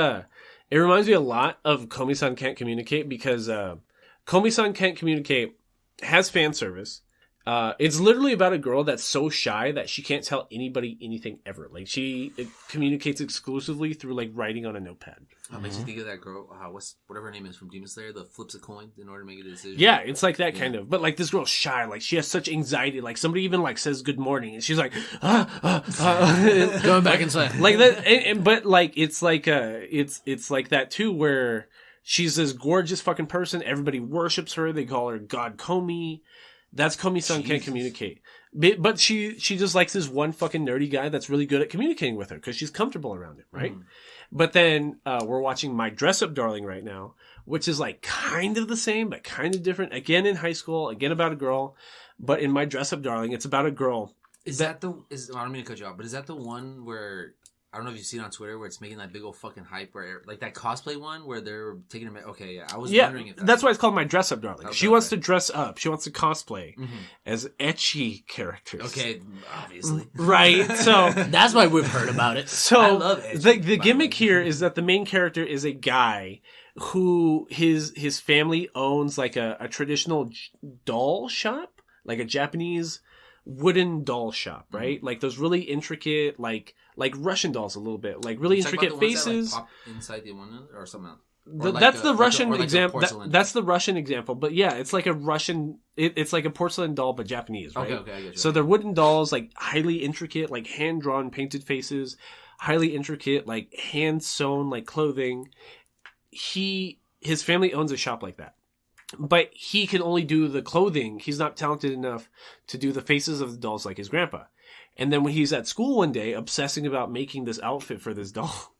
reminds me a lot of Komi-san Can't Communicate because Komi-san Can't Communicate has fan service. It's literally about a girl that's so shy that she can't tell anybody anything ever. Like, she communicates exclusively through like writing on a notepad. Makes you think of that girl, whatever her name is from Demon Slayer, that flips a coin in order to make a decision. Yeah, it's like that kind of. But like, this girl's shy. Like, she has such anxiety. Like, somebody even like says good morning, and she's like, going back inside. Like that. But like, it's like it's like that too, where she's this gorgeous fucking person. Everybody worships her. They call her God Komi. That's Komi-san Can't Communicate. But she just likes this one fucking nerdy guy that's really good at communicating with her because she's comfortable around him, right? But then we're watching My Dress Up Darling right now, which is like kind of the same, but kind of different. Again, in high school, again about a girl. But in My Dress Up Darling, it's about a girl. I don't mean to cut you off, but is that the one where... I don't know if you've seen on Twitter where it's making that big old fucking hype where like that cosplay one where they're taking them. Okay, yeah, I was wondering if that's why it's called My Dress Up Darling. She wants to dress up. She wants to cosplay as ecchi characters. Okay, obviously, right? So that's why we've heard about it. So I love the gimmick here is that the main character is a guy who his family owns like a traditional doll shop, like a Japanese wooden doll shop, right? Like those really intricate, like Russian dolls a little bit, like really intricate faces. That, like, pop inside the one or something else. That's the Russian example. That's the Russian example. But yeah, it's like a Russian. It's like a porcelain doll, but Japanese, right? Okay, I get you. So they're wooden dolls, like highly intricate, like hand drawn, painted faces, highly intricate, like hand sewn, like clothing. His family owns a shop like that. But he can only do the clothing. He's not talented enough to do the faces of the dolls like his grandpa. And then when he's at school one day, obsessing about making this outfit for this doll,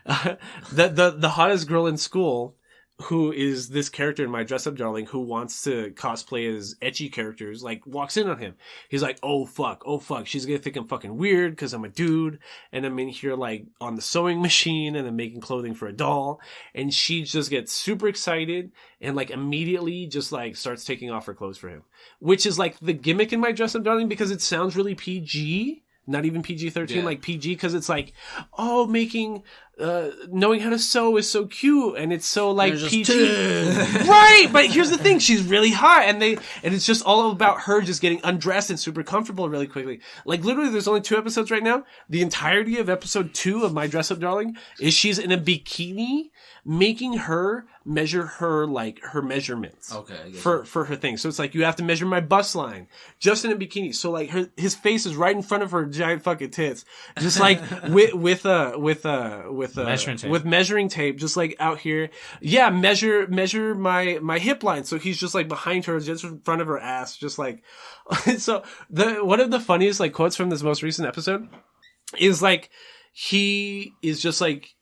the hottest girl in school, who is this character in My Dress Up Darling, who wants to cosplay as ecchi characters, like walks in on him. He's like, oh fuck, she's gonna think I'm fucking weird because I'm a dude, and I'm in here like on the sewing machine and I'm making clothing for a doll, and she just gets super excited and like immediately just like starts taking off her clothes for him, which is like the gimmick in My Dress Up Darling because it sounds really PG. Not even PG-13, like PG, because it's like, making knowing how to sew is so cute and it's so like PG. Right, but here's the thing, she's really hot and it's just all about her just getting undressed and super comfortable really quickly. Like literally there's only 2 episodes right now. The entirety of episode 2 of My Dress Up Darling is she's in a bikini making her measure her measurements. Okay. For her thing. So it's like, you have to measure my bust line just in a bikini. So like his face is right in front of her giant fucking tits. Just like with measuring tape, just like out here. Yeah, measure my hip line. So he's just like behind her, just in front of her ass, just like. So one of the funniest like quotes from this most recent episode is like, he is just like,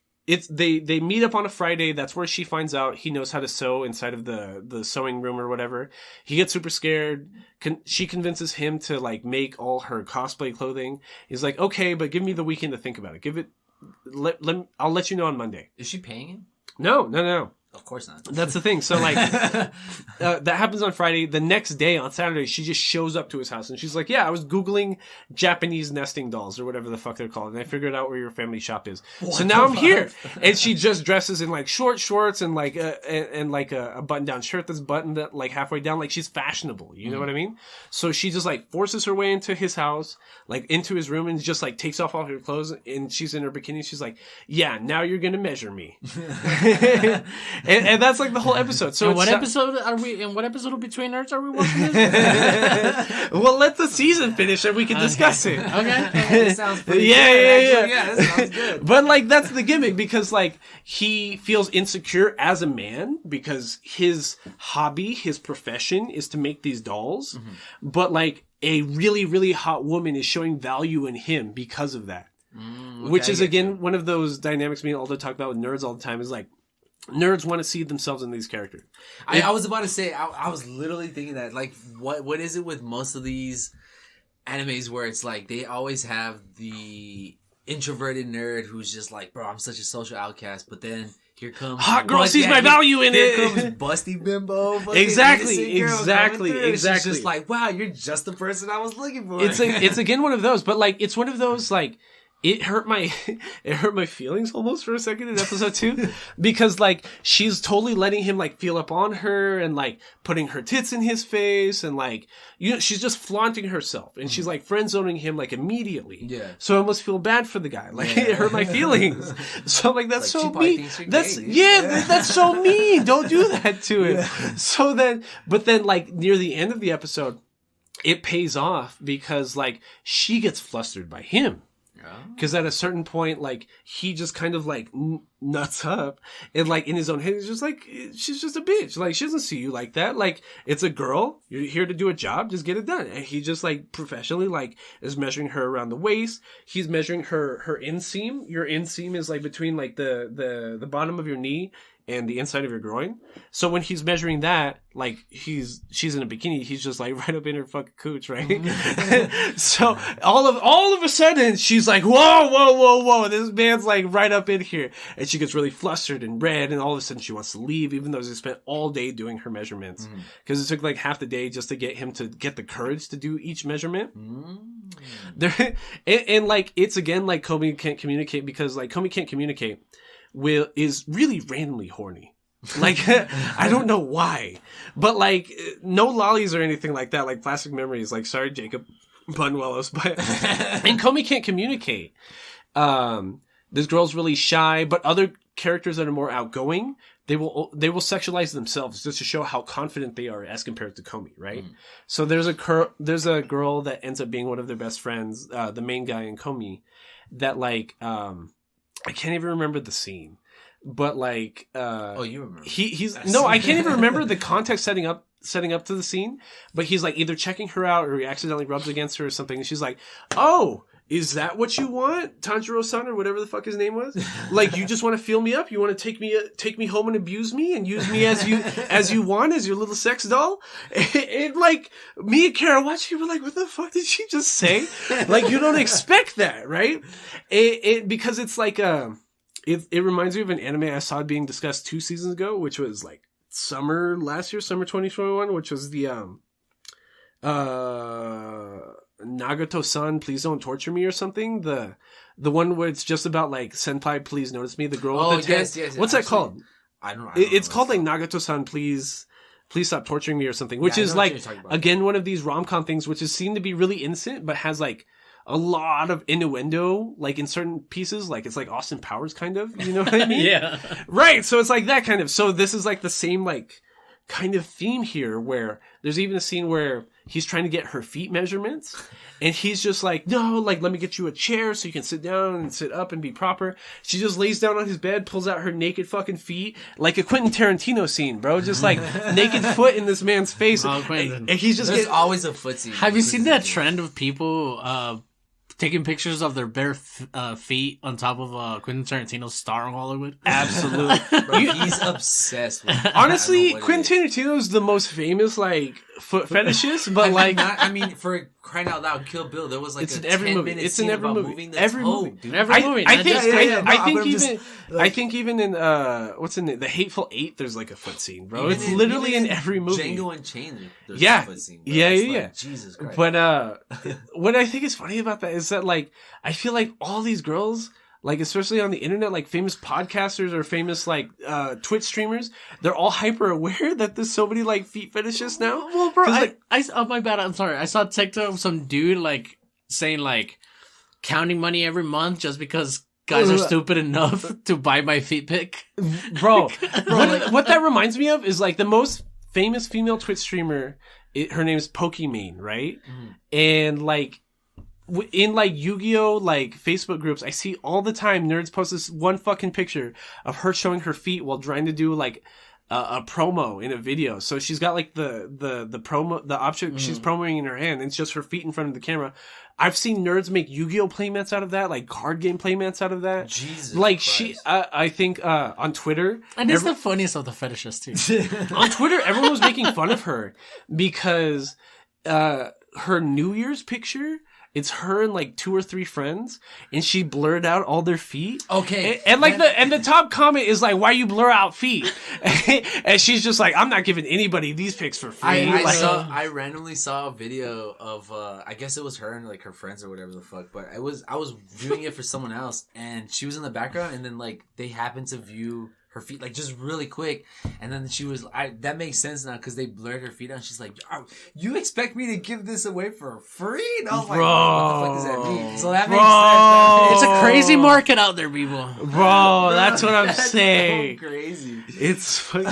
they meet up on a Friday. That's where she finds out he knows how to sew inside of the sewing room or whatever. He gets super scared. She convinces him to like make all her cosplay clothing. He's like, okay, but give me the weekend to think about it. I'll let you know on Monday. Is she paying him? No. Of course not. That's the thing. So like, that happens on Friday. The next day on Saturday, she just shows up to his house and she's like, yeah, I was Googling Japanese nesting dolls or whatever the fuck they're called. And I figured out where your family shop is. So now I'm here. And she just dresses in like short shorts and like, a button down shirt that's buttoned up like halfway down. Like she's fashionable. You know what I mean? So she just like forces her way into his house, like into his room and just like takes off all her clothes and she's in her bikini. She's like, yeah, now you're going to measure me. And that's like the whole episode. So what episode are we? In what episode of Between Nerds are we watching this? Well, let the season finish and we can discuss it. Okay. That sounds pretty good. Yeah, that sounds good. But like that's the gimmick because like he feels insecure as a man because his hobby, his profession is to make these dolls. Mm-hmm. But like a really, really hot woman is showing value in him because of that. Which is again one of those dynamics me and Aldo talk about with nerds all the time is like, nerds want to see themselves in these characters. I was about to say, I was literally thinking that, like, what is it with most of these animes where it's like they always have the introverted nerd who's just like, bro, I'm such a social outcast, but then here comes hot girl sees my value in it. Here comes busty bimbo. Exactly. She's just like, wow, you're just the person I was looking for. It's again one of those, but like it's one of those like. It hurt my feelings almost for a second in episode 2 because like she's totally letting him like feel up on her and like putting her tits in his face and like, you know, she's just flaunting herself and she's like friend zoning him like immediately. Yeah. So I almost feel bad for the guy. Like it hurt my feelings. So I'm like, that's like, so mean. That's so mean. Don't do that to him. Yeah. So then, but then like near the end of the episode, it pays off because like she gets flustered by him. Because at a certain point, like, he just kind of, like, nuts up. And, like, in his own head, he's just like, she's just a bitch. Like, she doesn't see you like that. Like, it's a girl. You're here to do a job. Just get it done. And he just, like, professionally, like, is measuring her around the waist. He's measuring her inseam. Your inseam is, like, between, like, the bottom of your knee and the inside of your groin. So when he's measuring that, like she's in a bikini, he's just like right up in her fucking cooch, right? Mm-hmm. So all of a sudden she's like, whoa, this man's like right up in here. And she gets really flustered and red and all of a sudden she wants to leave even though she spent all day doing her measurements. Because it took like half the day just to get him to get the courage to do each measurement. There, and like it's again like Comey can't communicate because like Comey can't communicate. Is really randomly horny. Like, I don't know why. But, like, no lollies or anything like that. Like, Plastic Memories. Like, sorry, Jacob Bunwellos. But, and Comey can't communicate. This girl's really shy. But other characters that are more outgoing, they will sexualize themselves just to show how confident they are as compared to Comey, right? So there's a girl that ends up being one of their best friends, the main guy in Comey, that, like, I can't even remember the scene, but like, you remember? I can't even remember the context setting up to the scene, but he's like either checking her out or he accidentally rubs against her or something. And she's like, oh, is that what you want? Tanjiro-san or whatever the fuck his name was? Like, you just want to feel me up? You want to take me home and abuse me and use me as you want, as your little sex doll? And like, me and Kara watching, we're like, what the fuck did she just say? Like, you don't expect that, right? Because it's like, it reminds me of an anime I saw being discussed 2 seasons ago, which was like summer 2021, which was the, Nagato-san, Please Don't Torture Me or something. The one where it's just about like Senpai, Please Notice Me. The girl with the yes. What's that called? I don't know. It's called like Nagato-san, Please Stop Torturing Me or something. Which is like again one of these rom-com things, which is seen to be really innocent, but has like a lot of innuendo, like in certain pieces, like it's like Austin Powers kind of. You know what I mean? Yeah. Right. So it's like that kind of. So this is like the same like kind of theme here, where there's even a scene where he's trying to get her feet measurements, and he's just like, no, like, let me get you a chair so you can sit down and sit up and be proper. She just lays down on his bed, pulls out her naked fucking feet, like a Quentin Tarantino scene, bro. Just like naked foot in this man's face. And he's just There's always a foot scene. Have you seen that trend of people taking pictures of their bare feet on top of Quentin Tarantino's Star in Hollywood? Absolutely. Bro, he's obsessed with it. Honestly, Quentin Tarantino's the most famous, like, foot fetishist, but for crying out loud, Kill Bill, there was like it's a in every 10 movie. minute It's scene in every about movie. moving the Every toe, movie. dude. Every movie. I think even in what's in it? The Hateful Eight, there's like a foot scene, bro. It's literally in every movie. Django Unchained, there's a foot scene. Bro. Yeah. Jesus Christ. But what I think is funny about that is that like I feel like all these girls, like especially on the internet, like famous podcasters or famous like Twitch streamers, they're all hyper aware that there's so many like feet fetishists now. Well, bro, oh my bad, I'm sorry. I saw TikTok of some dude like saying like counting money every month just because guys are stupid enough to buy my feet pic. Bro, what that reminds me of is like the most famous female Twitch streamer. Her name is Pokimane, right? Mm. And like in like Yu-Gi-Oh like Facebook groups, I see all the time nerds post this one fucking picture of her showing her feet while trying to do like a promo in a video. So she's got like the promo, the object she's promoting in her hand, and it's just her feet in front of the camera. I've seen nerds make Yu-Gi-Oh playmats out of that, like card game playmats out of that. Jesus like Christ. I think on Twitter, and it's the funniest of the fetishes too. On Twitter, everyone was making fun of her because her New Year's picture, it's her and like 2 or 3 friends, and she blurred out all their feet. Okay, and like the top comment is like, "Why you blur out feet?" And she's just like, "I'm not giving anybody these pics for free." I randomly saw a video of I guess it was her and like her friends or whatever the fuck, but I was viewing it for someone else, and she was in the background, and then like they happened to view her feet like just really quick, and then she was that makes sense now because they blurred her feet out, and she's like, you expect me to give this away for free? And I was like, what the fuck does that mean? So that makes sense. It's a crazy market out there, people. Bro, that's what I'm saying. So crazy. It's funny.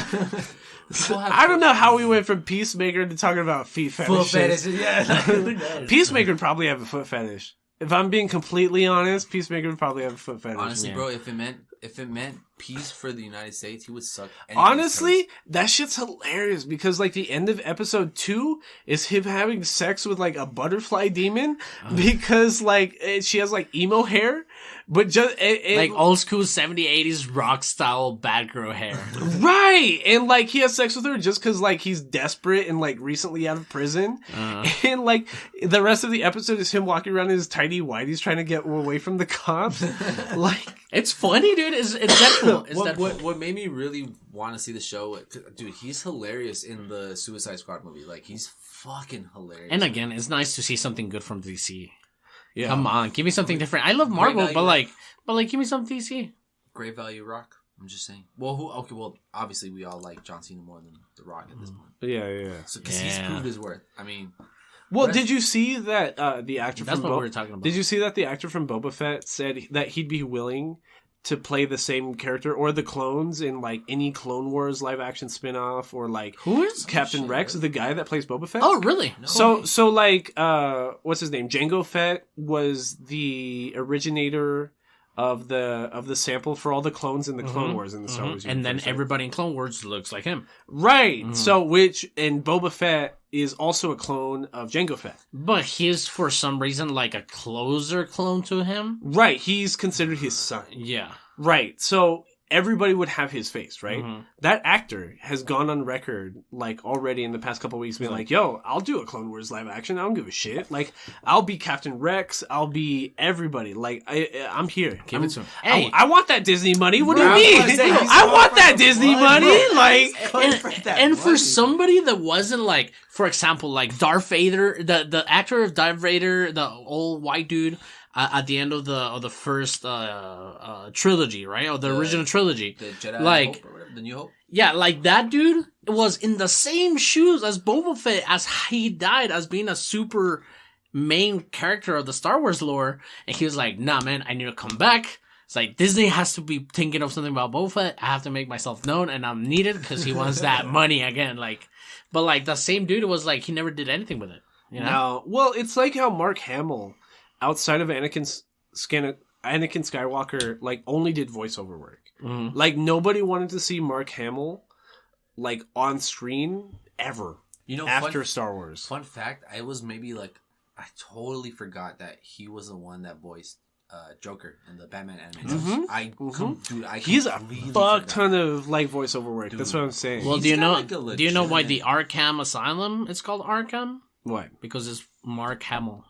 I don't know how we went from Peacemaker to talking about feet fetishes. Foot fetishes, yeah. Peacemaker would probably have a foot fetish. If I'm being completely honest, Peacemaker would probably have a foot fetish. Honestly, bro, if it meant peace for the United States, he would suck. Honestly, that shit's hilarious because like the end of episode 2 is him having sex with like a butterfly demon because like she has like emo hair, but just like old school 70s, 80s rock style bad girl hair. Right. And like he has sex with her just because like he's desperate and like recently out of prison. And like the rest of the episode is him walking around in his tidy whities trying to get away from the cops. Like it's funny, dude. It's Deadpool. What made me really want to see the show, dude, he's hilarious in the Suicide Squad movie. Like, he's fucking hilarious. And again, it's nice to see something good from DC. Yeah. Come on, give me something different. I love Marvel, but like, give me some DC. Great value Rock. I'm just saying. Well, obviously we all like John Cena more than The Rock at this point. Yeah. So, because he's proved his worth. I mean... Well, did you see that the actor That's from what we were talking about. Did you see that the actor from Boba Fett said that he'd be willing to play the same character or the clones in like any Clone Wars live action spinoff or like who is Captain Rex, the guy that plays Boba Fett? Oh, really? No. So like what's his name? Jango Fett was the originator of the sample for all the clones in the Clone Wars in the Star Wars universe. And then everybody in Clone Wars looks like him. Right. So and Boba Fett is also a clone of Jango Fett. But he's for some reason like a closer clone to him. Right. He's considered his son. Yeah. Right. So everybody would have his face, right? Mm-hmm. That actor has gone on record, like, already in the past couple of weeks being like, yo, I'll do a Clone Wars live action. I don't give a shit. Like, I'll be Captain Rex. I'll be everybody. Like, I'm here. Give it to him. Hey, I want that Disney money. What do you mean? I want that Disney money. Like, and for somebody that wasn't like, for example, like Darth Vader, the actor of Darth Vader, the old white dude, at the end of the first trilogy, right? Or the original trilogy. The Jedi like, Hope or whatever, the New Hope? Yeah, like that dude was in the same shoes as Boba Fett as he died as being a super main character of the Star Wars lore. And he was like, nah, man, I need to come back. It's like, Disney has to be thinking of something about Boba Fett. I have to make myself known, and I'm needed because he wants that money again. Like, but like the same dude was like, he never did anything with it. You know? No. Well, it's like how Mark Hamill, outside of Anakin Skywalker, like, only did voiceover work. Mm-hmm. Like, nobody wanted to see Mark Hamill, like, on screen ever. You know, after Star Wars. Fun fact, I totally forgot that he was the one that voiced Joker in the Batman animation. Mm-hmm. He's a fuck ton of, like, voiceover work. Dude. That's what I'm saying. Well, do you know why the Arkham Asylum is called Arkham? Why? Because it's Mark Hamill.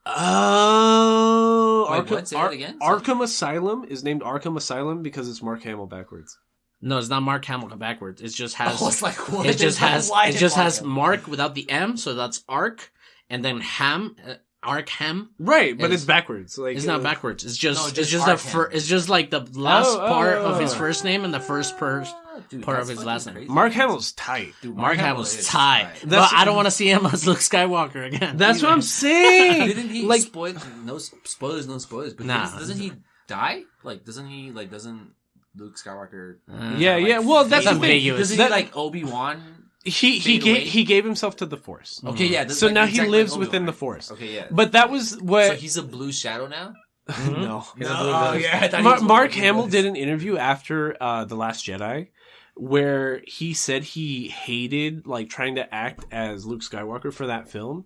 Oh, wait, say that again? Arkham Asylum is named Arkham Asylum because it's Mark Hamill backwards. No, it's not Mark Hamill backwards. It just has. Oh, it's like what? It just has Mark without the M, so that's Ark, and then Ham. Arkham, right? But it's backwards. Like, it's not backwards. It's just it's just like the last part of his first name and the first part of his last name. Mark Hamill's tight. Dude, Mark Hamill's tight. But I don't want to see him as Luke Skywalker again. That's what I'm saying. Didn't he no spoilers? But doesn't he die? Like, doesn't Luke Skywalker? Yeah. Well, that's ambiguous. Doesn't he like Obi-Wan? He gave himself to the Force. Okay, yeah. So now he lives within the Force. Okay, yeah. But that was what. So he's a blue shadow now. Mm-hmm. No. Oh yeah. Mark Hamill did an interview after The Last Jedi, where he said he hated, like, trying to act as Luke Skywalker for that film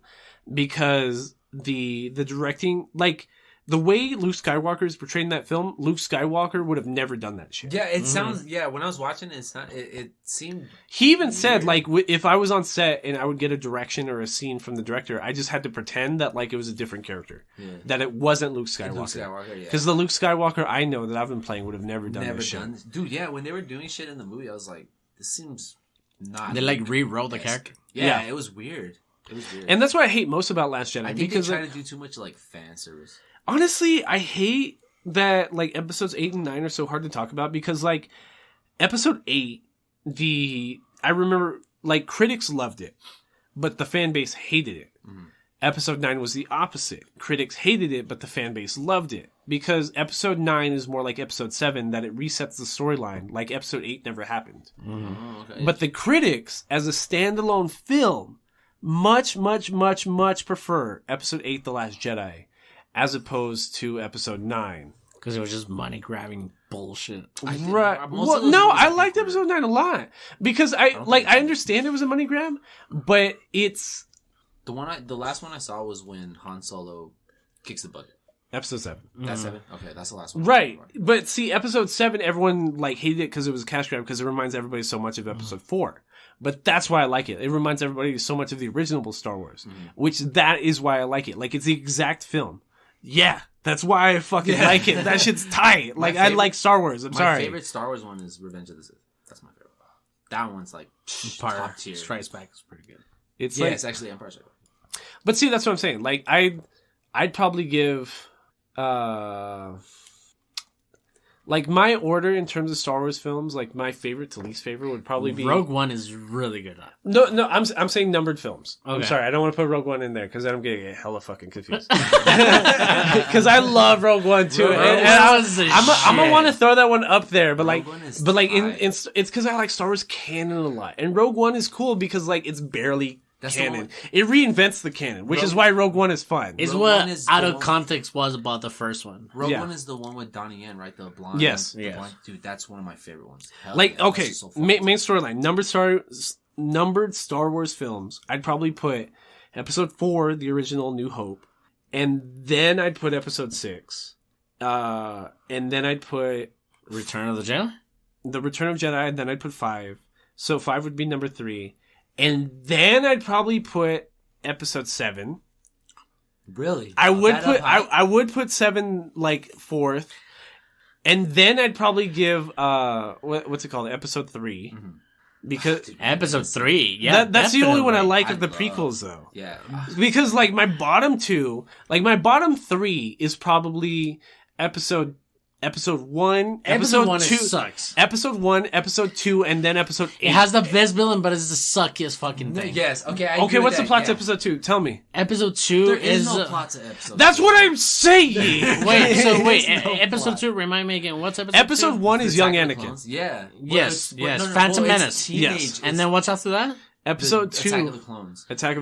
because the directing, like, the way Luke Skywalker is portrayed in that film, Luke Skywalker would have never done that shit. Yeah, it sounds. Yeah, when I was watching it, it seemed. He even said, like, if I was on set and I would get a direction or a scene from the director, I just had to pretend that, like, it was a different character, that it wasn't Luke Skywalker. Because the Luke Skywalker I know that I've been playing would have never done this shit. Dude, yeah, when they were doing shit in the movie, I was like, this seems not. They like rewrote the character. Yeah, it was weird. And that's what I hate most about Last Jedi. I think because they try to do too much, like, fan service. Honestly, I hate that, like, episodes 8 and 9 are so hard to talk about because, like, episode 8, I remember, like, critics loved it, but the fan base hated it. Mm-hmm. Episode 9 was the opposite. Critics hated it, but the fan base loved it. Because episode 9 is more like episode 7, that it resets the storyline, like episode 8 never happened. Mm-hmm. Oh, okay. But the critics, as a standalone film, much, much, much, much prefer episode 8, The Last Jedi, as opposed to episode 9. Because it was just money-grabbing bullshit. Right. Well, no, I liked episode 9 a lot. Because I understand it was a money grab, but it's... The last one I saw was when Han Solo kicks the bucket. Episode 7. That's 7? Okay, that's the last one. Right. But see, episode 7, everyone, like, hated it because it was a cash grab because it reminds everybody so much of episode 4. But that's why I like it. It reminds everybody so much of the original Star Wars, which that is why I like it. Like, it's the exact film. Yeah, that's why I fucking like it. That shit's tight. Like, I like Star Wars. I'm sorry. My favorite Star Wars one is Revenge of the Sith. That's my favorite. That one's like top tier. Strikes Back is pretty good. It's actually Empire Strikes Back. But see, that's what I'm saying. Like, I'd probably give like, my order in terms of Star Wars films, like, my favorite to least favorite would probably be... Rogue One is really good. No, I'm saying numbered films. Okay. I'm sorry, I don't want to put Rogue One in there, because then I'm going to get hella fucking confused. Because I love Rogue One, too. I'm going to want to throw that one up there, but, like, it's because I like Star Wars canon a lot. And Rogue One is cool because, like, it's barely... That's canon. It reinvents the canon, which is why Rogue One is fun. Is what out of context was about the first one. Rogue One is the one with Donnie Yen, right? The blonde. Yes. Blonde. Dude, that's one of my favorite ones. Okay, so main storyline. Numbered Star Wars films. I'd probably put Episode 4, the original New Hope, and then I'd put Episode 6. And then I'd put Return of the Jedi? The Return of Jedi, then I'd put 5. So 5 would be number 3. And then I'd probably put episode 7. Really? I would put 7 like 4th. And then I'd probably give what's it called? Episode 3. Mm-hmm. Because episode 3, yeah, that's the only one I like of the prequels, though. Yeah, because like my bottom 3 is probably episode 1, episode 2 sucks. Episode 1, episode 2, and then episode 8. It has the best villain, but it's the suckiest fucking thing. Yes, okay. Okay, what's the plot to episode 2? Tell me. Episode 2 there is no plot to episode. That's 2. What I'm saying. wait. Episode 2. Remind me again. What's episode 2? Episode 1 is Young Anakin. Yeah. Yes. Phantom Menace. Yes. And then what's after that? Episode 2. Attack of the Clones. Attack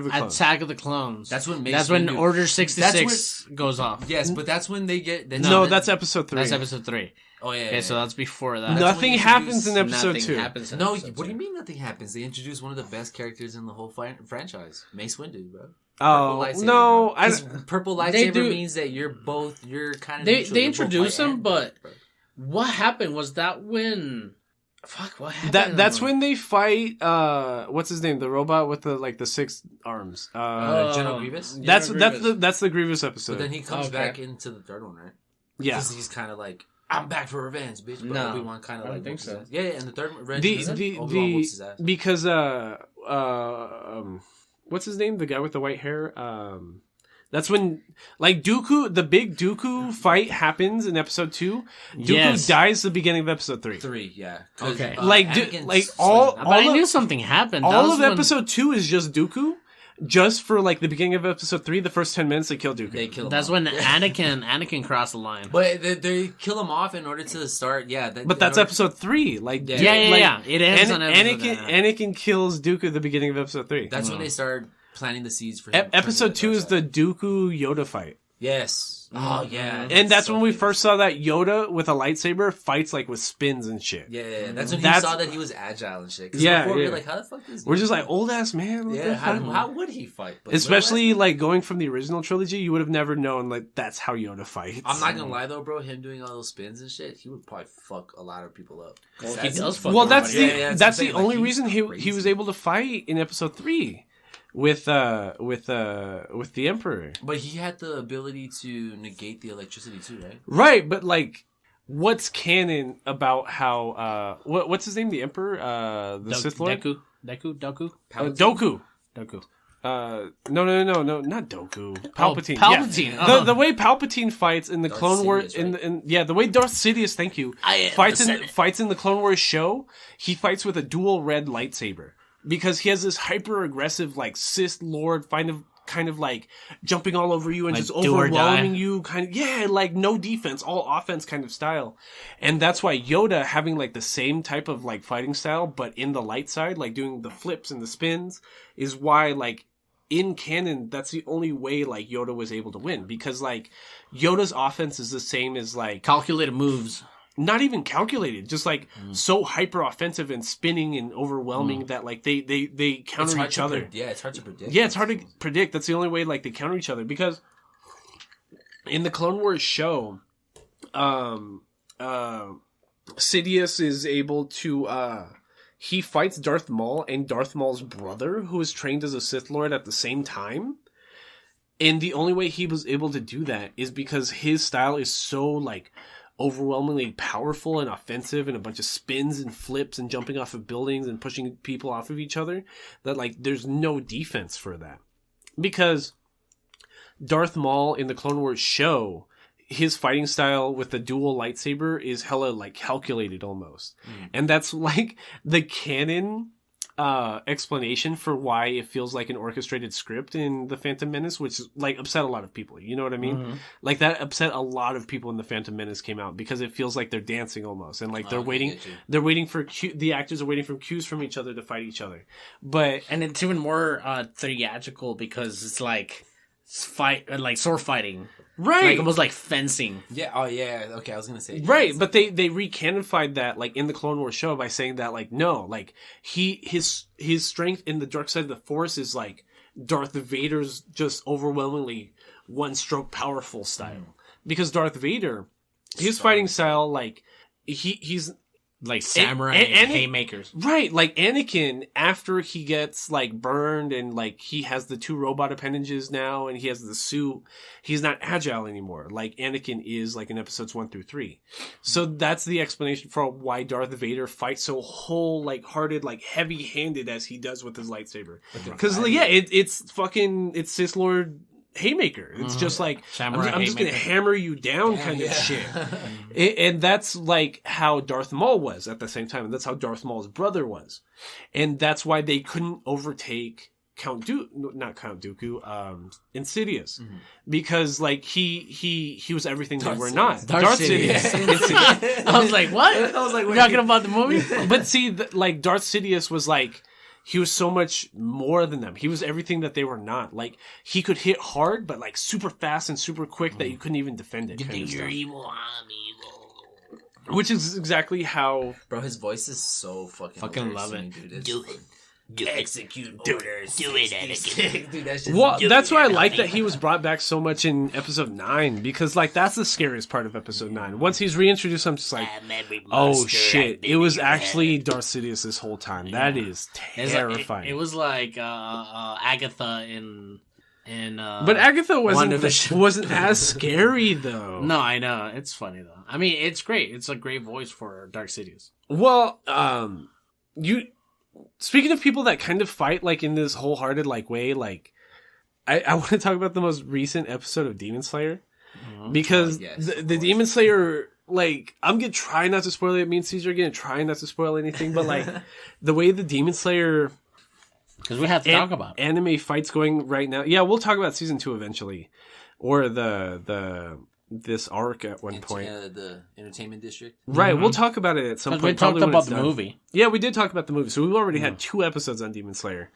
of the Clones. That's when Order 66 goes off. Yes, but that's when they get. That's episode 3. That's episode 3. Oh yeah. Okay, so that's before that. Nothing happens in episode 2. What do you mean nothing happens? They introduce one of the best characters in the whole franchise, Mace Windu, bro. Oh no! Purple lightsaber means that you're kind of. They introduce him, but what happened was that when. Fuck! What happened? That's when they fight. What's his name? The robot with the 6 arms. General Grievous. That's the Grievous episode. But then he comes back into the third one, right? Yeah. Because he's kind of like, I'm back for revenge, bitch. But Obi-Wan kind of like. I think so. Yeah, and the third Obi-Wan whoops his ass. Because what's his name? The guy with the white hair. That's when, like, Dooku, the big Dooku fight happens in episode 2. Dooku dies at the beginning of episode 3. 3, yeah. Okay. But I knew something happened. All of episode 2 is just Dooku. Just for, like, the beginning of episode 3, the first 10 minutes, they kill Dooku. They kill him That's off. when Anakin crossed the line. But they kill him off in order to start, but that's episode 3. Like, yeah. It ends on episode Anakin kills Dooku at the beginning of episode 3. That's when they start planting the seeds for him. Episode 2 is the Dooku Yoda fight. Yes. Oh, yeah. And that's when we first saw that Yoda with a lightsaber fights like with spins and shit. Yeah. That's when you saw that he was agile and shit. Yeah. Before we were like, how the fuck is he? We're just like, old ass man. How would he fight? But especially like going from the original trilogy, you would have never known like that's how Yoda fights. I'm not gonna lie though, bro. Him doing all those spins and shit, he would probably fuck a lot of people up. He does fuck. Well, that's the only reason he was able to fight in episode 3. With the Emperor. But he had the ability to negate the electricity too, right? Right, but like, what's canon about how what's his name? The Emperor, the Sith Lord, Doku. Doku. No, not Doku. Palpatine. Palpatine. Yeah. The way Palpatine fights in the Clone Wars, the way Darth Sidious, thank you, fights in the Clone Wars show, he fights with a dual red lightsaber. Because he has this hyper aggressive like Sith Lord kind of like jumping all over you and like just overwhelming you like no defense, all offense kind of style. And that's why Yoda having like the same type of like fighting style but in the light side, like doing the flips and the spins, is why like in canon that's the only way like Yoda was able to win, because like Yoda's offense is the same as like calculated moves. Not even calculated, just like so hyper offensive and spinning and overwhelming that like they counter each other. It's hard to predict. Yeah, it's hard to predict. That's the only way like they counter each other, because in the Clone Wars show, Sidious is able to he fights Darth Maul and Darth Maul's brother, who is trained as a Sith Lord at the same time. And the only way he was able to do that is because his style is so like overwhelmingly powerful and offensive and a bunch of spins and flips and jumping off of buildings and pushing people off of each other, that like there's no defense for that. Because Darth Maul in the Clone Wars show, his fighting style with the dual lightsaber is hella like calculated almost. And that's like the canon explanation for why it feels like an orchestrated script in The Phantom Menace, which like upset a lot of people. You know what I mean? Like that upset a lot of people when The Phantom Menace came out, because it feels like they're dancing almost, and like they're waiting for the actors are waiting for cues from each other to fight each other. And it's even more theatrical because it's like sword fighting. Right. Like almost like fencing. Yeah. Oh, yeah. Okay, I was going to say. Right, but they recanonified that like in the Clone Wars show by saying that like no, like his strength in the dark side of the Force is like Darth Vader's just overwhelmingly one stroke powerful style. Because Darth Vader, his fighting style like he's like samurai haymakers. Right, like Anakin, after he gets like burned and like he has the 2 robot appendages now and he has the suit, he's not agile anymore. Like Anakin is like in episodes 1 through 3. So that's the explanation for why Darth Vader fights so whole-hearted, like heavy-handed as he does with his lightsaber. Because it's Sith Lord haymaker. It's just like I'm just gonna hammer you down kind of shit. And that's like how Darth Maul was at the same time, and that's how Darth Maul's brother was, and that's why they couldn't overtake Insidious, because like he was everything they were not. Darth Sidious. I was like, what? I was like, we're talking about the movie. But see, like Darth Sidious was like. He was so much more than them. He was everything that they were not. Like, he could hit hard, but like super fast and super quick that you couldn't even defend it. You think you're evil, I'm evil. Which is exactly how... Bro, his voice is so fucking love it. Dude. Do it. Execute orders. Do it, Anakin. Dude, that's why I like that he was brought back so much in episode 9, because like that's the scariest part of episode 9. Once he's reintroduced, I'm just like, oh shit, it was actually Darth Sidious this whole time. That is terrifying. It was like Agatha in but Agatha wasn't as scary though. No, I know. It's funny though. I mean, it's great. It's a great voice for Darth Sidious. Well, speaking of people that kind of fight like in this wholehearted like way, like I want to talk about the most recent episode of Demon Slayer, because the Demon Slayer, like I'm gonna try not to spoil it. Me and Caesar are gonna try not to spoil anything, but like the way the Demon Slayer, because we have to talk about anime fights going right now. Yeah, we'll talk about season 2 eventually, or this arc at one point. The Entertainment District. Right, we'll talk about it at some point. We talked about the movie. Yeah, we did talk about the movie. So we've already had 2 episodes on Demon Slayer.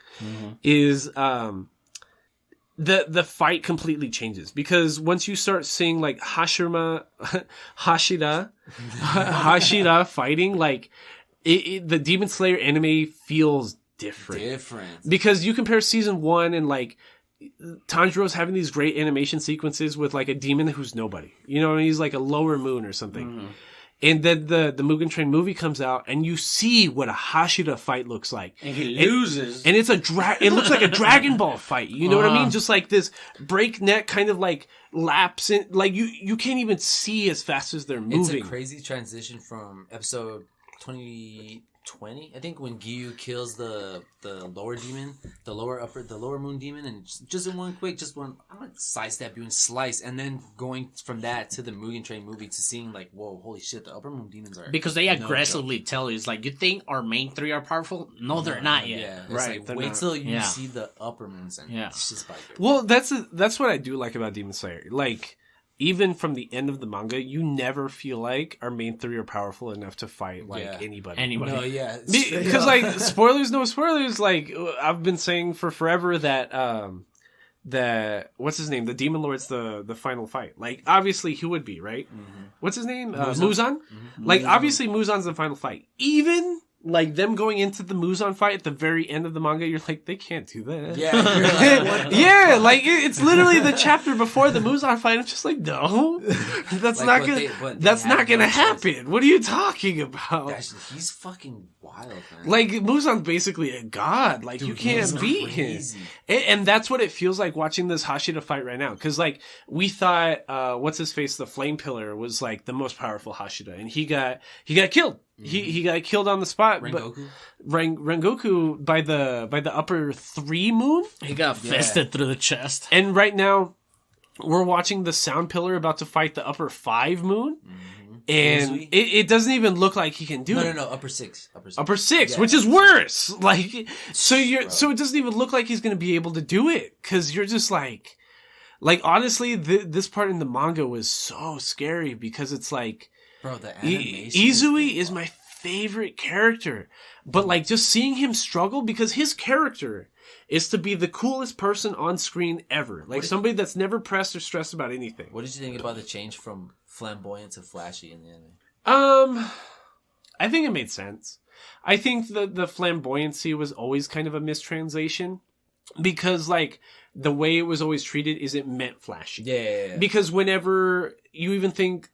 Is the fight completely changes, because once you start seeing like Hashira fighting, like the Demon Slayer anime feels different. Because you compare season 1 and like Tanjiro's having these great animation sequences with like a demon who's nobody. You know, he's like a lower moon or something. And then the Mugen Train movie comes out, and you see what a Hashira fight looks like. And he loses. And it's it looks like a Dragon Ball fight. You know what I mean? Just like this breakneck kind of like lapse in, like you can't even see as fast as they're moving. It's a crazy transition from episode 20, I think, when Gyu kills the lower demon, the lower moon demon, and just in one quick, I'm gonna sidestep you and slice, and then going from that to the Mugen Train movie to seeing like, whoa, holy shit, the upper moon demons are, because they aggressively tell you, it's like, you think our main 3 are powerful? No, they're not yet. Yeah, right. Like, wait till you see the upper moons, and it's just like, well, that's what I do like about Demon Slayer. Like, even from the end of the manga, you never feel like our main 3 are powerful enough to fight like anybody. No, because like no spoilers. Like I've been saying for forever that what's his name? The Demon Lord's the final fight. Like obviously he would be, right? What's his name? Muzan. Like obviously Muzan's the final fight. Even like them going into the Muzan fight at the very end of the manga, you're like, they can't do that. Yeah, like it's literally the chapter before the Muzan fight. I'm just like, no, that's like, not gonna happen. What are you talking about? He's fucking wild, man. Like Muzan's basically a god. Like, dude, you can't beat him. And that's what it feels like watching this Hashira fight right now. Because like we thought, what's his face, the Flame Pillar was like the most powerful Hashira, and he got killed. He got killed on the spot. Rengoku? Rengoku by the upper 3 moon. He got fisted through the chest. And right now, we're watching the Sound Pillar about to fight the upper 5 moon. And it doesn't even look like he can do it. No, upper 6. Upper 6, which is worse. Like, so it doesn't even look like he's going to be able to do it. Cause you're just like honestly, this part in the manga was so scary, because it's like, bro, the animation. Izui is my favorite character, but like just seeing him struggle, because his character is to be the coolest person on screen ever, like somebody that's never pressed or stressed about anything. What did you think about the change from flamboyant to flashy in the anime? I think it made sense. I think the flamboyancy was always kind of a mistranslation, because like the way it was always treated is it meant flashy. Yeah. Because whenever you even think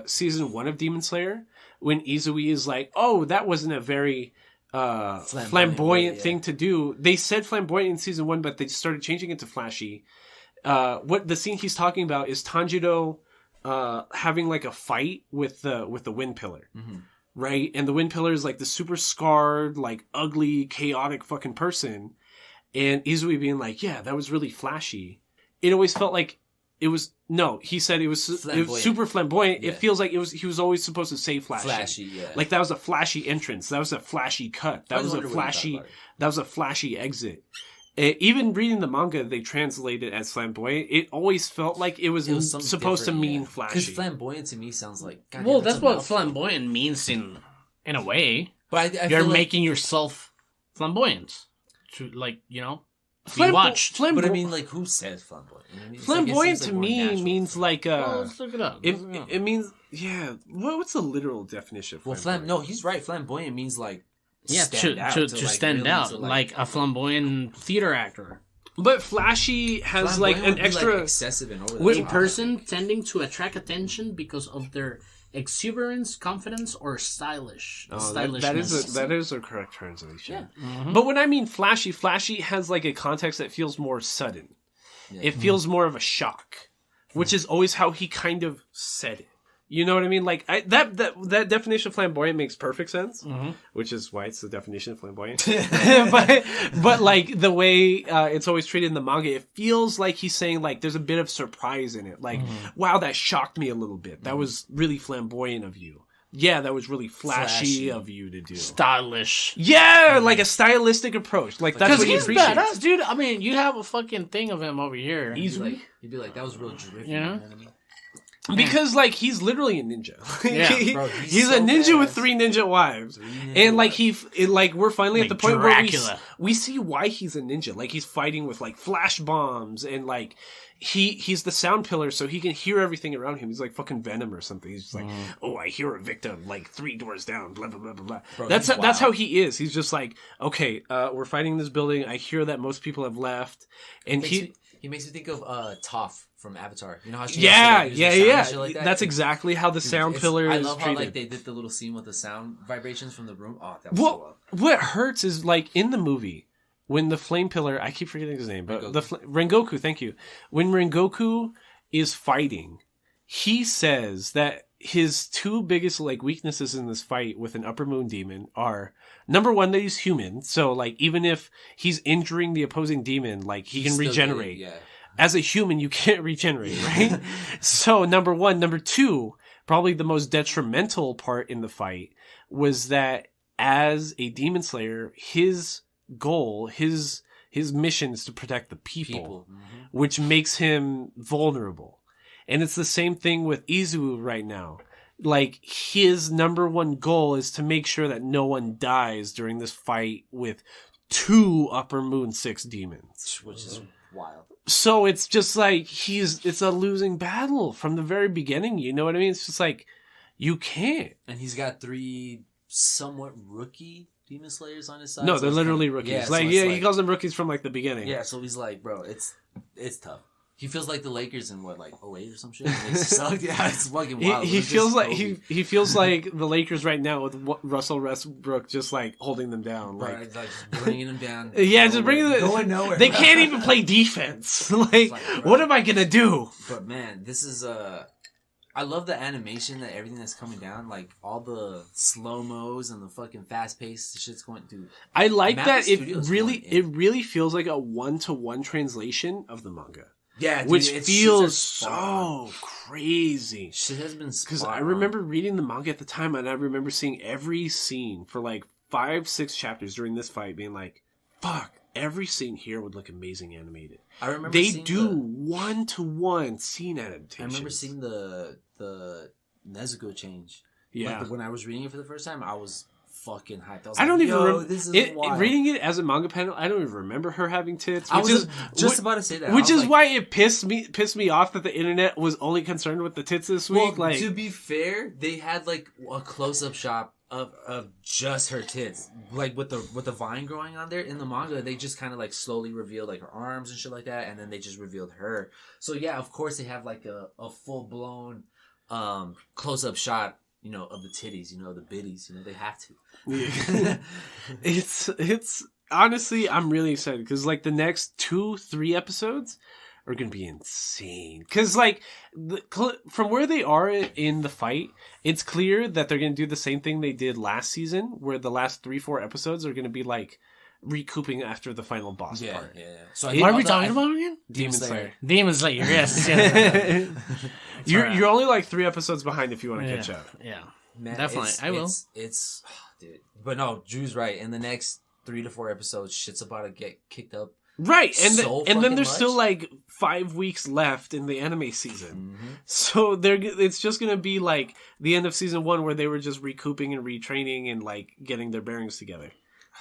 season 1 of Demon Slayer, when Izui is like, oh, that wasn't a very flamboyant thing to do. They said flamboyant in season 1, but they started changing it to flashy. What the scene he's talking about is Tanjiro having like a fight with the Wind Pillar. Mm-hmm. Right? And the Wind Pillar is like the super scarred, like ugly, chaotic fucking person. And Izui being like, yeah, that was really flashy. It always felt like it was, no, he said it was super flamboyant. Yeah. It feels like he was always supposed to say flashy. Flashy, yeah. Like that was a flashy entrance. That was a flashy cut. That was a flashy exit. Even reading the manga, they translate it as flamboyant. It always felt like it was supposed to mean flashy. Because flamboyant to me sounds like... God, that's what flamboyant means in a way. But I you're making yourself flamboyant. To, like, you know, be watched. But I mean, like, who says flamboyant? You know what I mean? Flamboyant to me means like... well, let's look it up. It means... Yeah. What's the literal definition of flamboyant? No, he's right. Flamboyant means like... Yeah, to stand out, like a flamboyant theater actor. But flashy has like an extra... Like excessive and over the top. A person tending to attract attention because of their exuberance, confidence, or stylishness. That is a correct translation. Yeah. Mm-hmm. But when I mean flashy has like a context that feels more sudden. Yeah. It feels more of a shock, which is always how he kind of said it. You know what I mean? Like that definition of flamboyant makes perfect sense, which is why it's the definition of flamboyant. but like the way it's always treated in the manga, it feels like he's saying like there's a bit of surprise in it. Like, wow, that shocked me a little bit. That was really flamboyant of you. Yeah, that was really flashy of you to do. Stylish. Yeah, like a stylistic approach. Like that's what he appreciates. Badass, dude. I mean, you have a fucking thing of him over here. He'd be like, that was real drifty. You know? Because, like, he's literally a ninja. Yeah, bro, he's so a ninja badass. With 3 ninja wives. And, like, we're finally like at the point Dracula. Where we see why he's a ninja. Like, he's fighting with, like, flash bombs and, like, he's the sound pillar, so he can hear everything around him. He's like fucking Venom or something. He's just like, oh, I hear a victim, like 3 doors down, blah, blah, blah, blah, blah. Bro, that's how he is. He's just like, okay, we're fighting this building. I hear that most people have left. And he makes me think of Toph from Avatar. You know how she like that? That's exactly how the sound pillar is treated. I love how like they did the little scene with the sound vibrations from the room. Oh, that was so well. What hurts is like in the movie when the flame pillar, I keep forgetting his name, but Rengoku, thank you. When Rengoku is fighting, he says that his 2 biggest like weaknesses in this fight with an upper moon demon are number 1, that he's human. So like even if he's injuring the opposing demon, like he can regenerate. Yeah. As a human, you can't regenerate, right? So, number 1. Number 2, probably the most detrimental part in the fight was that as a demon slayer, his goal, his mission is to protect the people. Which makes him vulnerable. And it's the same thing with Izuku right now. Like, his number 1 goal is to make sure that no one dies during this fight with 2 Upper Moon 6 demons. Which is wild. So it's just like it's a losing battle from the very beginning. You know what I mean? It's just like you can't. And he's got 3 somewhat rookie demon slayers on his side. No, they're literally rookies. Yeah, he calls them rookies from like the beginning. Yeah, so he's like, bro, it's tough. He feels like the Lakers in what, like 08 or some shit. Yeah, it's fucking wild. He feels like he feels like the Lakers right now with Russell Westbrook just like holding them down, like just bringing them down. Yeah, just bringing them going nowhere. They can't even play defense. Like what am I gonna do? But man, this is I love the animation that everything that's coming down, like all the slow mos and the fucking fast paced shit's going through. I like that it really feels like a 1-to-1 translation of the manga. Yeah, dude, which feels so crazy. Shit has been because I remember reading the manga at the time, and I remember seeing every scene for like 5-6 chapters during this fight, being like, "Fuck, every scene here would look amazing animated." I remember they do 1-to-1 scene adaptation. I remember seeing the Nezuko change. Yeah, like when I was reading it for the first time, I was fucking hyped. I don't even remember this. Reading it as a manga panel, I don't even remember her having tits. I was just about to say that. Which is like, why it pissed me off that the internet was only concerned with the tits this week. Well, to be fair, they had like a close-up shot of just her tits, like with the vine growing on there. In the manga, they just kind of like slowly revealed like her arms and shit like that, and then they just revealed her. So yeah, of course they have like a full blown close-up shot, of the titties, the biddies, they have to. Yeah. It's honestly, I'm really excited because the next 2-3 episodes are gonna be insane. Because from where they are in the fight, it's clear that they're gonna do the same thing they did last season, where the last 3-4 episodes are gonna be recouping after the final boss part. Yeah. So what are we talking about again? Demon Slayer. Demon Slayer. Yes. You're only 3 episodes behind if you want to catch up. Yeah. Man, definitely. I will. It's dude. But no, Drew's right. In the next 3 to 4 episodes, shit's about to get kicked up. Right, and then there's still 5 weeks left in the anime season, so it's just gonna be the end of season 1 where they were just recouping and retraining and getting their bearings together.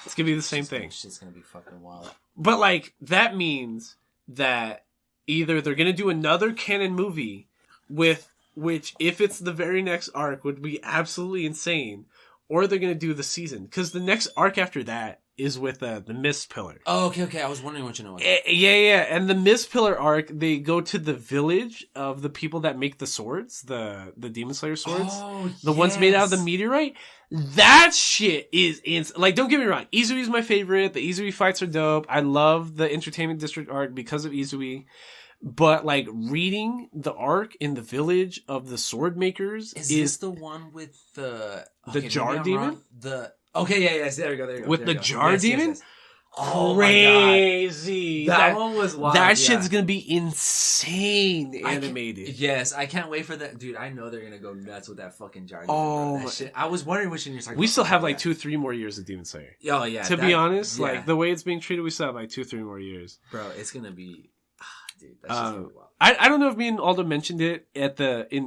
It's gonna be the same thing. Shit's gonna be fucking wild. But that means that either they're gonna do another canon movie which if it's the very next arc would be absolutely insane, or they're gonna do the season because the next arc after that is with the Mist Pillar. Oh, okay. I was wondering what you know. Yeah. And the Mist Pillar arc, they go to the village of the people that make the swords, the Demon Slayer swords. Oh, the ones made out of the meteorite. That shit is don't get me wrong. Izui's my favorite. The Izui fights are dope. I love the Entertainment District arc because of Izui. But reading the arc in the village of the sword makers is this the one with the jar demon? Okay, yeah, there we go. With the jar demon? Yes. Oh, crazy. That one was wild. That shit's gonna be insane animated. Yes, I can't wait for that. Dude, I know they're gonna go nuts with that fucking jar demon. Oh, that shit. I was wondering which one you're talking about. We still have 2-3 more years of Demon Slayer. Oh, yeah. To be honest, the way it's being treated, we still have 2-3 more years. Bro, it's gonna be... Dude, that's just really wild. I don't know if me and Aldo mentioned it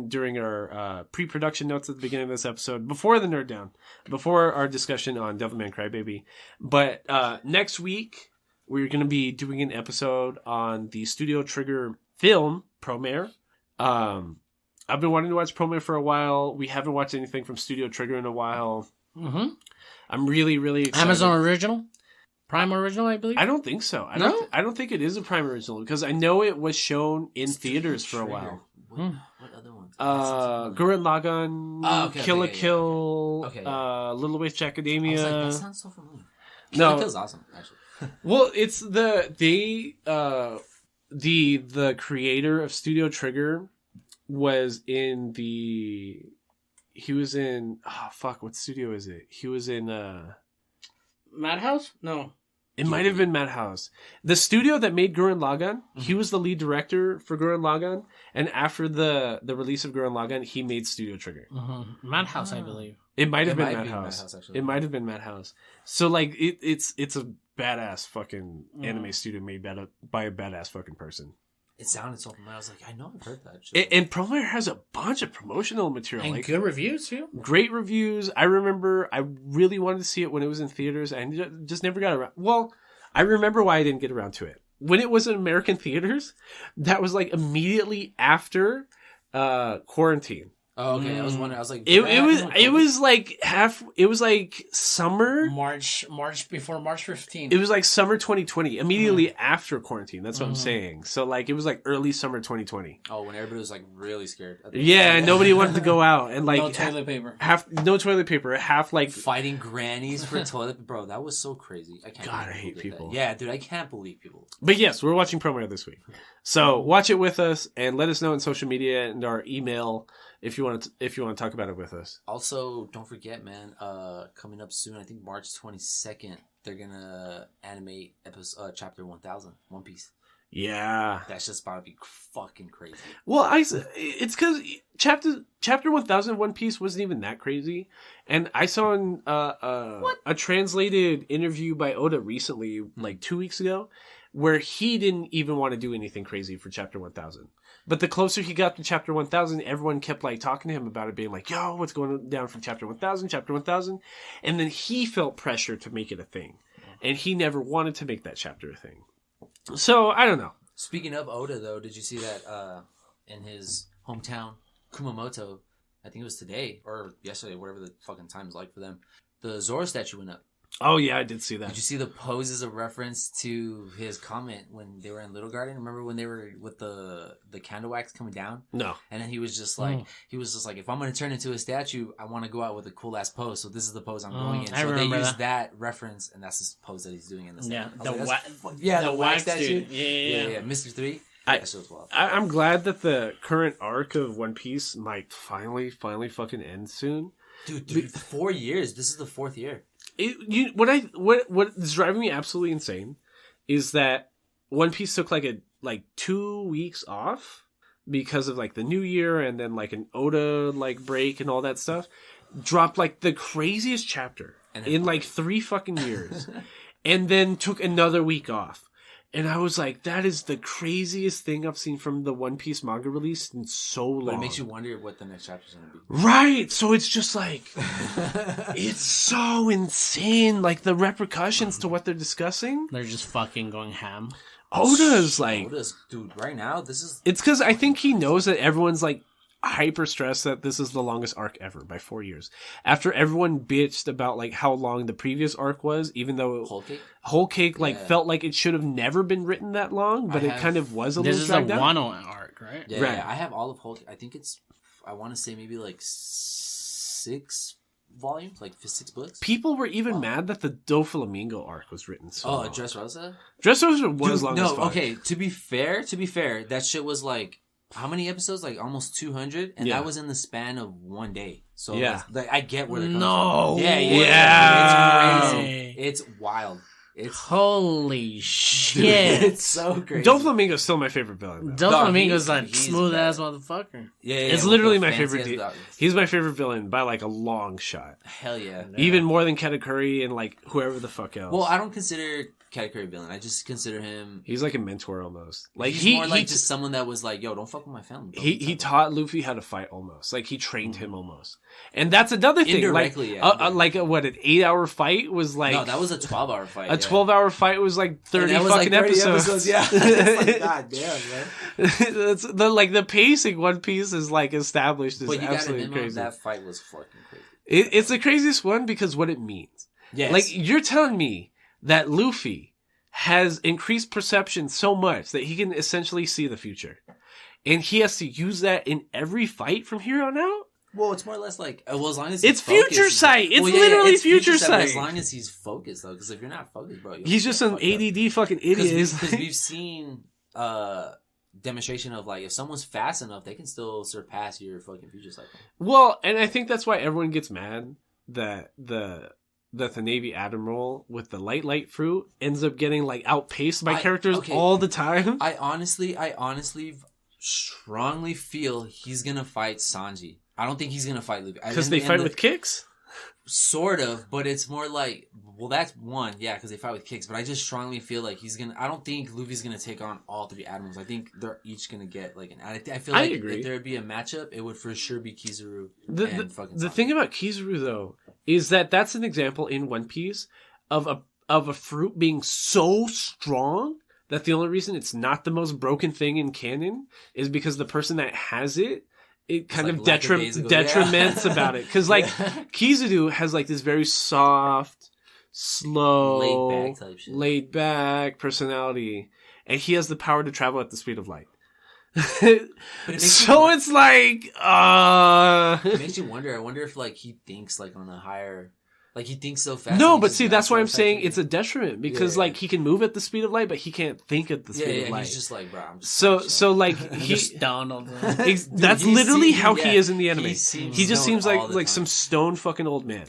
during our pre-production notes at the beginning of this episode, before the Nerd Down, before our discussion on Devilman Crybaby. But next week we're going to be doing an episode on the Studio Trigger film Promare. I've been wanting to watch Promare for a while. We haven't watched anything from Studio Trigger in a while. Mm-hmm. I'm really, really excited. Amazon Original. Prime Original, I believe? I don't think so. I don't think it is a Prime Original because I know it was shown in theaters for a while. What other ones? Gurren Lagann, Kill la Kill, Little Witch Academia. I was that sounds so familiar. Kill la Kill's awesome, actually. Well, it's the creator of Studio Trigger was in the... He was in... Oh, fuck, what studio is it? He was in... Madhouse? No. It might have been Madhouse. The studio that made Gurren Lagann, he was the lead director for Gurren Lagann, and after the release of Gurren Lagann, he made Studio Trigger. Madhouse, I believe. It might have been Madhouse. It might have been Madhouse. So it's a badass fucking anime studio made by a badass fucking person. It sounded so familiar. I was like, I know I've heard that. And Promare has a bunch of promotional material. And good reviews, too. Great reviews. I remember I really wanted to see it when it was in theaters. I just never got around. Well, I remember why I didn't get around to it. When it was in American theaters, that was immediately after quarantine. Oh, okay. I was wondering. I was like, it was summer. March before March 15th. It was summer 2020, immediately after quarantine. That's what I'm saying. So it was early summer 2020. Oh, when everybody was really scared. Yeah, nobody wanted to go out and no toilet paper. No toilet paper. Fighting grannies for toilet. Bro, that was so crazy. I hate people. Yeah, dude, I can't believe people. But yes, we're watching Promare this week. So watch it with us and let us know on social media and our email if you want to talk about it with us. Also, don't forget, man, coming up soon, I think March 22nd, they're gonna animate episode chapter 1000, One Piece. Yeah, that's just about to be fucking crazy. Well, it's because chapter 1000 One Piece wasn't even that crazy, and I saw a translated interview by Oda recently, 2 weeks ago, where he didn't even want to do anything crazy for chapter 1000. But the closer he got to chapter 1000, everyone kept talking to him about it, being like, yo, what's going down from chapter 1000, chapter 1000? And then he felt pressure to make it a thing. And he never wanted to make that chapter a thing. So, I don't know. Speaking of Oda, though, did you see that in his hometown, Kumamoto, I think it was today or yesterday, whatever the fucking time's like for them, the Zoro statue went up. Oh yeah, I did see that. Did you see the pose as a reference to his comment when they were in Little Garden? Remember when they were with the candle wax coming down? No. And then he was just like, if I'm going to turn into a statue, I want to go out with a cool ass pose. So this is the pose I'm going in. So they used that reference, and that's the pose that he's doing in this. Yeah, the wax statue. Yeah. Mr. 3. I'm glad that the current arc of One Piece might finally fucking end soon. Dude, 4 years. This is the 4th year. What is driving me absolutely insane is that One Piece took like 2 weeks off because of like the New Year and then like an Oda like break and all that stuff. Dropped like the craziest chapter in like 3 fucking years, and then took another week off. And I was like, that is the craziest thing I've seen from the One Piece manga release in so long. But it makes you wonder what the next chapter's going to be. Right! So it's just like, it's so insane. Like, the repercussions to what they're discussing. They're just fucking going ham. Oda's, dude, right now, this is... It's because I think he knows that everyone's, like, hyper stressed that this is the longest arc ever by 4 years. After everyone bitched about like how long the previous arc was, even though Whole Cake felt like it should have never been written that long, but it kind of was a little dragged out. This is a Wano arc, right? Yeah, right. I have all of Whole Cake. I think it's, I want to say maybe like 6 volumes, like 6 books. People were even mad that the Doflamingo arc was written so long. Dressrosa? Dressrosa was long as fuck. Okay, to be fair, that shit was like, how many episodes? Like almost 200, and that was in the span of 1 day. So like, I get where they're coming from. Yeah. It's crazy. It's wild. It's holy shit. It's so crazy. Doflamingo is still my favorite villain. Doflamingo's like smooth ass motherfucker. Yeah, it's literally my favorite. He's my favorite villain by like a long shot. Hell yeah. Even more than Katakuri and like whoever the fuck else. Well, I don't consider Katakuri villain. I just consider him. He's like a mentor almost. Like he's more like just someone that was like, "Yo, don't fuck with my family." He taught Luffy how to fight almost. Like he trained him almost. And that's another thing. Indirectly, like what an 8-hour fight was like. No, that was a 12-hour fight. A 12-hour fight was like 30 fucking like 30 episodes. Yeah. Like, God damn, man. That's the pacing One Piece is like established is absolutely crazy. That fight was fucking crazy. It's the craziest one because what it means. Yes. Like you're telling me that Luffy has increased perception so much that he can essentially see the future. And he has to use that in every fight from here on out? Well, it's more or less like, as long as he's focused, future sight. It's literally it's future sight. As long as he's focused, though, because if you're not focused, bro, he's just an ADD fucking idiot. Because we've seen demonstration of like, if someone's fast enough, they can still surpass your fucking future sight. Well, and I think that's why everyone gets mad that the Navy Admiral with the light fruit ends up getting like outpaced by characters all the time. I honestly strongly feel he's gonna fight Sanji. I don't think he's gonna fight Luffy because they fight with kicks. Sort of, but it's more like, well, that's one, yeah, because they fight with kicks. But I just strongly feel like he's gonna. I don't think Luffy's gonna take on all 3 admirals. I think they're each gonna get like an. I feel like if there would be a matchup, it would for sure be Kizaru and fucking. The thing about Kizaru though is that that's an example in One Piece of a fruit being so strong that the only reason it's not the most broken thing in canon is because the person that has it kind of detriments about it. Because like Kizaru has like this very soft, slow, laid back personality, and he has the power to travel at the speed of light. So it's like it makes you wonder. I wonder if like he thinks like on a higher, like he thinks so fast. No, but see, that's why I'm saying it's a detriment because like he can move at the speed of light, but he can't think at the speed of light. He's just like, bro, I'm just so like he's down on the. That's literally how he is in the anime. He just seems like some stone fucking old man.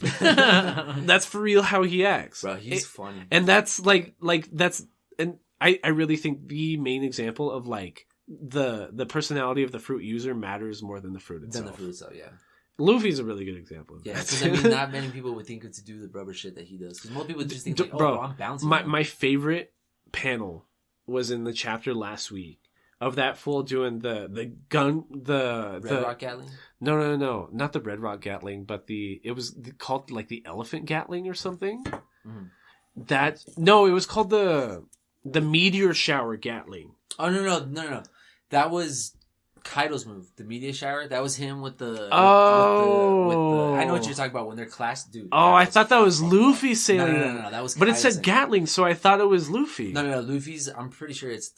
That's for real how he acts, bro. He's funny, and that's like that's and I really think the main example of like the personality of the fruit user matters more than the fruit itself. Yeah. Luffy's a really good example of that. Yeah, because I mean, not many people would think to do the rubber shit that he does. Because most people just think, like, bro, I'm bouncing. My favorite panel was in the chapter last week of that fool doing the Red Rock Gatling. No, not the Red Rock Gatling, but it was called like the Elephant Gatling or something. Mm-hmm. It was called the Meteor Shower Gatling. Oh no! That was Kaido's move, the meteor shower. That was him with the. Oh, I know what you're talking about when they're class, dude. Oh, I thought that was Luffy sailing. No, that was. But it said Gatling, so I thought it was Luffy. No. Luffy's. I'm pretty sure his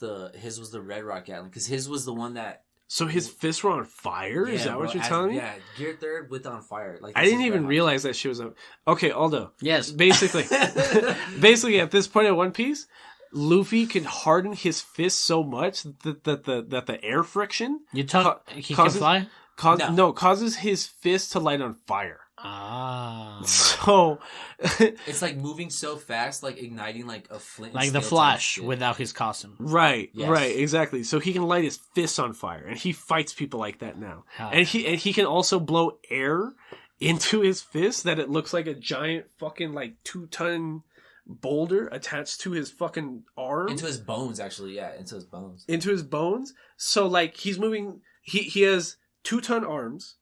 was the Red Rock Gatling because his was the one that. So his fists were on fire? Yeah, is that what you're telling me? Yeah, Gear 3rd with on fire. Like I didn't even realize that shit was on. Okay, Aldo. Yes. Basically, at this point in One Piece, Luffy can harden his fists so much that the air friction he can fly? Causes his fist to light on fire. So it's like moving so fast, like igniting like a flint, like the Flash without his costume. Right, right, exactly. So he can light his fists on fire, and he fights people like that now. And he can also blow air into his fist that it looks like a giant fucking like 2-ton boulder attached to his fucking arm, into his bones. Actually, yeah, into his bones. So like he's moving. He has 2-ton arms.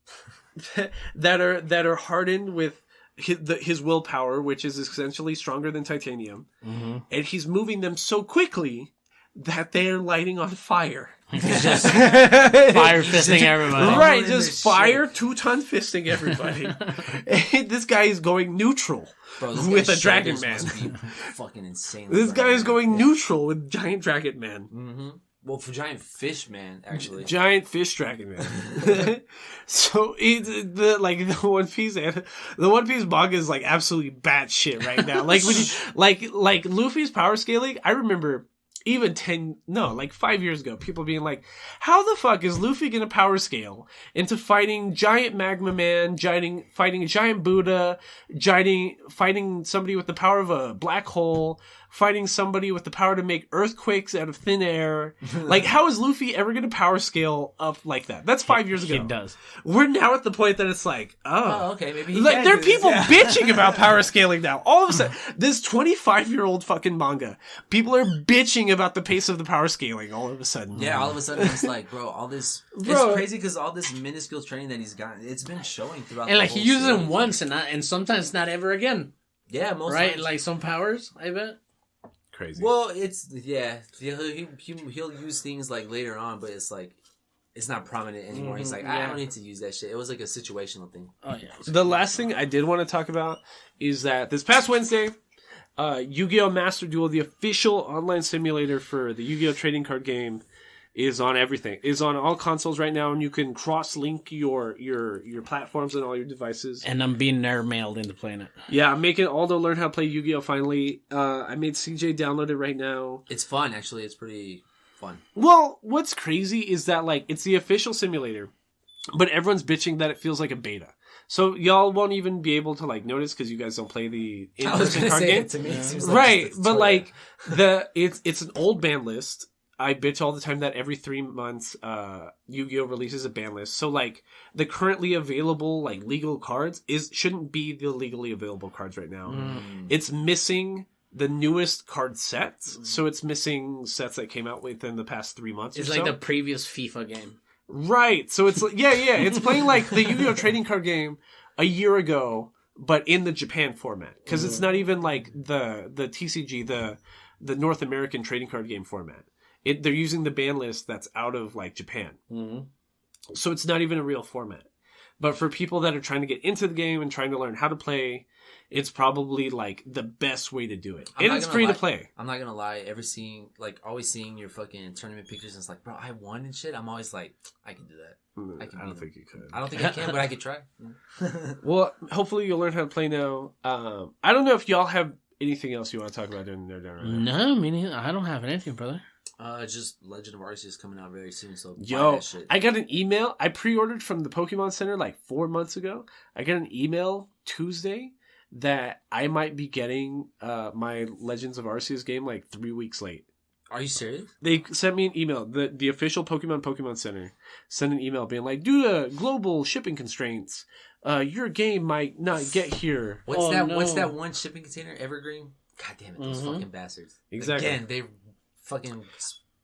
that are hardened with his willpower, which is essentially stronger than titanium, and he's moving them so quickly that they're lighting on fire. Just fire fisting everybody. Right, just fire 2-ton fisting everybody. This guy is going neutral with a Dragon Man. Fucking insane. This guy is going neutral with Giant Dragon Man. Mm-hmm. Well, for Giant Fish Man, actually. Giant Fish Dragon Man. So the One Piece manga is like absolutely batshit right now. Like when you, like Luffy's power scaling, I remember even 5 years ago, people being like, how the fuck is Luffy gonna power scale into fighting Giant Magma Man, fighting Giant Buddha, fighting somebody with the power of a black hole, fighting somebody with the power to make earthquakes out of thin air? Like, how is Luffy ever gonna power scale up like that? That's 5 years ago. He does. We're now at the point that it's like, okay, maybe he like, there are people this, bitching about power scaling now. All of a sudden, this 25-year-old fucking manga, people are bitching about the pace of the power scaling all of a sudden. Yeah, all of a sudden it's like, bro, all this... It's crazy because all this minuscule training that he's gotten, it's been showing throughout and the like whole he uses series. them once and sometimes not ever again. Yeah, most right? times. Like some powers, I bet. Crazy. Well, he'll use things like later on, but it's like it's not prominent anymore. He's like, I don't need to use that shit. It was like a situational thing. Oh yeah. The last thing I did want to talk about is that this past Wednesday, Yu-Gi-Oh! Master Duel, the official online simulator for the Yu-Gi-Oh! Trading card game, is on everything. Is on all consoles right now, and you can cross-link your platforms and all your devices. And I'm being nerd-mailed into playing it. Yeah, I'm making Aldo learn how to play Yu-Gi-Oh! Finally. I made CJ download it right now. It's fun, actually. It's pretty fun. Well, what's crazy is that, like, it's the official simulator, but everyone's bitching that it feels like a beta. So y'all won't even be able to like notice because you guys don't play the in-person card game. To me, it seems right, but like it's an old ban list. I bitch all the time that every 3 months, Yu-Gi-Oh! Releases a ban list. So, like, the currently available, like, legal cards shouldn't be the legally available cards right now. It's missing the newest card sets. So it's missing sets that came out within the past 3 months It's or like so. the previous FIFA game. Right. So it's, yeah. It's playing like the Yu-Gi-Oh! Trading card game a year ago, but in the Japan format. Because it's not even like the TCG, the North American trading card game format. They're using the ban list that's out of like Japan. So it's not even a real format. But for people that are trying to get into the game and trying to learn how to play, it's probably like the best way to do it. And it's free to play. I'm not gonna lie, always seeing your fucking tournament pictures and it's like, bro, I won and shit. I'm always like, I can do that. I don't think you could. I don't think I can, but I could try. Well, hopefully you'll learn how to play now. I don't know if y'all have anything else you want to talk about during Nerd Down right now. No, me neither. I don't have anything, brother. Just Legend of Arceus is coming out very soon, so buy that shit. I got an email. I pre-ordered from the Pokemon Center like 4 months ago. I got an email Tuesday that I might be getting my Legends of Arceus game like 3 weeks late. Are you serious? They sent me an email. The official Pokemon Center sent an email being like, due to global shipping constraints, your game might not get here. What's that one shipping container? Evergreen? God damn it, those fucking bastards. Exactly. Again, they fucking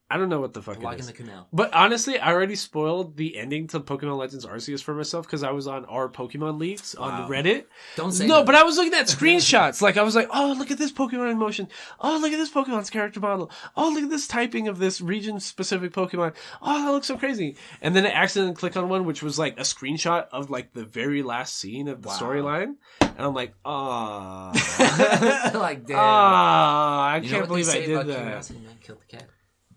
I don't know what the fuck Log it is. in the canal. But honestly, I already spoiled the ending to Pokemon Legends Arceus for myself because I was on our Pokemon leaks on Reddit. Don't say no, but I was looking at screenshots. Like I was like, oh, look at this Pokemon in motion. Oh, look at this Pokemon's character model. Oh, look at this typing of this region-specific Pokemon. Oh, that looks so crazy. And then I accidentally clicked on one, which was like a screenshot of like the very last scene of the storyline. And I'm like, oh. like, damn. I can't believe I did that. Killed the cat.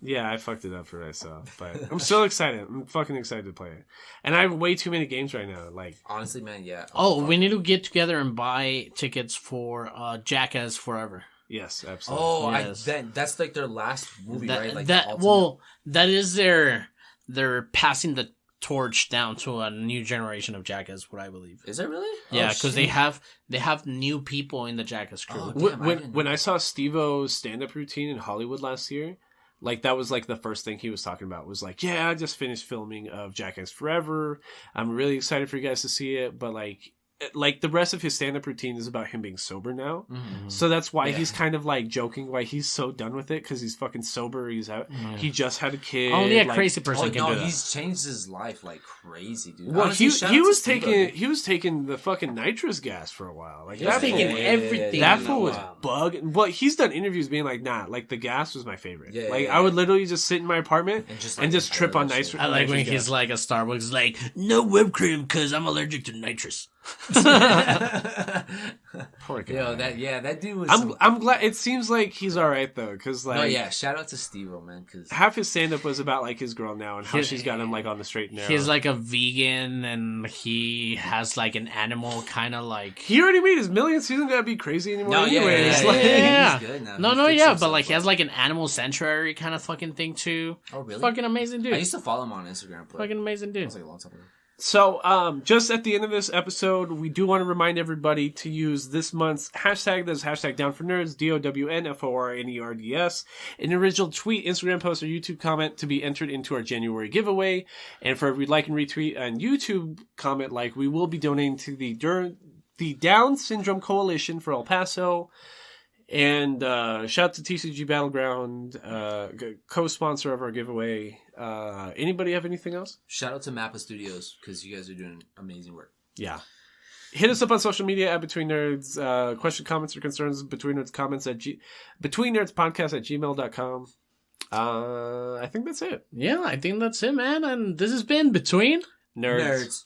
Yeah, I fucked it up for myself, but I'm so excited. I'm fucking excited to play it. And I have way too many games right now. Like, honestly, man, yeah. Oh, we need to get together and buy tickets for Jackass Forever. Yes, absolutely. Oh, yes. That's like their last movie, right? Like that is they're passing the torch down to a new generation of Jackass, what I believe. Is it really? Yeah, because they have new people in the Jackass crew. Oh, when I saw Steve-O's stand-up routine in Hollywood last year, like that was like the first thing he was talking about was like, yeah, I just finished filming of Jackass Forever. I'm really excited for you guys to see it, but like the rest of his stand-up routine is about him being sober now. Mm-hmm. So that's why he's kind of like joking why he's so done with it because he's fucking sober. He's out. Mm-hmm. He just had a kid. Only a crazy person can do that. He's changed his life like crazy, dude. Well, honestly, he was taking the fucking nitrous gas for a while. Like that taking everything. That fool was bugging. Well, he's done interviews being like, nah, like the gas was my favorite. I would literally just sit in my apartment and just trip on nitrous. I like when he's like a Starbucks, like no whipped cream because I'm allergic to nitrous. Poor guy. Yo, that dude was. I'm glad. It seems like he's all right though, because like. No, shout out to Steve-O, man, because half his stand up was about like his girl now and how she's got him like on the straight and narrow. He's like a vegan and he has like an animal kind of like. He already made his millions. He doesn't gotta be crazy anymore. No, anyways. He's good now. But like he has like an animal sanctuary kind of fucking thing too. Oh really? Fucking amazing dude. I used to follow him on Instagram. Fucking amazing dude. That was like a long time ago. So, just at the end of this episode, we do want to remind everybody to use this month's hashtag. That's hashtag Down for Nerds, DOWNFORNERDS, an original tweet, Instagram post, or YouTube comment to be entered into our January giveaway. And for every like and retweet and YouTube comment, we will be donating to the Down Syndrome Coalition for El Paso. And shout out to TCG Battleground, co-sponsor of our giveaway. Anybody have anything else? Shout out to Mappa Studios because you guys are doing amazing work. Yeah. Hit us up on social media at Between Nerds. Question, comments, or concerns, Between Nerds comments at BetweenNerdsPodcast@gmail.com. I think that's it. Yeah, I think that's it, man. And this has been Between Nerds.